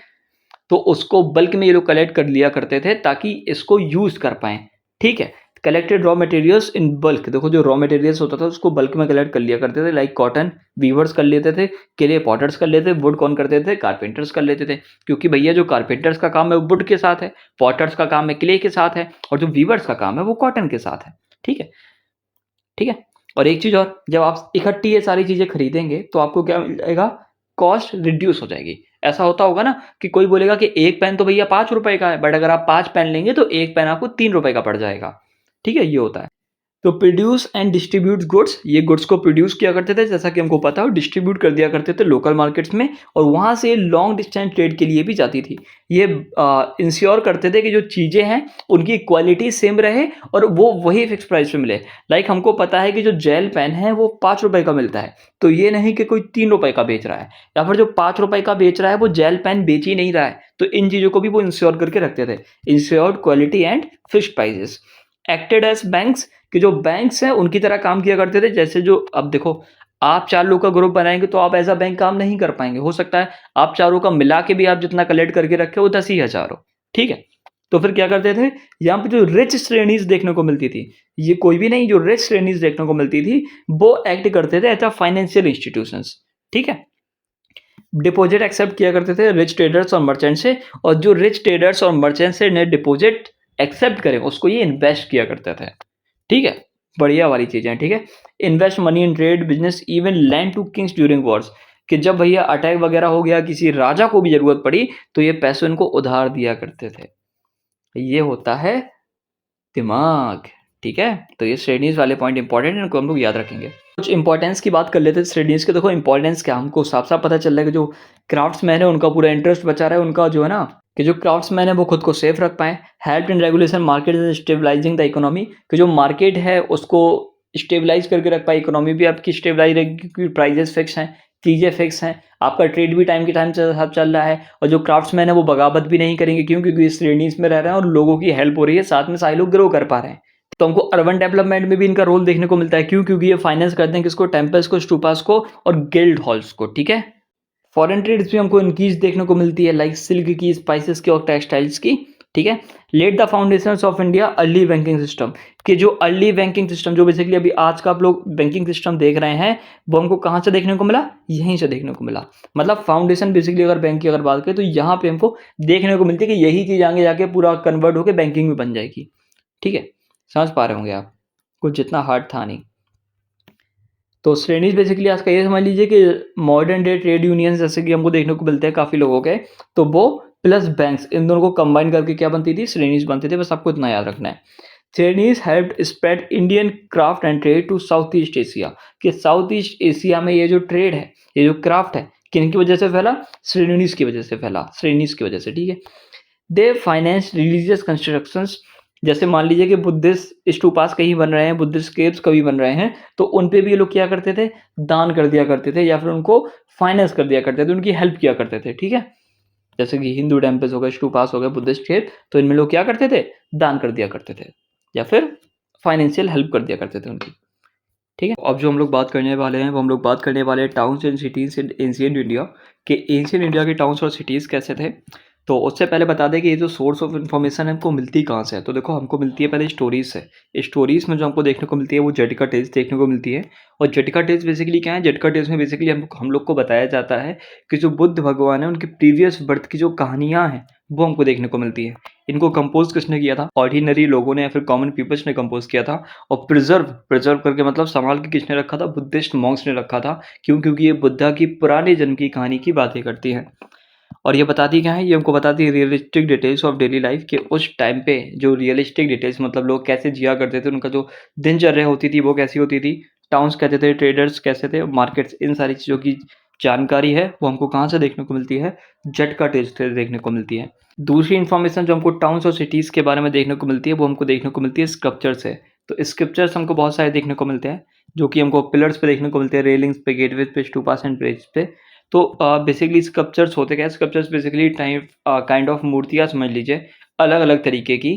तो उसको बल्क में ये लोग कलेक्ट कर लिया करते थे ताकि इसको यूज कर पाएं। ठीक है, collected raw materials in bulk, देखो जो रॉ मटेरियल्स होता था उसको बल्क में कलेक्ट कर लिया करते थे। लाइक कॉटन वीवर्स कर लेते थे, केले पॉटर्स कर लेते थे, वुड कौन करते थे, कारपेंटर्स कर लेते थे, क्योंकि भैया जो कारपेंटर्स का काम है वो वुड के साथ है, पॉटर्स का काम है क्ले के साथ है, और जो वीवर्स का काम है वो कॉटन के साथ है। ठीक है, ठीक है। और एक चीज और, जब आप इकट्ठी ये सारी चीजें खरीदेंगे तो आपको क्या मिल जाएगा, कॉस्ट रिड्यूस हो जाएगी। ऐसा होता होगा ना कि कोई बोलेगा कि एक पेन तो भैया 5 रुपए का है, बट अगर आप 5 पेन लेंगे तो एक पेन आपको 3 रुपए का पड़ जाएगा। ठीक है, ये होता है। तो प्रोड्यूस एंड डिस्ट्रीब्यूट गुड्स, ये गुड्स को प्रोड्यूस किया करते थे जैसा कि हमको पता हो, डिस्ट्रीब्यूट कर दिया करते थे लोकल मार्केट्स में, और वहाँ से लॉन्ग डिस्टेंस ट्रेड के लिए भी जाती थी। ये इंश्योर करते थे कि जो चीज़ें हैं उनकी क्वालिटी सेम रहे और वो वही फिक्स प्राइस पे मिले। लाइक हमको पता है कि जो जेल पेन है वो 5 रुपए का मिलता है, तो ये नहीं कि कोई 3 रुपए का बेच रहा है, या फिर जो 5 रुपए का बेच रहा है वो जेल पेन बेच ही नहीं रहा है। तो इन चीज़ों को भी वो इंश्योर करके रखते थे, ensured quality and fixed prices. Acted as banks, कि जो बैंक्स हैं उनकी तरह काम किया करते थे। जैसे जो अब देखो, आप 4 लोग का ग्रुप बनाएंगे तो आप एज अ बैंक काम नहीं कर पाएंगे, हो सकता है आप चारों का मिला के भी आप जितना कलेक्ट करके रखे वो 10,000 हो। ठीक है, तो फिर क्या करते थे, यहाँ पे जो रिच श्रेणीज देखने को मिलती थी, ये कोई भी नहीं, जो रिच श्रेणीज देखने को मिलती थी वो एक्ट करते थे एज अ फाइनेंशियल इंस्टीट्यूशंस। ठीक है, डिपॉजिट एक्सेप्ट किया करते थे रिच ट्रेडर्स और मर्चेंट से, और जो रिच ट्रेडर्स और मर्चेंट से ने डिपॉजिट एक्सेप्ट करें उसको ये इन्वेस्ट किया करते थे। ठीक है, बढ़िया वाली चीजें। ठीक है, invest money in trade business even land to kings during wars, कि जब भैया अटैक वगैरह हो गया, किसी राजा को भी जरूरत पड़ी तो ये पैसे उनको उधार दिया करते थे। ये होता है दिमाग। ठीक है, तो ये श्रेणीज वाले पॉइंट इंपॉर्टेंट है, इनको हम लोग याद रखेंगे। कुछ इंपॉर्टेंस की बात कर लेते हैं श्रेणीज के। देखो इंपॉर्टेंस क्या, हमको साफ साफ पता चल रहा है कि जो क्राफ्ट्समैन है उनका पूरा इंटरेस्ट बचा रहा है, उनका जो है ना, कि जो क्राफ्ट्समैन है वो खुद को सेफ रख पाए। Help in regulation market stabilizing the economy, कि जो मार्केट है उसको स्टेबलाइज करके रख पाए, इकोनॉमी भी आपकी स्टेबलाइज रहेगी क्योंकि प्राइजेस फिक्स हैं, चीज़ें फिक्स हैं, आपका ट्रेड भी टाइम के टाइम से साथ चल रहा है, और जो क्राफ्ट्समैन है वो बगावत भी नहीं करेंगे, क्यों, क्योंकि इस श्रेणीज में रह रहे हैं और लोगों की हेल्प हो रही है, साथ में सारे लोग ग्रो कर पा रहे हैं। तो हमको अर्बन डेवलपमेंट में भी इनका रोल देखने को मिलता है। क्यों, क्योंकि ये फाइनेंस करते हैं किसको, टेम्पल्स को, स्टूपास को और गिल्ड हॉल्स को। ठीक है, फॉरेन ट्रेड्स भी हमको इनकीज देखने को मिलती है, लाइक सिल्क की, स्पाइसेस की और टेक्सटाइल्स की। ठीक है, let the foundations of India early banking system, कि जो अर्ली बैंकिंग सिस्टम, जो बेसिकली अभी आज का आप लोग बैंकिंग सिस्टम देख रहे हैं, वो हमको कहाँ से देखने को मिला, यहीं से देखने को मिला। मतलब फाउंडेशन बेसिकली अगर बैंक की अगर बात करें तो यहाँ पे हमको देखने को मिलती है कि यही चीज़ आगे जाके पूरा कन्वर्ट होकर बैंकिंग में बन जाएगी। ठीक है, समझ पा रहे होंगे आप, कुछ जितना हार्ड था नहीं। तो श्रेणीज बेसिकली आज का ये समझ लीजिए कि मॉडर्न डे ट्रेड यूनियन जैसे कि हमको देखने को मिलते हैं काफ़ी लोगों के, तो वो प्लस बैंक्स, इन दोनों को कंबाइन करके क्या बनती थी, श्रेणीज बनती थी। बस आपको इतना याद रखना है। Shrenis help spread Indian craft and trade to South east Asia, कि साउथ ईस्ट एशिया में ये जो ट्रेड है, ये जो क्राफ्ट है, किनकी वजह से फैला? श्रेणीज की वजह से फैला, श्रेणीज की वजह से, ठीक है। दे फाइनेंस रिलीजियस कंस्ट्रक्शंस, जैसे मान लीजिए कि बुद्धिस्ट स्तूपास कहीं बन रहे हैं, बुद्धिस्ट केव्स कभी बन रहे हैं, तो उन पे भी ये लोग क्या करते थे? दान कर दिया करते थे या फिर उनको फाइनेंस कर दिया करते थे, उनकी हेल्प किया करते थे, ठीक है। जैसे कि हिंदू टेम्पल्स हो गए, स्तूपास हो गए, बुद्धिस्ट केव, तो इनमें लोग क्या करते थे? दान कर दिया करते थे या फिर फाइनेंशियल हेल्प कर दिया करते थे उनकी, ठीक है। अब जो हम लोग बात करने वाले हैं वो हम लोग बात करने वाले हैं towns and cities in ancient India, कि एंशिएंट इंडिया के टाउन्स और सिटीज़ कैसे थे। तो उससे पहले बता दें कि ये जो सोर्स ऑफ इन्फॉर्मेशन है हमको मिलती कहाँ से है। तो देखो हमको मिलती है पहले स्टोरीज से। स्टोरीज में जो हमको देखने को मिलती है वो जटिका टेल्स देखने को मिलती है। और जटिका टेल्स बेसिकली क्या है? जटिका टेल्स में बेसिकली हम लोग को बताया जाता है कि जो बुद्ध भगवान है उनकी प्रीवियस बर्थ की जो कहानियाँ हैं वो हमको देखने को मिलती है। इनको कंपोज किसने किया था? ऑर्डिनरी लोगों ने या फिर कॉमन पीपल्स ने कंपोज किया था। और प्रिजर्व करके मतलब संभाल के किसने रखा था? बुद्धिस्ट मॉन्क्स ने रखा था। क्यों? क्योंकि ये बुद्धा की पुराने जन्म की कहानी की बातें करती हैं। और ये बताती क्या है? ये हमको बताती है realistic details of daily life, के उस टाइम पे जो रियलिस्टिक डिटेल्स मतलब लोग कैसे जिया करते थे, उनका जो दिनचर्या होती थी वो कैसी होती थी, टाउन्स कैसे थे, ट्रेडर्स कैसे थे, मार्केट्स, इन सारी चीज़ों की जानकारी है वो हमको कहाँ से देखने को मिलती है? जटका टेल्स से देखने को मिलती है। दूसरी इन्फॉर्मेशन जो हमको टाउन्स और सिटीज़ के बारे में देखने को मिलती है वो हमको देखने को मिलती है स्क्रप्चर से। तो स्क्रिप्चर्स हमको बहुत सारे देखने को मिलते हैं जो कि हमको पिलर्स पे देखने को मिलते हैं, रेलिंग्स पे, गेटवेज पे, स्टूपास एंड ब्रिज पे। तो बेसिकली स्कल्पचर्स होते क्या है? Sculptures basically type kind of मूर्तियाँ समझ लीजिए, अलग-अलग तरीके की।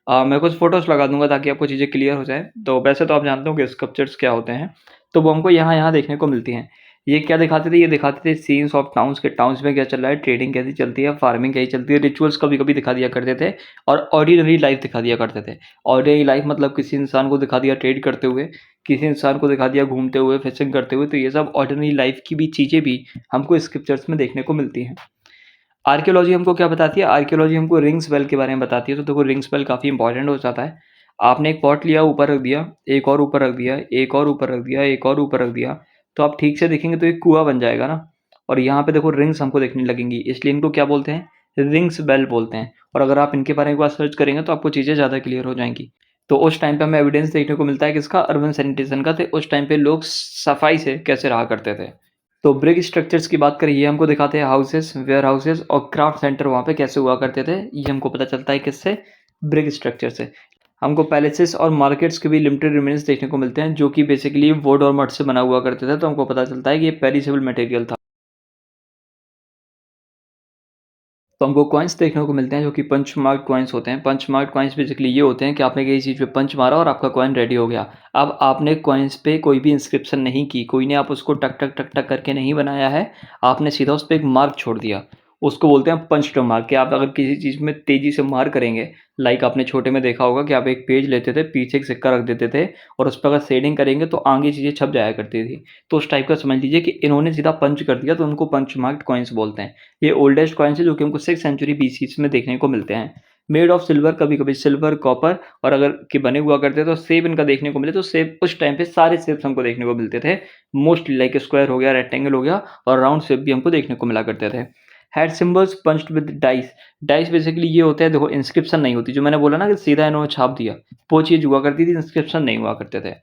मैं कुछ फ़ोटोज़ लगा दूँगा ताकि आपको चीज़ें क्लियर हो जाएँ। तो वैसे तो आप जानते हो कि स्कल्पचर्स क्या होते हैं, तो वो हमको यहाँ-यहाँ देखने को मिलती हैं। ये क्या दिखाते थे? ये दिखाते थे सीन्स ऑफ टाउन्स, के टाउन्स में क्या चल रहा है, ट्रेडिंग कैसी चलती है, फार्मिंग कैसी चलती है, रिचुअल्स कभी-कभी दिखा दिया करते थे और ऑर्डिनरी लाइफ़ दिखा दिया करते थे। ऑर्डिनरी लाइफ़ मतलब किसी इंसान को दिखा दिया ट्रेड करते हुए, किसी इंसान को दिखा दिया घूमते हुए, फिशिंग करते हुए, तो ये सब ऑर्डिनरी लाइफ़ की भी चीज़ें भी हमको स्क्रिप्चर्स में देखने को मिलती हैं। आर्कियोलॉजी हमको क्या बताती है? आर्कियोलॉजी हमको रिंग्स बेल के बारे में बताती है। तो देखो रिंग्स बेल काफ़ी इंपॉर्टेंट हो जाता है। आपने एक पॉट लिया, ऊपर रख दिया, एक और ऊपर रख दिया, एक और ऊपर रख दिया, एक और ऊपर रख दिया, तो आप ठीक से देखेंगे तो एक कुआँ बन जाएगा ना। और यहाँ पे देखो रिंग्स हमको देखने लगेंगी, इसलिए इनको क्या बोलते हैं? रिंग्स बेल बोलते हैं। और अगर आप इनके बारे में एक बार सर्च करेंगे तो आपको चीज़ें ज़्यादा क्लियर हो जाएँगी। तो उस टाइम पे हमें एविडेंस देखने को मिलता है किसका? अर्बन सैनिटेशन का। तो उस टाइम पे लोग सफाई से कैसे रहा करते थे। तो ब्रिक स्ट्रक्चर्स की बात करें, ये हमको दिखाते हैं हाउसेस, वेयर हाउसेस और क्राफ्ट सेंटर वहाँ पे कैसे हुआ करते थे। ये हमको पता चलता है किससे? ब्रिक स्ट्रक्चर से। हमको पैलेसेस और मार्केट्स के भी लिमिटेड रिमेन्स देखने को मिलते हैं जो कि बेसिकली वुड और मड से बना हुआ करते थे। तो हमको पता चलता है कि ये पेरिशेबल मटेरियल था। तो हमको कॉइन्स देखने को मिलते हैं जो कि पंच मार्क्ड कॉइन्स होते हैं। पंच मार्क्ड कॉइन्स बेसिकली ये होते हैं कि आपने किसी चीज़ पे पंच मारा और आपका कॉइन रेडी हो गया। अब आपने कॉइन्स पे कोई भी इंस्क्रिप्शन नहीं की, कोई ने आप उसको टक टक टक टक करके नहीं बनाया है, आपने सीधा उस पे एक मार्क छोड़ दिया। उसको बोलते हैं पंच टू मार्क, कि आप अगर किसी चीज़ में तेज़ी से मार करेंगे, लाइक आपने छोटे में देखा होगा कि आप एक पेज लेते थे, पीछे एक सिक्का रख देते थे और उस पे अगर शेडिंग करेंगे तो आगे चीज़ें छप जाया करती थी। तो उस टाइप का समझ लीजिए कि इन्होंने सीधा पंच कर दिया, तो उनको पंच मार्क्ड कॉइन्स बोलते हैं। ये ओल्डेस्ट कॉइन्स है जो कि हमको 6th सेंचुरी बीसी में देखने को मिलते हैं। मेड ऑफ सिल्वर, कभी-कभी सिल्वर, कॉपर और अगर के बने हुआ करते तो शेप इनका देखने को मिले, तो शेप उस टाइम पे सारे शेप्स हमको देखने को मिलते थे। मोस्टली लाइक स्क्वायर हो गया, रेक्टेंगल हो गया और राउंड शेप भी हमको देखने को मिला करते थे। Had symbols punched with dice. Dice basically ये होते हैं, देखो इंस्क्रिप्शन नहीं होती, जो मैंने बोला ना कि सीधा इन्होंने छाप दिया, वो चीज़ हुआ करती थी, इंस्क्रिप्शन नहीं हुआ करते थे।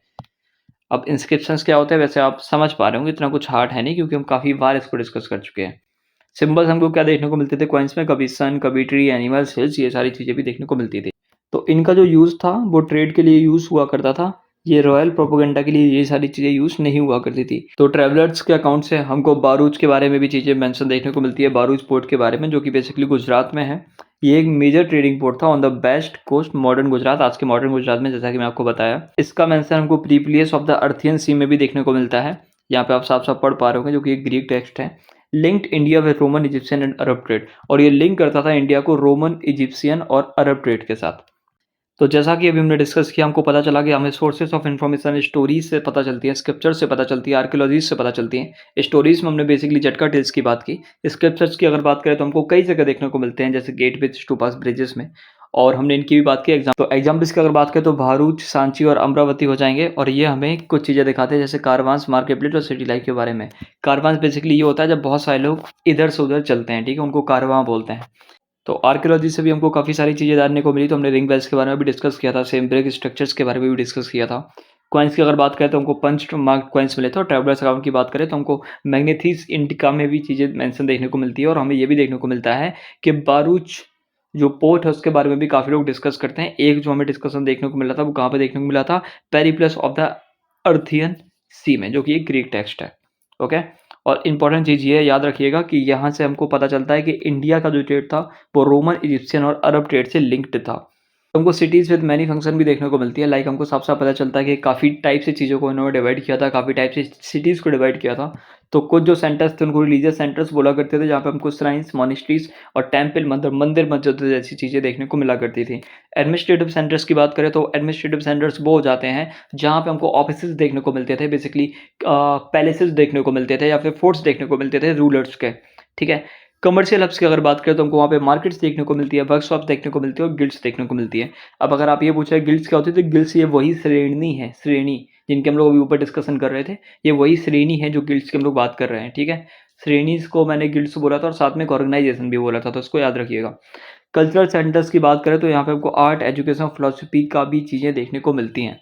अब इंस्क्रिप्शंस क्या होते हैं वैसे आप समझ पा रहे होंगे, इतना कुछ हार्ड है नहीं क्योंकि हम काफ़ी बार इसको डिस्कस कर चुके हैं। सिंबल्स हमको क्या देखने को मिलते थे कॉइन्स में? कभी सन, कभी ट्री, एनिमल्स, हिल्स, ये सारी चीज़ें भी देखने को मिलती थी। तो इनका जो यूज़ था वो ट्रेड के लिए यूज़ हुआ करता था। ये रॉयल प्रोपेगेंडा के लिए ये सारी चीज़ें यूज़ नहीं हुआ करती थी। तो ट्रैवलर्स के अकाउंट से हमको बारूच के बारे में भी चीज़ें मेंशन देखने को मिलती है, बारूच पोर्ट के बारे में, जो कि बेसिकली गुजरात में है। ये एक मेजर ट्रेडिंग पोर्ट था on the west coast, modern Gujarat, आज के मॉडर्न गुजरात में, जैसा कि मैं आपको बताया। इसका मेंशन हमको प्रीप्लियस ऑफ द अर्थियन सी में भी देखने को मिलता है। यहाँ पे आप साफ-साफ पढ़ पा रहे होंगे, जो कि एक ग्रीक टेक्स्ट है। Linked India with Roman, Egyptian and Arab trade, और ये लिंक करता था इंडिया को रोमन, इजिप्शियन और अरब ट्रेड के साथ। तो जैसा कि अभी हमने डिस्कस किया, हमको पता चला कि हमें सोर्सेस ऑफ इन्फॉर्मेशन स्टोरीज से पता चलती है, स्क्रिप्चर्स से पता चलती है, आर्कियोलॉजी से पता चलती है। स्टोरीज में हमने बेसिकली जटका टेल्स की बात की। स्क्रिप्चर्स की अगर बात करें तो हमको कई जगह देखने को मिलते हैं, जैसे गेटवेज, स्टूपास, ब्रिजेस में, और हमने इनकी भी बात की। एग्जाम्पल्स की अगर बात करें तो भारूच, सांची और अमरावती हो जाएंगे, और ये हमें कुछ चीज़ें दिखाते हैं जैसे कारवांस, मार्केट प्लेस और सिटी लाइफ के बारे में। कारवांस बेसिकली ये होता है जब बहुत सारे लोग इधर से उधर चलते हैं, ठीक है, उनको कारवां बोलते हैं। तो आर्कियोलॉजी से भी हमको काफ़ी सारी चीज़ें जानने को मिली। तो हमने रिंग बेल्स के बारे में भी डिस्कस किया था, सेम ब्रिक स्ट्रक्चर्स के बारे में भी डिस्कस किया था। कॉइन्स की अगर बात करें तो हमको पंच मार्क कॉइन्स मिले थे, और ट्रैवलर्स अकाउंट की बात करें तो हमको मैग्नेथिस इंडिका में भी चीज़ें मेंशन देखने को मिलती है। और हमें ये भी देखने को मिलता है कि बारूच जो पोर्ट है उसके बारे में भी काफ़ी लोग डिस्कस करते हैं। एक जो हमें डिस्कशन देखने को मिला था वो कहाँ पे देखने को मिला था, पेरिप्लस ऑफ द अर्थियन सी में, जो कि एक ग्रीक टेक्स्ट है। ओके, और इम्पॉर्टेंट चीज़ ये याद रखिएगा कि यहाँ से हमको पता चलता है कि इंडिया का जो ट्रेड था वो रोमन, इजिप्शियन और अरब ट्रेड से लिंक्ड था। हमको सिटीज़ विद मैनी फंक्शन भी देखने को मिलती है। लाइक हमको साफ साफ पता चलता है कि काफ़ी टाइप से चीज़ों को इन्होंने डिवाइड किया था, काफ़ी टाइप से सिटीज़ को डिवाइड किया था। तो कुछ जो सेंटर्स थे उनको रिलीजियस सेंटर्स बोला करते थे, जहाँ पे हमको श्राइन्स, मॉनेस्ट्रीज और टेम्पल, मंदिर मस्जिद जैसी चीज़ें देखने को मिला करती थी। एडमिनिस्ट्रेटिव सेंटर्स की बात करें तो एडमिनिस्ट्रेटिव सेंटर्स वो हो जाते हैं जहाँ पे हमको ऑफिसेज देखने को मिलते थे, बेसिकली पैलेसेस देखने को मिलते थे या फिर फोर्ट्स देखने को मिलते थे रूलर्स के। ठीक है, कमर्शियल हब्स की अगर बात करें तो हमको वहाँ पे मार्केट्स देखने को मिलती है, वर्कशॉप्स देखने को मिलती है और गिल्ड्स देखने को मिलती है। अब अगर आप ये पूछ रहे हैं गिल्ड्स क्या होती है, तो गिल्ड्स ये वही श्रेणी है, श्रेणी जिनके हम लोग अभी ऊपर डिस्कशन कर रहे थे, ये वही श्रेणी है जो गिल्ड्स की हम लोग बात कर रहे हैं। ठीक है, श्रेणीज को मैंने गिल्ड्स बोला था और साथ में एक ऑर्गेनाइजेशन भी बोला था, तो इसको याद रखिएगा। कल्चरल सेंटर्स की बात करें तो यहाँ पे हमको आर्ट, एजुकेशन, फिलोसफी का भी चीज़ें देखने को मिलती हैं।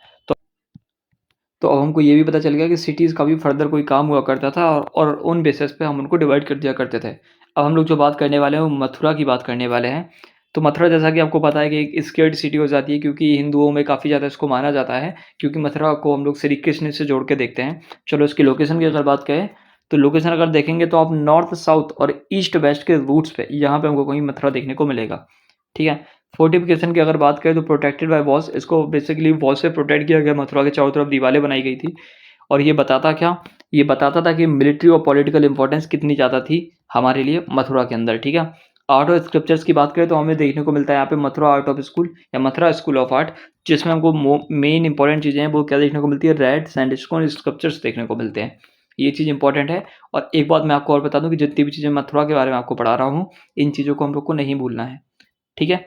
तो अब हमको ये भी पता चल गया कि सिटीज़ का भी फर्दर कोई काम हुआ करता था, और उन बेसिस पे हम उनको डिवाइड कर दिया करते थे। अब हम लोग जो बात करने वाले हैं वो मथुरा की बात करने वाले हैं। तो मथुरा, जैसा कि आपको पता है कि एक स्केर्ड सिटी हो जाती है, क्योंकि हिंदुओं में काफ़ी ज़्यादा इसको माना जाता है, क्योंकि मथुरा को हम लोग श्री कृष्ण से जोड़ के देखते हैं। चलो इसकी लोकेशन की अगर बात करें तो लोकेशन अगर देखेंगे तो आप नॉर्थ, साउथ और ईस्ट वेस्ट के रूट्स पे यहाँ पे हमको कहीं मथुरा देखने को मिलेगा। ठीक है, फोर्टिफिकेशन की अगर बात करें तो प्रोटेक्टेड बाय वॉल्स, इसको बेसिकली वॉल से प्रोटेक्ट किया गया। मथुरा के चारों तरफ दीवारें बनाई गई थी, और ये बताता क्या, ये बताता था कि मिलिट्री और पॉलिटिकल इंपॉर्टेंस कितनी ज़्यादा थी हमारे लिए मथुरा के अंदर। ठीक है, आर्ट और स्क्रिप्चर्स की बात करें तो हमें देखने को मिलता है यहाँ पे मथुरा आर्ट ऑफ स्कूल या मथुरा स्कूल ऑफ आर्ट, जिसमें हमको मेन इंपॉर्टेंट चीज़ें हैं वो क्या देखने को मिलती है, रेड सैंडस्टोन स्कल्पचर्स देखने को मिलते हैं। ये चीज़ इंपॉर्टेंट है। और एक बात मैं आपको और बता दूं कि जितनी भी चीज़ें मथुरा के बारे में आपको पढ़ा रहा हूँ, इन चीज़ों को हम लोग को नहीं भूलना है। ठीक है,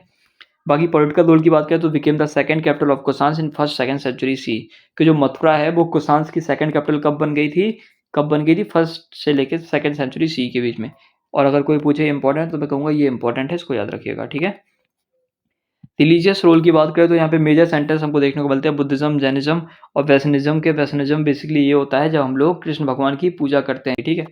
बाकी पॉलिटिकल रोल की बात करें तो became the second capital of Kushans in first second century C, कि जो मथुरा है वो कुशांस की सेकंड कैपिटल कब बन गई थी फर्स्ट से लेकर सेकंड सेंचुरी सी के बीच में। और अगर कोई पूछे इंपॉर्टेंट तो मैं कहूँगा ये इंपॉर्टेंट है, इसको याद रखिएगा। ठीक है, रिलीजियस रोल की बात करें तो यहाँ पे मेजर सेंटर्स हमको देखने को मिलते हैं, बुद्धिज्म, जैनिज्म और वैष्णविज्म के। वैष्णविज्म बेसिकली ये होता है जब हम लोग कृष्ण भगवान की पूजा करते हैं। ठीक है,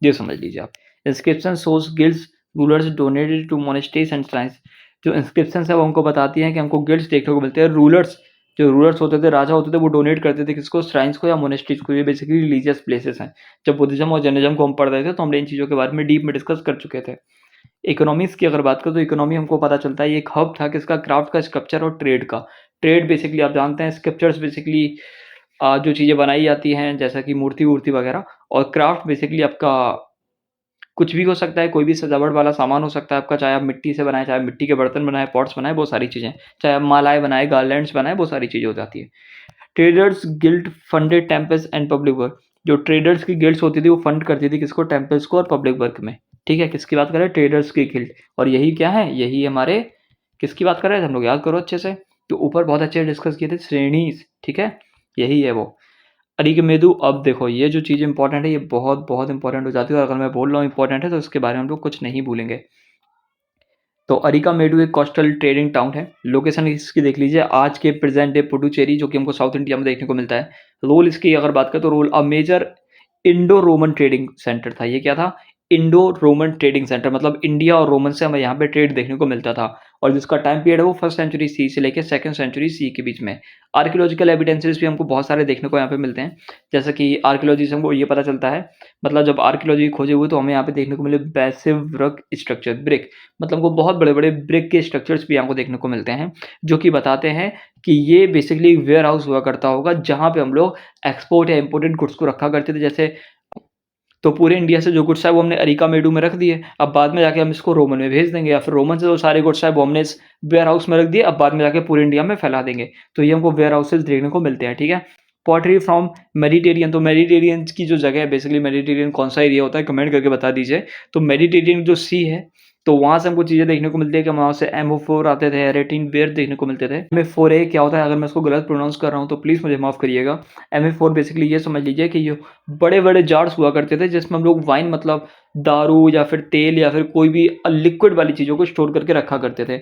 ये समझ लीजिए आप। Inscription source guilds rulers donated to monasteries and shrines, जो इंस्क्रिप्शन है वो हमको बताती हैं कि हमको गिल्ड्स देखने को मिलते हैं। रूलर्स, जो रूलर्स होते थे, राजा होते थे, वो डोनेट करते थे किसको, श्राइन्स को या मोनेस्ट्रीज को। ये बेसिकली रिलीजियस प्लेसेस हैं। जब बुद्धिज्म और जैनिज्म को हम पढ़ रहे थे तो हमने इन चीज़ों के बारे में डीप में डिस्कस कर चुके थे। इकोनॉमिक्स की अगर बात करें तो इकोनॉमी हमको पता चलता है ये एक हब था किसका, क्राफ्ट का, स्कल्पचर और ट्रेड का। ट्रेड बेसिकली आप जानते हैं, स्कल्पचर्स बेसिकली जो चीज़ें बनाई जाती हैं जैसा कि मूर्ति वूर्ति वगैरह, और क्राफ्ट बेसिकली आपका कुछ भी हो सकता है, कोई भी सजावट वाला सामान हो सकता है आपका, चाहे आप मिट्टी से बनाएं, चाहे मिट्टी के बर्तन बनाएं, पॉट्स बनाएं, बहुत सारी चीज़ें, चाहे आप मालाएं बनाएं, गार्लैंड्स बनाएं, बहुत सारी चीज़ें हो जाती है। Traders guild funded temples and public work, जो ट्रेडर्स की गिल्ड्स होती थी वो फंड करती थी किसको, टेम्पल्स को और पब्लिक वर्क में। ठीक है, किसकी बात कर रहे हैं, ट्रेडर्स की गिल्ड। और यही क्या है, यही हमारे किसकी बात कर रहे थे हम लोग, याद करो अच्छे से, तो ऊपर बहुत अच्छे डिस्कस किए थे, श्रेणीज। ठीक है, यही है वो अरिकमेदु। अब देखो ये जो चीज़ इंपॉर्टेंट है ये बहुत बहुत इंपॉर्टेंट हो जाती है, और अगर मैं बोल रहा हूँ इंपॉर्टेंट है तो इसके बारे में हम लोग कुछ नहीं भूलेंगे। तो अरिकामेडु एक कोस्टल ट्रेडिंग टाउन है। लोकेशन इसकी देख लीजिए, आज के प्रेजेंट डे पुडुचेरी, जो कि हमको साउथ इंडिया में देखने को मिलता है। रोल इसकी अगर बात करें तो role a major Indo Roman trading center था। ये क्या था, इंडो रोमन ट्रेडिंग सेंटर, मतलब इंडिया और रोमन से हमें यहाँ पे ट्रेड देखने को मिलता था। और जिसका टाइम पीरियड है वो फर्स्ट सेंचुरी सी से लेकर सेकंड सेंचुरी सी के बीच में। आर्कियोलॉजिकल एविडेंसेस भी हमको बहुत सारे देखने को यहाँ पे मिलते हैं, जैसे कि आर्कियोलॉजी से हमको ये पता चलता है, मतलब जब आर्कियोलॉजी खोजे हुए तो हमें यहाँ पे देखने को मिले मैसिव रॉक स्ट्रक्चर, ब्रिक, मतलब हमको बहुत बड़े बड़े ब्रिक के स्ट्रक्चर्स भी यहाँ को देखने को मिलते हैं, जो कि बताते हैं कि ये बेसिकली वेयर हाउस हुआ करता होगा जहाँ पे हम लोग एक्सपोर्ट या इम्पोर्टेड गुड्स को रखा करते थे। जैसे तो पूरे इंडिया से जो गुड्स है वो हमने अरिकामेडु में रख दिए, अब बाद में जाके हम इसको रोमन में भेज देंगे, या फिर रोमन से जो सारे गुड्स है वो हमने इस वेयर हाउस में रख दिए, अब बाद में जाके पूरे इंडिया में फैला देंगे। तो ये हमको वेयर हाउसेज देखने को मिलते हैं। ठीक है, पॉटरी फ्रॉम मेडिटेरियन, तो मेडिटेरियन की जो जगह है, बेसिकली मेडिटेरियन कौन सा एरिया होता है कमेंट करके बता दीजिए। तो मेडिटेरियन जो सी है तो वहाँ से हमको चीज़ें देखने को मिलती है कि वहाँ से MO4 आते थे, रेटिन वेयर देखने को मिलते थे। MA4A क्या होता है, अगर मैं इसको गलत प्रोनाउंस कर रहा हूँ तो प्लीज़ मुझे माफ़ करिएगा। MA4 बेसिकली ये समझ लीजिए कि ये बड़े बड़े जार्स हुआ करते थे जिसमें हम लोग वाइन, मतलब दारू या फिर तेल या फिर कोई भी लिक्विड वाली चीज़ों को स्टोर करके रखा करते थे।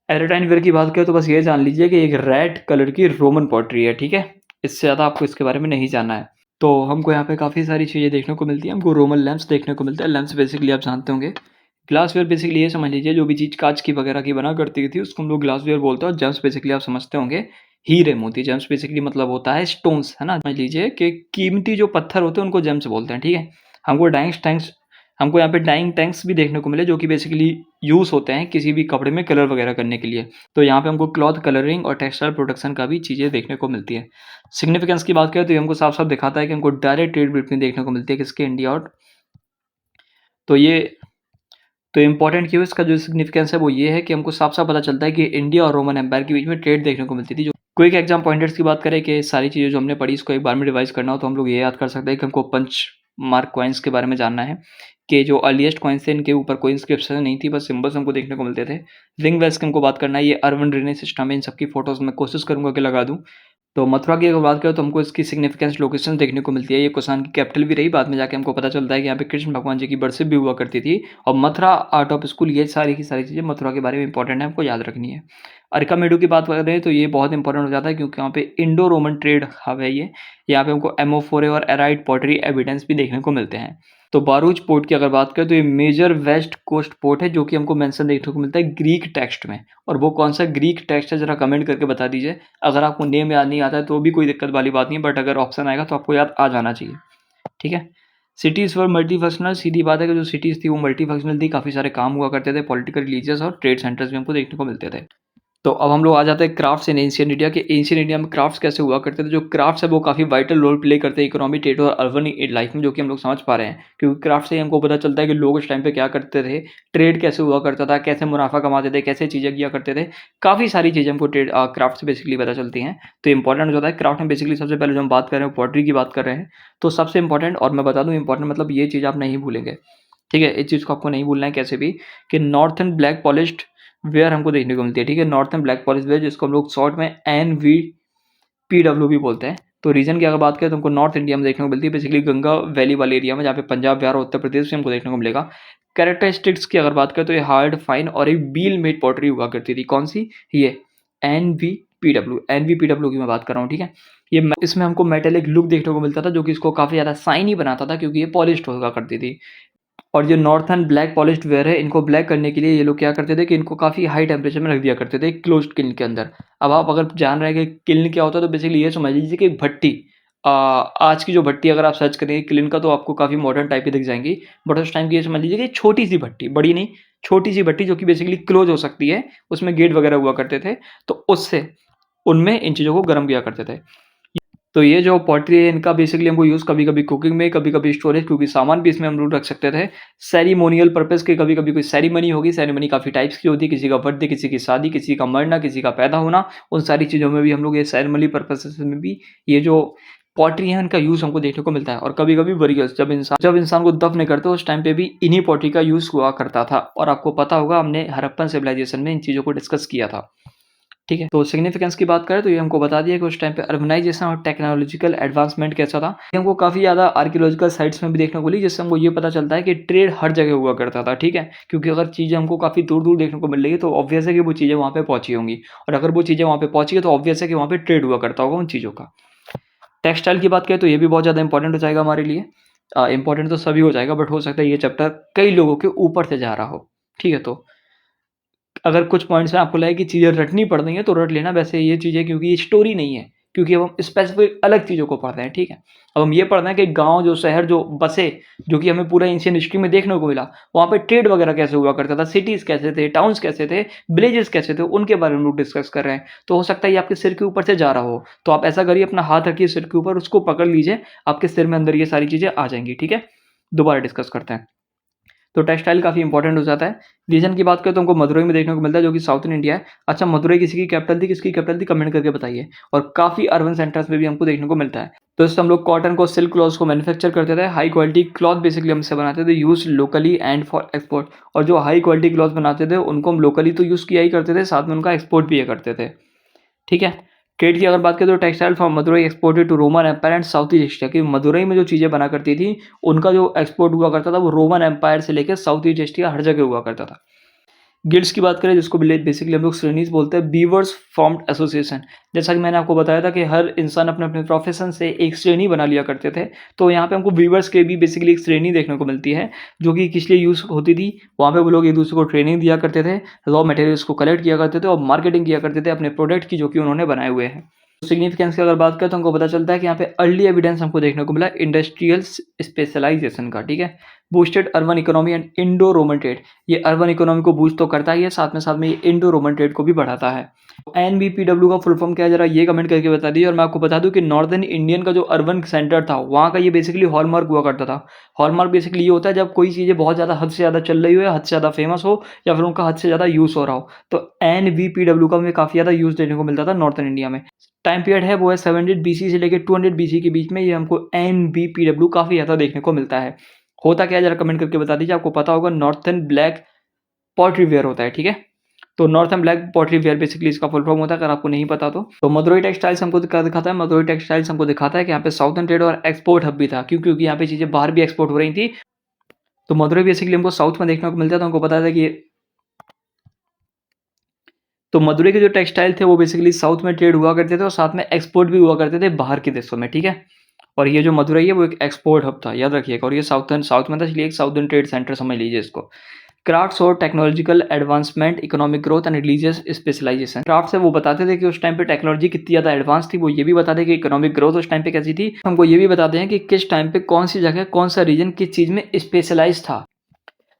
एरेटाइन वेयर की बात करें तो बस ये जान लीजिए कि एक रेड कलर की रोमन पॉटरी है। ठीक है, इससे ज़्यादा आपको इसके बारे में नहीं जानना है। तो हमको यहाँ पे काफ़ी सारी चीज़ें देखने को मिलती हैं। हमको रोमन लैंप्स देखने को मिलता है। लैंप्स बेसिकली आप जानते होंगे, ग्लासवेयर बेसिकली ये समझ लीजिए, जो भी चीज़ काँच की वगैरह की बना करती थी उसको हम लोग ग्लासवेयर बोलते हैं। और जेम्स बेसिकली आप समझते होंगे, हीरे मोती। जेम्स बेसिकली मतलब होता है स्टोन्स, है ना? समझ लीजिए कि कीमती जो पत्थर होते हैं उनको जेम्स बोलते हैं, ठीक है? हमको यहाँ पे डाइंग टैंक्स भी देखने को मिले, जो कि बेसिकली यूज़ होते हैं किसी भी कपड़े में कलर वगैरह करने के लिए। तो यहाँ पे हमको क्लॉथ कलरिंग और टेक्सटाइल प्रोडक्शन का भी चीज़ें देखने को मिलती है। सिग्निफिकेंस की बात करें तो ये हमको साफ-साफ दिखाता है कि हमको डायरेक्ट ट्रेड बिटवीन देखने को मिलती है, किसके? इंडिया और। तो ये तो इम्पोर्टेंट क्यों, इसका जो सिग्निफिकेंस है वो ये है कि हमको साफ-साफ पता चलता है कि इंडिया और रोमन एम्पायर के बीच में ट्रेड देखने को मिलती थी। जो क्विक एग्जाम पॉइंटर्स की बात करें कि सारी चीज़ें जो हमने पढ़ी इसको एक बार में रिवाइज़ करना हो, तो हम लोग ये याद कर सकते हैं कि हमको पंच मार्क कॉइन्स के बारे में जानना है कि जो अर्लीस्ट कॉइन्स थे इनके ऊपर कोई इंस्क्रिप्शन नहीं थी, बस सिंबल्स हमको देखने को मिलते थे। रिंग बेल्स की हमको बात करना है, ये अर्बन ड्रेनेज सिस्टम है, इन सबकी फोटोज़ मैं कोशिश करूँगा कि लगा दूँ। तो मथुरा की अगर बात करें तो हमको इसकी सिग्निफिकेंस लोकेशन देखने को मिलती है। ये कुषाण की कैपिटल भी रही, बाद में जाके हमको पता चलता है कि यहाँ पे कृष्ण भगवान जी की बरसी भी हुआ करती थी। और मथुरा आर्ट ऑफ स्कूल, ये सारी की सारी चीज़ें मथुरा के बारे में इंपॉर्टेंट है, हमको याद रखनी है। अरिकामेडू की बात करें तो ये बहुत इंपॉर्टेंट हो जाता है, क्योंकि यहाँ पे इंडो रोमन ट्रेड हब है ये। यहाँ पे हमको एमोफोरे और एराइट पॉटरी एविडेंस भी देखने को मिलते हैं। तो बारूच पोर्ट की अगर बात करें तो ये मेजर वेस्ट कोस्ट पोर्ट है, जो कि हमको मेंशन देखने को मिलता है ग्रीक टेक्स्ट में। और वो कौन सा ग्रीक टेक्स्ट है, जरा कमेंट करके बता दीजिए। अगर आपको नेम याद नहीं आता है तो भी कोई दिक्कत वाली बात नहीं है, बट अगर ऑप्शन आएगा तो आपको याद आ जाना चाहिए, ठीक है? सिटीज़ वर मल्टीफंक्शनल, सीधी बात है कि जो सिटीज़ थी वो मल्टीफंक्शनल थी, काफ़ी सारे काम हुआ करते थे, पॉलिटिकल, रिलीजियस और ट्रेड सेंटर्स भी हमको देखने को मिलते थे। तो अब हम लोग आ जाते हैं क्राफ्ट्स इन एंशिएंट इंडिया के। एंशिएंट इंडिया में क्राफ्ट्स कैसे हुआ करते थे। जो क्राफ्ट्स है वो काफ़ी वाइटल रोल प्ले करते हैं इकोनॉमी, ट्रेड और अर्बन लाइफ में, जो कि हम लोग समझ पा रहे हैं, क्योंकि क्राफ्ट से ही हमको पता चलता है कि लोग उस टाइम पे क्या करते थे, ट्रेड कैसे हुआ करता था, कैसे मुनाफा कमाते थे, कैसे चीज़ें किया करते थे। काफ़ी सारी चीज़ें हमको ट्रेड क्राफ्ट से बेसिकली पता चलती हैं। तो इंपॉर्टेंट हो जाता है क्राफ्ट में। बेसिकली सबसे पहले जो हम बात कर रहे हैं पॉटरी की बात कर रहे हैं, तो सबसे इंपॉर्टेंट, और मैं बता दूँ इंपॉर्टेंट मतलब ये चीज़ आप नहीं भूलेंगे, ठीक है? इस चीज़ को आपको नहीं भूलना है कैसे भी, कि नॉर्थर्न ब्लैक पॉलिश्ड वेयर हमको देखने को मिलती है, ठीक है? नॉर्थर्न ब्लैक पॉलिश्ड वेयर, जिसको हम लोग शॉर्ट में NVPW भी बोलते हैं। तो रीजन की अगर बात करें तो हमको नॉर्थ इंडिया में देखने को मिलती है, बेसिकली गंगा वैली वाले एरिया में, जहाँ पे पंजाब, बिहार और उत्तर प्रदेश में हमको देखने को मिलेगा। कैरेक्टरिस्टिक्स की अगर बात करें तो ये हार्ड, फाइन और एक बील मेड पॉटरी हुआ करती थी। कौन सी? ये NVPW की मैं बात कर रहा हूँ, ठीक है? इसमें हमको मेटेलिक लुक देखने को मिलता था, जो कि इसको काफ़ी ज़्यादा शाइनी बनाता था, क्योंकि ये पॉलिश्ड हुआ करती थी। और जो नॉर्थर्न ब्लैक पॉलिश्ड वेयर है, इनको ब्लैक करने के लिए ये लोग क्या करते थे कि इनको काफ़ी हाई टेम्परेचर में रख दिया करते थे क्लोज्ड किल्न के अंदर। अब आप अगर जान रहे हैं कि किल्न क्या होता है, तो बेसिकली ये समझ लीजिए कि भट्टी। आज की जो भट्टी अगर आप सर्च करेंगे किल्न का, तो आपको काफ़ी मॉडर्न टाइप की दिख जाएंगी। बट उस टाइम की ये समझ लीजिए कि छोटी सी भट्टी, बड़ी नहीं, छोटी सी भट्टी, जो कि बेसिकली क्लोज हो सकती है, उसमें गेट वगैरह हुआ करते थे। तो उससे उनमें इन चीज़ों को गर्म किया करते थे। तो ये जो पॉटरी है इनका बेसिकली हमको यूज़ कभी-कभी कुकिंग में, कभी-कभी स्टोरेज, क्योंकि सामान भी इसमें हम लोग रख सकते थे। सेरेमोनियल पर्पज़ के, कभी-कभी कोई सेरेमनी होगी, सेरेमनी काफ़ी टाइप्स की होती है, किसी का बर्थडे, किसी की शादी, किसी का मरना, किसी का पैदा होना, उन सारी चीज़ों में भी हम लोग ये सेरेमनी पर्पसेस में भी ये जो पॉटरी है इनका यूज़ हमको देखने को मिलता है। और कभी-कभी बरियल्स, जब इंसान को दफ़न करते हैं उस टाइम पे भी इन्हीं पॉटरी का यूज़ हुआ करता था। और आपको पता होगा हमने हड़प्पन सिविलाइजेशन में इन चीज़ों को डिस्कस किया था। ठीक है, तो सिग्निफिकेंस की बात करें तो ये हमको बता दिया कि उस टाइम पे अर्बनाइजेशन और टेक्नोलॉजिकल एडवांसमेंट कैसा था। ये हमको काफ़ी ज़्यादा आर्कियोलॉजिकल साइट्स में भी देखने को मिली, जिससे हमको ये पता चलता है कि ट्रेड हर जगह हुआ करता था, ठीक है? क्योंकि अगर चीज़ें हमको काफ़ी दूर-दूर देखने को मिल रही है तो ऑब्वियस है कि वो चीज़ें वहाँ पे पहुँची होंगी। और अगर वो चीज़ें वहाँ पे पहुँची है तो ऑब्वियस है कि वहाँ पे ट्रेड हुआ करता होगा उन चीज़ों का। टेक्सटाइल की बात करें तो ये भी बहुत ज़्यादा इंपॉर्टेंट हो जाएगा हमारे लिए। इंपॉर्टेंट तो सभी हो जाएगा, बट हो सकता है ये चैप्टर कई लोगों के ऊपर से जा रहा हो, ठीक है? तो अगर कुछ पॉइंट्स में आपको लगे कि चीज़ें रटनी पड़ रही हैं तो रट लेना। वैसे ये चीज़ें, क्योंकि ये स्टोरी नहीं है, क्योंकि अब हम स्पेसिफिक अलग चीज़ों को पढ़ रहे हैं, ठीक है? अब हम ये पढ़ रहे हैं कि गाँव, जो शहर जो बसे, जो कि हमें पूरा एंशिएंट हिस्ट्री में देखने को मिला, वहाँ पे ट्रेड वगैरह कैसे हुआ करता था, सिटीज़ कैसे थे, टाउन्स कैसे थे, विलेजेस कैसे थे, उनके बारे में हम लोग डिस्कस कर रहे हैं। तो हो सकता है ये आपके सिर के ऊपर से जा रहा हो, तो आप ऐसा करिए, अपना हाथ रखिए सिर के ऊपर, उसको पकड़ लीजिए, आपके सिर में अंदर ये सारी चीज़ें आ जाएँगी, ठीक है? दोबारा डिस्कस करते हैं। तो टेक्सटाइल काफ़ी इंपॉर्टेंट हो जाता है। रीजन की बात करें तो हमको मदुरई में देखने को मिलता है, जो कि साउथ इन इंडिया है। अच्छा, मदुरई किसी की कैपिटल थी, किसकी कैपिटल थी, कमेंट करके बताइए। और काफ़ी अर्बन सेंटर्स में भी हमको देखने को मिलता है। तो इससे हम लोग कॉटन को, सिल्क क्लॉथ्स को मैन्युफैक्चर करते थे। हाई क्वालिटी क्लॉथ बेसिकली हमसे बनाते थे, use locally and for export. और जो हाई क्वालिटी क्लॉथ बनाते थे उनको हम लोकली तो यूज़ किया ही करते थे, साथ में उनका एक्सपोर्ट भी किया करते थे, ठीक है? ट्रेड की अगर बात करें तो textile from Madurai exported to Roman empire and south east Asia, कि मदुरई में जो चीज़ें बना करती थी उनका जो एक्सपोर्ट हुआ करता था वो रोमन एम्पायर से लेकर साउथ ईस्ट एशिया हर जगह हुआ करता था। गिल्ड्स की बात करें जिसको बेसिकली हम लोग श्रेणीज बोलते हैं, बीवर्स फॉर्म्ड एसोसिएशन। जैसा कि मैंने आपको बताया था कि हर इंसान अपने अपने प्रोफेशन से एक श्रेणी बना लिया करते थे, तो यहाँ पे हमको बीवर्स के भी बेसिकली एक श्रेणी देखने को मिलती है जो कि किस लिए यूज़ होती थी। वहाँ पे वो लोग एक दूसरे को ट्रेनिंग दिया करते थे, रॉ मटेरियल्स को कलेक्ट किया करते थे और मार्केटिंग किया करते थे अपने प्रोडक्ट की जो कि उन्होंने बनाए हुए हैं। सिग्निफिकेंस की अगर बात करें तो हमको पता चलता है कि यहाँ पे अर्ली एविडेंस हमको देखने को मिला इंडस्ट्रियल स्पेशलाइजेशन का, ठीक है। Boosted urban economy and Indo Roman trade, ये अर्बन इकोनॉमी को बूस्ट तो करता ही है, साथ में ये इंडो रोमन ट्रेड को भी बढ़ाता है। एनबीपीडब्ल्यू का फुल फॉर्म क्या है जरा ये कमेंट करके बता दीजिए। और मैं आपको बता दूं कि नॉर्दर्न इंडियन का जो अर्बन सेंटर था वहाँ का ये बेसिकली हॉलमार्क हुआ करता था। हॉलमार्क बेसिकली ये होता है जब कोई चीज़ें बहुत ज़्यादा हद से ज़्यादा चल रही हो या हद से ज़्यादा फेमस हो या फिर उनका हद से ज़्यादा यूज़ हो रहा हो, तो एनबीपीडब्ल्यू का हमें काफ़ी ज़्यादा यूज़ देखने को मिलता था नॉर्थन इंडिया में। टाइम पीरियड है वो है 700 बीसी से लेकर 200 बीसी के बीच में, ये हमको एनबीपीडब्ल्यू काफ़ी ज़्यादा देखने को मिलता है। होता क्या है जरा कमेंट करके बता दीजिए। आपको पता होगा नॉर्थन ब्लैक पॉटरी वेयर होता है, ठीक है। तो northern black pottery ware basically इसका फुल फॉर्म होता है, अगर आपको नहीं पता तो मदुरई टेक्सटाइल्स हमको दिखाता है। मदुरई टेक्सटाइल्स हमको दिखाता है कि यहाँ पे साउथर्न ट्रेड और एक्सपोर्ट हब भी था, क्योंकि यहाँ पे चीज़ें बाहर भी एक्सपोर्ट हो रही थी। तो मदुरई बेसिकली हमको साउथ में देखने को मिलता है। तो हमको पता था कि तो मदुरई के जो टेक्सटाइल थे वो बेसिकली साउथ में ट्रेड हुआ करते थे और साथ में एक्सपोर्ट भी हुआ करते थे बाहर के देशों में, ठीक है। और ये जो मदुरई है वो एक एक्सपोर्ट हब था, याद रखिएगा। और ये साउथ में था, इसलिए एक साउथर्न ट्रेड सेंटर समझ लीजिए इसको। क्राफ्ट्स और technological advancement, economic growth and religious specialisation. Craft से वो बताते थे कि उस टाइम पे टेक्नोलॉजी कितनी ज़्यादा एडवांस थी, वो ये भी बताते कि इकोनॉमिक ग्रोथ उस टाइम पे कैसी थी। हमको ये भी बताते हैं कि किस टाइम पे कौन सी जगह कौन सा रीजन किस चीज़ में स्पेशलाइज था।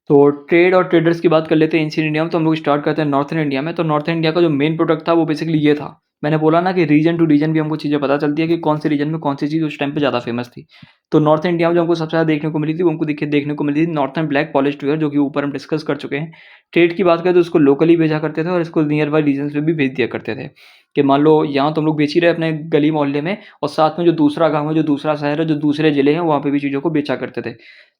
तो ट्रेड और ट्रेडर्स की बात कर लेते हैं एंशिएंट इंडिया में। तो हम लोग स्टार्ट करते हैं नॉर्थन इंडिया में। तो नॉर्थन इंडिया का जो मेन प्रोडक्ट था वो बेसिकली ये था। मैंने बोला ना कि रीजन टू रीजन भी हमको चीज़ें पता चलती है कि कौन से रीजन में कौन सी चीज़ उस टाइम पे ज़्यादा फेमस थी। तो नॉर्थ इंडिया में जो हमको सबसे ज़्यादा देखने को मिली थी वो हमको देखने को मिली थी नॉर्थन ब्लैक पॉलिश्ड वेयर, जो कि ऊपर हम डिस्कस कर चुके हैं। ट्रेड की बात करें तो उसको लोकली भेजा करते थे और इसको नियर बाई रीजन में भी भेज दिया करते थे कि मान लो यहाँ तो हम लोग बेच ही रहे अपने गली मोहल्ले में, और साथ में जो दूसरा गाँव है, जो दूसरा शहर है, जो दूसरे जिले हैं, वहाँ पे भी चीज़ों को बेचा करते थे।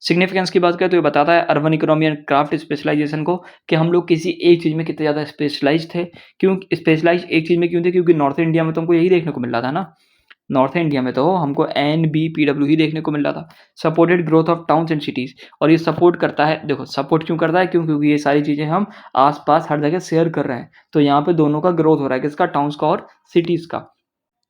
सिग्निफिकेंस की बात करें तो ये बताता है urban economy and craft specialisation को, कि हम लोग किसी एक चीज़ में कितने ज़्यादा स्पेशलाइज थे। क्यों स्पेशलाइज एक चीज़ में क्यों थे? क्योंकि नॉर्थ इंडिया में तो हमको यही देखने को मिल रहा था ना। नॉर्थ इंडिया में तो हमको एनबीपीडब्ल्यू ही देखने को मिल रहा था। Supported growth of towns and cities, और ये सपोर्ट करता है, देखो सपोर्ट क्यों करता है? क्योंकि ये सारी चीज़ें हम आस-पास हर जगह शेयर कर रहे हैं। तो यहाँ पे दोनों का ग्रोथ हो रहा है, किसका? टाउन्स का और सिटीज़ का।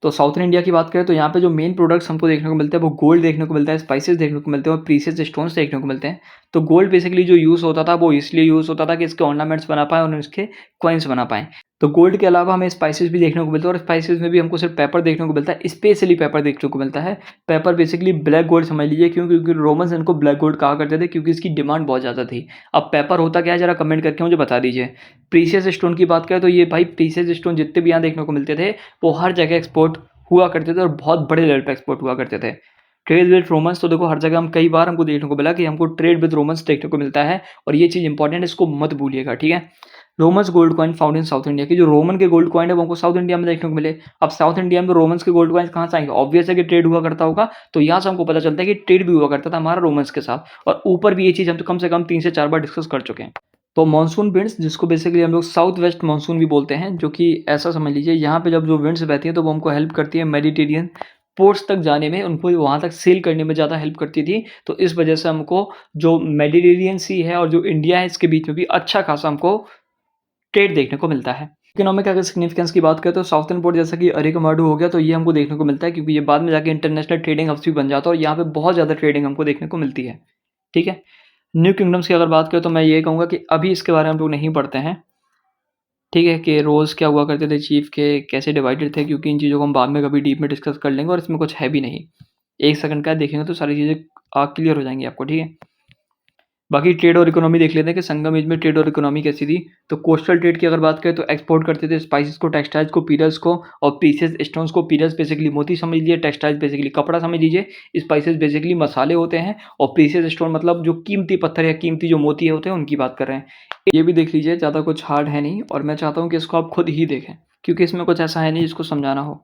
तो साउथर्न इंडिया की बात करें तो यहाँ पे जो मेन प्रोडक्ट्स हमको देखने को मिलते हैं वो गोल्ड देखने को मिलता है, स्पाइसेस देखने को मिलते हैं और प्रीशियस स्टोन्स देखने को मिलते हैं। तो गोल्ड बेसिकली जो यूज़ होता था वो इसलिए यूज़ होता था कि इसके ऑर्नामेंट्स बना पाएँ और इसके कॉइन्स बना पाएँ। तो गोल्ड के अलावा हमें स्पाइसेस भी देखने को मिलते हैं, और स्पाइसेस में भी हमको सिर्फ पेपर देखने को मिलता है, स्पेशली पेपर देखने को मिलता है। पेपर बेसिकली ब्लैक गोल्ड समझ लीजिए, क्योंकि रोमन्स इनको ब्लैक गोल्ड कहा करते थे, क्योंकि इसकी डिमांड बहुत ज़्यादा थी। अब पेपर होता क्या है जरा कमेंट करके मुझे बता दीजिए। प्रीशियस स्टोन की बात करें तो ये भाई प्रीशियस स्टोन जितने भी यहाँ देखने को मिलते थे वो हर जगह एक्सपोर्ट हुआ करते थे और बहुत बड़े लेवल पे एक्सपोर्ट हुआ करते थे। ट्रेड विद रोमन्स तो देखो हर जगह हम कई बार हमको देखने को मिला कि हमको ट्रेड विद रोमन्स देखने को मिलता है, और ये चीज़ इंपॉर्टेंट है, इसको मत भूलिएगा, ठीक है। Romans gold coin found in south India, की जो रोमन के गोल्ड कॉइन है वो हमको साउथ इंडिया में देखने को मिले। अब साउथ इंडिया में रोमन्स के गोल्ड कॉइन्स कहाँ से आएंगे? ऑब्वियस है कि ट्रेड हुआ करता होगा, तो यहाँ से हमको पता चलता है कि ट्रेड भी हुआ करता था हमारा रोमन्स के साथ। और ऊपर भी ये चीज़ हम तो कम से कम 3 से 4 बार डिस्कस कर चुके हैं। तो मानसून विंड्स, जिसको बेसिकली हम लोग साउथ वेस्ट मानसून भी बोलते हैं, जो कि ऐसा समझ लीजिए यहाँ पे जब जो विंड्स बहती हैं तो वो हमको हेल्प करती है मेडिटेरियन पोर्ट्स तक जाने में, उनको वहाँ तक सेल करने में ज़्यादा हेल्प करती थी। तो इस वजह से हमको जो मेडिटेरियन सी है और जो इंडिया है इसके बीच में भी अच्छा खासा हमको ट्रेड देखने को मिलता है। इकोनॉमिक अगर सिग्निफिकेंस की बात करें तो साउथर्न पोर्ट जैसा कि अरिकमाडू हो गया, तो ये हमको देखने को मिलता है, क्योंकि ये बाद में जाके इंटरनेशनल ट्रेडिंग हब्स भी बन जाता है और यहाँ पे बहुत ज़्यादा ट्रेडिंग हमको देखने को मिलती है, ठीक है। न्यू किंगडम्स की अगर बात करें तो मैं ये कहूँगा कि अभी इसके बारे में हम लोग नहीं पढ़ते हैं, ठीक है, कि रोल्स क्या हुआ करते थे चीफ के, कैसे डिवाइडेड थे, क्योंकि इन चीज़ों को हम बाद में कभी डीप में डिस्कस कर लेंगे और इसमें कुछ है भी नहीं। 1 सेकंड का देखेंगे तो सारी चीज़ें क्लियर हो जाएंगी आपको, ठीक है। बाकी ट्रेड और इकोनॉमी देख लेते हैं कि संगम एज में ट्रेड और इकोनॉमी कैसी थी। तो कोस्टल ट्रेड की अगर बात करें तो एक्सपोर्ट करते थे स्पाइसेस को, टेक्सटाइल्स को, पीरल्स को, और पीसेस स्टोन्स को। पीरल्स बेसिकली मोती समझ लीजिए, टेक्सटाइल्स बेसिकली कपड़ा समझ लीजिए, स्पाइसेस बेसिकली मसाले होते हैं, और पीसेस स्टोन मतलब जो कीमती पत्थर या कीमती जो मोती होते हैं उनकी बात कर रहे हैं। ये भी देख लीजिए, ज़्यादा कुछ हार्ड है नहीं, और मैं चाहता हूँ कि इसको आप खुद ही देखें, क्योंकि इसमें कुछ ऐसा है नहीं जिसको समझाना हो।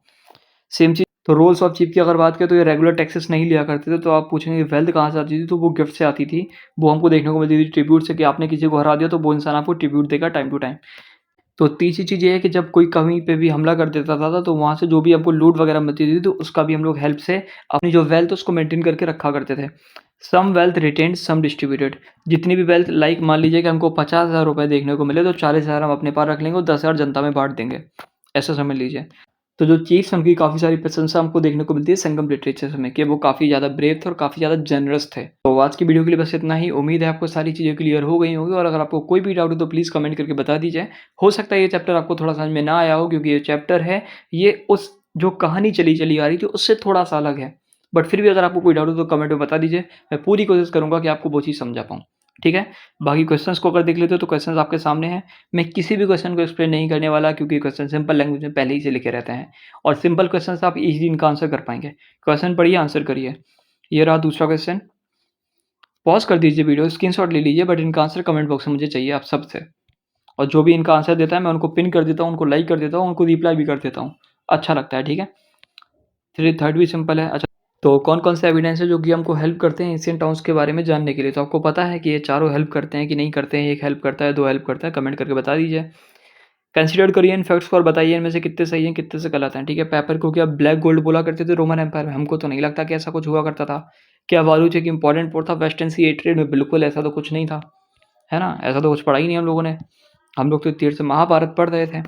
सेम चीज़ तो रोल्स ऑफ चीफ की अगर बात करें तो ये रेगुलर टैक्सेस नहीं लिया करते थे। तो आप पूछेंगे वेल्थ कहाँ से आती थी, तो वो गिफ्ट से आती थी। वो हमको देखने को मिलती थी ट्रिब्यूट से, कि आपने किसी को हरा दिया तो वो इंसान आपको ट्रिब्यूट देगा टाइम टू टाइम। तो तीसरी चीज़ ये है कि जब कोई कहीं पे भी हमला कर देता था तो वहाँ से जो भी हमको लूट वगैरह मिलती थी तो उसका भी हम लोग हेल्प से अपनी जो वेल्थ उसको मेंटेन करके रखा करते थे। सम वेल्थ रिटेन्ड सम डिस्ट्रीब्यूटेड। जितनी भी वेल्थ लाइक मान लीजिए कि हमको 50,000 रुपए देखने को मिले तो 40,000 हम अपने पास रख लेंगे और 10,000 जनता में बाँट देंगे। ऐसा समझ लीजिए। तो जो चीफ्स उनकी काफ़ी सारी प्रशंसा हमको देखने को मिलती है संगम लिटरेचर में कि वो काफ़ी ज़्यादा ब्रेव थे और काफ़ी ज़्यादा जनरस थे। तो आज की वीडियो के लिए बस इतना ही। उम्मीद है आपको सारी चीज़ें क्लियर हो गई होंगी और अगर आपको कोई भी डाउट हो तो प्लीज़ कमेंट करके बता दीजिए। हो सकता है ये चैप्टर आपको थोड़ा समझ में ना आया हो क्योंकि ये चैप्टर है, ये उस जो कहानी चली आ रही थी उससे थोड़ा-सा अलग है। बट फिर भी अगर आपको कोई डाउट हो तो कमेंट में बता दीजिए। मैं पूरी कोशिश करूँगा कि आपको वो चीज़ समझा पाऊँ। ठीक है? बाकी क्वेश्चंस को अगर देख लेते हो तो क्वेश्चंस आपके सामने हैं। मैं किसी भी क्वेश्चन को एक्सप्लेन नहीं करने वाला क्योंकि क्वेश्चन सिंपल लैंग्वेज में पहले ही से लिखे रहते हैं और सिंपल क्वेश्चंस आप इजीली इनका आंसर कर पाएँगे। क्वेश्चन पढ़िए, आंसर करिए। ये रहा दूसरा क्वेश्चन। पॉज़ कर दीजिए वीडियो, स्क्रीनशॉट ले लीजिए बट इनका आंसर कमेंट बॉक्स में मुझे चाहिए आप सबसे। और जो भी इनका आंसर देता है मैं उनको पिन कर देता हूँ, उनको लाइक कर देता हूँ, उनको रिप्लाई भी कर देता हूँ। अच्छा लगता है, ठीक है? फिर थर्ड भी सिंपल है। अच्छा, तो कौन-कौन से एविडेंस है जो कि हमको हेल्प करते हैं एंशिएंट टाउन्स के बारे में जानने के लिए? तो आपको पता है कि ये चारों हेल्प करते हैं कि नहीं करते हैं? 1 हेल्प करता है, 2 हेल्प करता है? कमेंट करके बता दीजिए। कंसीडर करिए इन फैक्ट्स को और बताइए इनमें से कितने सही हैं, कितने से गलत हैं, ठीक है? पेपर को क्या ब्लैक गोल्ड बोला करते थे रोमन एम्पायर में? हमको तो नहीं लगता कि ऐसा कुछ हुआ करता था। क्या बारूच एक इम्पोर्टेंट पोर्ट था वेस्टर्न सी ट्रेड में? बिल्कुल ऐसा तो कुछ नहीं था, है ना? ऐसा तो कुछ पढ़ा ही नहीं हम लोगों ने। हम लोग तो तीर से महाभारत पढ़ रहे थे।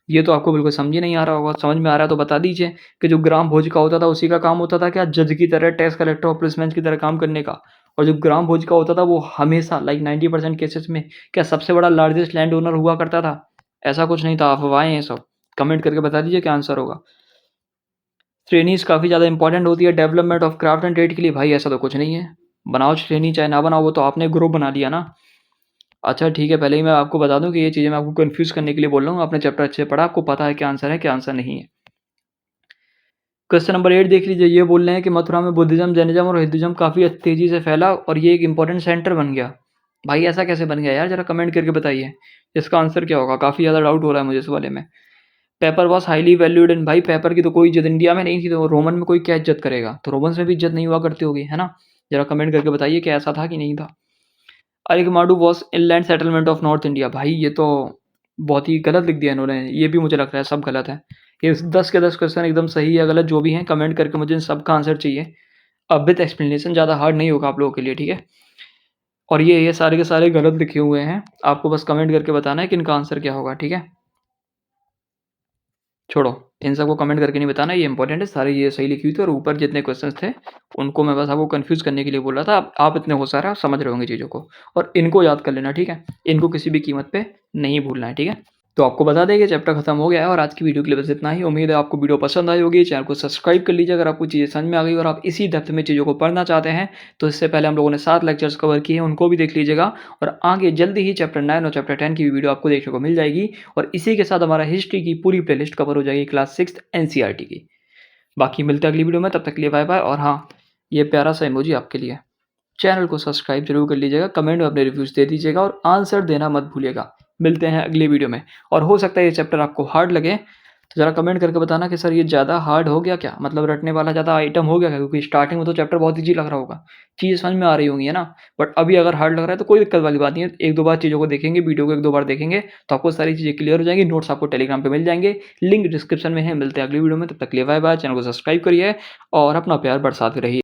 ये तो आपको बिल्कुल समझ ही नहीं आ रहा होगा। समझ में आ रहा है तो बता दीजिए कि जो ग्राम भोज का होता था उसी का काम होता था क्या जज की तरह, टैक्स कलेक्टर और पुलिसमैन की तरह काम करने का? और जो ग्राम भोज का होता था वो हमेशा लाइक 90% केसेस में क्या सबसे बड़ा लार्जेस्ट लैंड ओनर हुआ करता था? ऐसा कुछ नहीं था, अफ़वाहें हैं सब। कमेंट करके बता दीजिए क्या आंसर होगा। श्रेणीज़ काफ़ी ज़्यादा इंपॉर्टेंट होती है development of craft and trade के लिए। भाई ऐसा तो कुछ नहीं है। बनाओ श्रेणी चाहे ना बनाओ वो तो आपने ग्रुप बना लिया ना। अच्छा ठीक है, पहले ही मैं आपको बता दूँ कि ये चीज़ें मैं आपको कन्फ्यूज़ करने के लिए बोल रहा हूँ। आपने चैप्टर अच्छे से पढ़ा, आपको पता है क्या आंसर नहीं है। क्वेश्चन नंबर 8 देख लीजिए। ये बोल रहे हैं कि मथुरा में बुद्धिज़्म, जैनिज़्म और हिंदुइज़्म काफ़ी तेज़ी से फैला और ये एक इम्पोर्टेंट सेंटर बन गया। भाई ऐसा कैसे बन गया यार? ज़रा कमेंट करके बताइए। इसका आंसर क्या होगा? काफ़ी ज़्यादा डाउट हो रहा है मुझे इस वाले में। Paper was highly valued and भाई पेपर की तो कोई इज़्ज़त इंडिया में नहीं थी तो रोमन में कोई क्या इज़्ज़त करेगा? तो रोमन्स में भी इज़्ज़त नहीं हुआ करती होगी, है ना? ज़रा कमेंट करके बताइए कि ऐसा था कि नहीं था? Arikamedu was inland settlement of North India. भाई ये तो बहुत ही गलत लिख दिया इन्होंने। ये भी मुझे लग रहा है सब गलत है। ये 10 के 10 क्वेश्चन एकदम सही या गलत जो भी हैं कमेंट करके मुझे इन सबका आंसर चाहिए। अब विथ एक्सप्लेनेशन ज़्यादा हार्ड नहीं होगा आप लोगों के लिए, ठीक है? और ये सारे के सारे गलत लिखे हुए हैं। आपको बस कमेंट करके बताना है कि इनका आंसर क्या होगा, ठीक है? छोड़ो, इन सबको कमेंट करके नहीं बताना, ये इंपॉर्टेंट है। सारी ये सही लिखी हुई थी और ऊपर जितने क्वेश्चंस थे, उनको मैं बस आपको कन्फ्यूज़ करने के लिए बोल रहा था। आप इतने होशियार हैं, आप समझ रहे होंगे चीज़ों को और इनको याद कर लेना, ठीक है? इनको किसी भी कीमत पे नहीं भूलना है, ठीक है? तो आपको बता दें कि चैप्टर खत्म हो गया है और आज की वीडियो के लिए बस इतना ही। उम्मीद है आपको वीडियो पसंद आई होगी। चैनल को सब्सक्राइब कर लीजिए अगर आपको चीज़ें समझ में आ गई और आप इसी डेप्थ में चीज़ों को पढ़ना चाहते हैं। तो इससे पहले हम लोगों ने 7 लेक्चर्स कवर किए हैं, उनको भी देख लीजिएगा और आगे जल्दी ही चैप्टर 9 और चैप्टर 10 की भी वीडियो आपको देखने को मिल जाएगी और इसी के साथ हमारा हिस्ट्री की पूरी प्लेलिस्ट कवर हो जाएगी क्लास 6th एनसीईआरटी की। बाकी मिलते हैं अगली वीडियो में, तब तक के लिए बाय-बाय और हाँ, ये प्यारा-सा इमोजी आपके लिए। चैनल को सब्सक्राइब ज़रूर कर लीजिएगा, कमेंट में अपने रिव्यूज़ दे दीजिएगा और आंसर देना मत भूलिएगा। मिलते हैं अगली वीडियो में और हो सकता है ये चैप्टर आपको हार्ड लगे, तो ज़रा कमेंट करके बताना कि सर ये ज़्यादा हार्ड हो गया क्या? मतलब रटने वाला ज़्यादा आइटम हो गया क्या? क्योंकि स्टार्टिंग में तो चैप्टर बहुत ईज़ी लग रहा होगा, चीज़ें समझ में आ रही होंगी, है ना? बट अभी अगर हार्ड लग रहा है तो कोई दिक्कत वाली बात नहीं है, 1-2 बार चीज़ों को देखेंगे, वीडियो को 1-2 बार देखेंगे, तो आपको सारी चीज़ें क्लियर हो जाएँगी। नोट्स आपको टेलीग्राम पे मिल जाएँगे, लिंक डिस्क्रिप्शन में है। मिलते हैं अगली वीडियो में, तब तक के लिए बाय-बाय। चैनल को सब्सक्राइब करिए और अपना प्यार बरसाते रहिए।